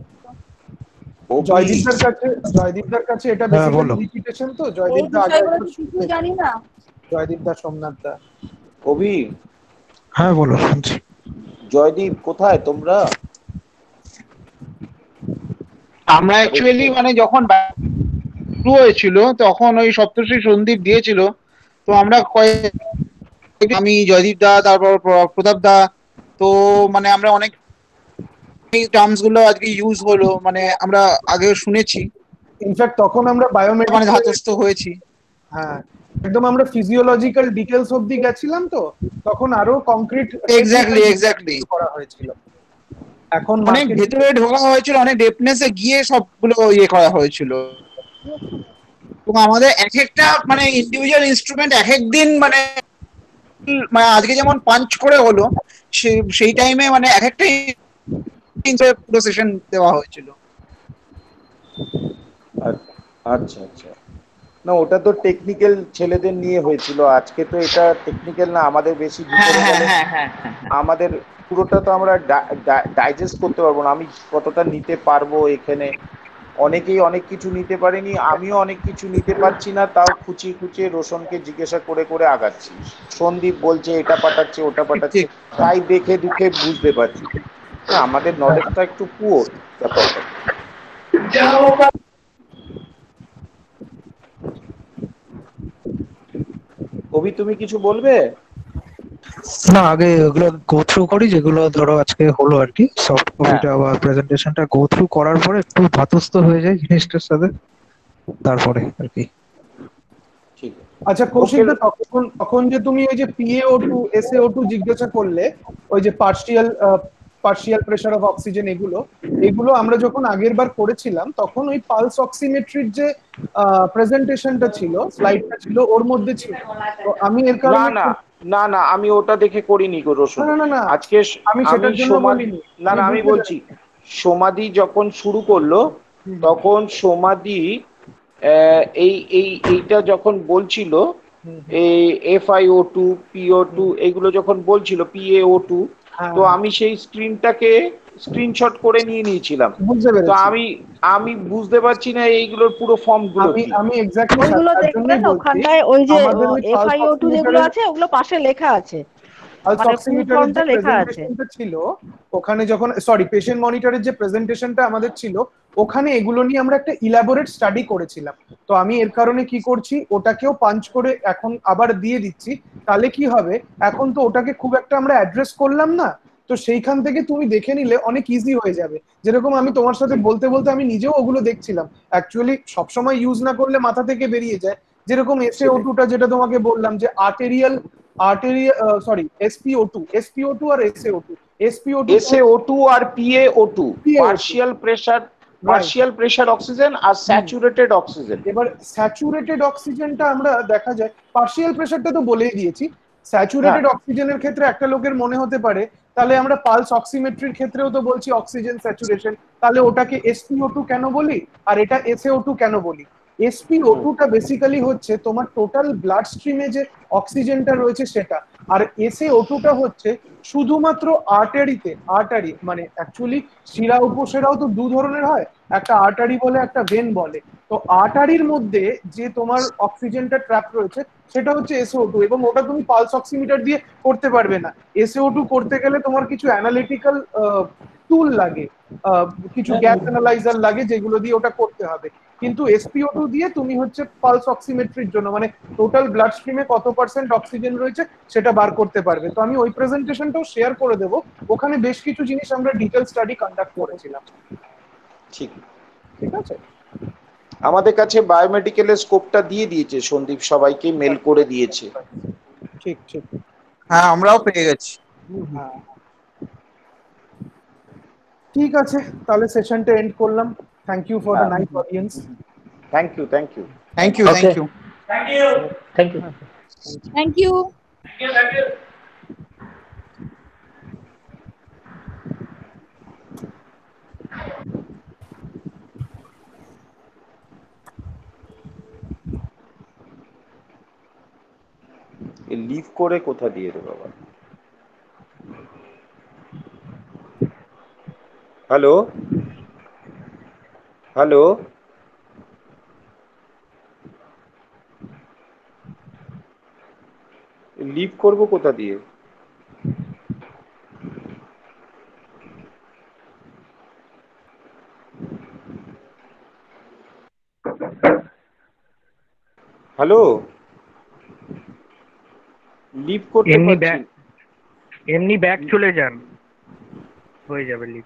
A: জয়দীপদার কাছে এটা বেসিক্যালি রিপিটেশন, তো জয়দীপদা আগে
L: কিছু জানি না।
A: জয়দীপদা, সোমনাথদা।
F: অভি,
J: হ্যাঁ বলো, শুনছি।
F: জয়দীপ কোথায় তোমরা?
K: আমরা অ্যাকচুয়ালি মানে যখন শুরু হয়েছিল তখন ওই সপ্তর্ষি সন্দীপ দিয়েছিল, তো আমরা আমি জয়দীপ দা, তারপর প্রতাপ দা, তো মানে আমরা অনেক টার্মস গুলো আজকে ইউজ হলো, মানে আমরা আগে শুনেছি।
A: ইনফ্যাক্ট তখন আমরা বায়োমেডিক
K: মানে ধাতস্থ হয়েছি।
A: হ্যাঁ, একদম আমরা ফিজিওলজিক্যাল ডিটেইলস অবধি গেছিলাম, তো তখন আরো কংক্রিট
K: এক্স্যাক্টলি
A: করা হয়েছিল। এখন
K: অনেক ভেতরে ঢোকা হয়েছিল, অনেক ডেপনেসে গিয়ে সবগুলো ইয়ে করা হয়েছিল। এবং আমাদের এক একটা মানে ইন্ডিভিজুয়াল ইনস্ট্রুমেন্ট এক এক দিন মানে আজকে যেমন পাঞ্চ করে হলো, সেই টাইমে মানে এক একটা পুরো সেশন দেওয়া হয়েছিল।
F: আচ্ছা আচ্ছা, না ওটা তো টেকনিক্যাল ছেলেদের নিয়ে হয়েছিল, আজকে তো এটা টেকনিক্যাল না, আমাদের বেশি আমাদের পুরোটা তো আমরা ডাইজেস্ট করতে পারবো না। আমি কতটা নিতে পারবো এখানে অনেকেই অনেক কিছু নিতে পারেনি, আমিও অনেক কিছু নিতে পারছি না, তাও খুঁচিয়ে খুঁচিয়ে রোশনকে জিজ্ঞাসা করে করে আগাচ্ছি। সন্দীপ বলছে এটা পাঠাচ্ছে ওটা পাঠাচ্ছে, তাই দেখে দুঃখে বুঝতে পারছি না আমাদের নলেজটা একটু পুয়োর ব্যাপারটা। কবি তুমি কিছু বলবে?
C: না, আগে ওগুলো গো থ্রু করি, যেগুলো ধরো আজকে হলো আর কি, সফট কপিটা বা প্রেজেন্টেশনটা গো থ্রু করার পরে একটু ধাতস্থ হয়ে যায় জিনিসটার সাথে, তারপরে আর কি।
F: ঠিক
A: আচ্ছা কৌশিক দা, তখন তখন যে তুমি ওই যে PaO2 SaO2 জিজ্ঞাসা করলে, ওই যে পার্শিয়াল প্রেসার অফ অক্সিজেন, এগুলো এগুলো আমরা যখন আগের বার করেছিলাম তখন ওই পালস অক্সিমেট্রির যে প্রেজেন্টেশনটা ছিল, স্লাইডটা ছিল, ওর মধ্যে ছিল। তো আমি এর
F: না
A: কারণে
F: না না না আমি ওটা দেখে করিনি গো রোশন।
A: না না না
F: আজকে
A: আমি সেটার জন্য বলিনি।
F: না না আমি বলছি, সমাধি যখন শুরু করলো তখন সমাধি এইটা যখন বলছিল, এই FiO2 PO2 এইগুলো যখন বলছিল, PaO2, তো আমি সেই স্ক্রিনশট করে নিয়ে নিয়েছিলাম। তো আমি বুঝতে পারছি না এইগুলোর পুরো ফর্ম গুলো কি।
A: আমি এক্স্যাক্টলি
B: ওইগুলো দেখবেন ওখানটায়, ওই যে FiO2 যেগুলো আছে ওগুলো পাশে লেখা আছে, মানে ফুল ফর্মটা লেখা আছে।
A: ছিল ওখানে যখন, সরি, পেশেন্ট মনিটরের যে প্রেজেন্টেশনটা আমাদের ছিল, ওখানে এগুলো নিয়ে আমরা একটা ইলাবোরেট স্টাডি করেছিলাম। তো আমি এর কারণে কি করছি, ওটাকেও পাঞ্চ করে এখন আবার দিয়ে দিচ্ছি। তাহলে কি হবে, এখন তো ওটাকে খুব একটা আমরা অ্যাড্রেস করলাম না, তো সেইখান থেকে তুমি দেখে নিলে অনেক ইজি হয়ে যাবে। যেরকম আমি তোমার সাথে বলতে বলতে আমি নিজেও ওগুলো দেখছিলাম, অ্যাকচুয়ালি সবসময় ইউজ না করলে মাথা থেকে বেরিয়ে যায়। যেরকম SaO2টা যেটা তোমাকে বললাম, যে আর্টেরিয়াল SpO2 আর
F: SaO2 আর PaO2, পার্শিয়াল প্রেসার অক্সিজেন আর স্যাচুরেটেড অক্সিজেন।
A: এবার স্যাচুরেটেড অক্সিজেনটা আমরা দেখা যায়, পার্শিয়াল প্রেসারটা তো বলেই দিয়েছি। স্যাচুরেটেড অক্সিজেনের ক্ষেত্রে একটা লোকের মনে হতে পারে, তাহলে আমরা পালস অক্সিমেট্রির ক্ষেত্রেও তো বলছি অক্সিজেন স্যাচুরেশন, তাহলে ওটাকে SpO2 কেন বলি আর এটা SaO2 কেন বলি? SpO2টা বেসিক্যালি হচ্ছে তোমার টোটাল ব্লাড স্ট্রিমে যে অক্সিজেনটা রয়েছে সেটা, আর SaO2টা হচ্ছে শুধুমাত্র আর্টারি, মানে অ্যাকচুয়ালি শিরা উপশিরাও তো দু ধরনের হয়, একটা আর্টারি বলে একটা ভেন বলে। তো আর্টারির মধ্যে যে তোমার অক্সিজেনটা ট্র্যাপ রয়েছে সেটা হচ্ছে SaO2, এবং ওটা তুমি পালস অক্সিমিটার দিয়ে করতে পারবে না। SaO2 করতে গেলে তোমার কিছু অ্যানালিটিক্যাল টুল লাগে, কিছু গ্যাস অ্যানালাইজার লাগে, যেগুলো দিয়ে ওটা করতে হবে। কিন্তু SpO2 দিয়ে তুমি হচ্ছে পালস অক্সিমেট্রির জন্য, মানে টোটাল ব্লাড স্ট্রিমে কত পার্সেন্ট অক্সিজেন রয়েছে সেটা বার করতে পারবে। তো আমি ওই প্রেজেন্টেশনটাও শেয়ার করে দেবো, ওখানে বেশ কিছু জিনিস আমরা ডিটেল স্টাডি কন্ডাক্ট করেছিলাম। ঠিক আছে,
F: আমাদের কাছে বায়োমেডিকেলের স্কোপটা দিয়ে দিয়েছে সন্দীপ, সবাইকে মেল করে দিয়েছে।
A: ঠিক ঠিক,
J: হ্যাঁ আমরাও পেয়ে গেছি।
A: ঠিক আছে, তাহলে সেশনটা এন্ড করলাম। Thank you for the nice audience.
F: Thank you
J: thank you
L: thank you.
F: Leave করে কোথা দিয়ে রে বাবা? হ্যালো হ্যালো, লিভ করব কোথা দিয়ে? হ্যালো, লিভ করতে পারছি।
M: এমনি ব্যাক চলে যান, হয়ে যাবে লিভ।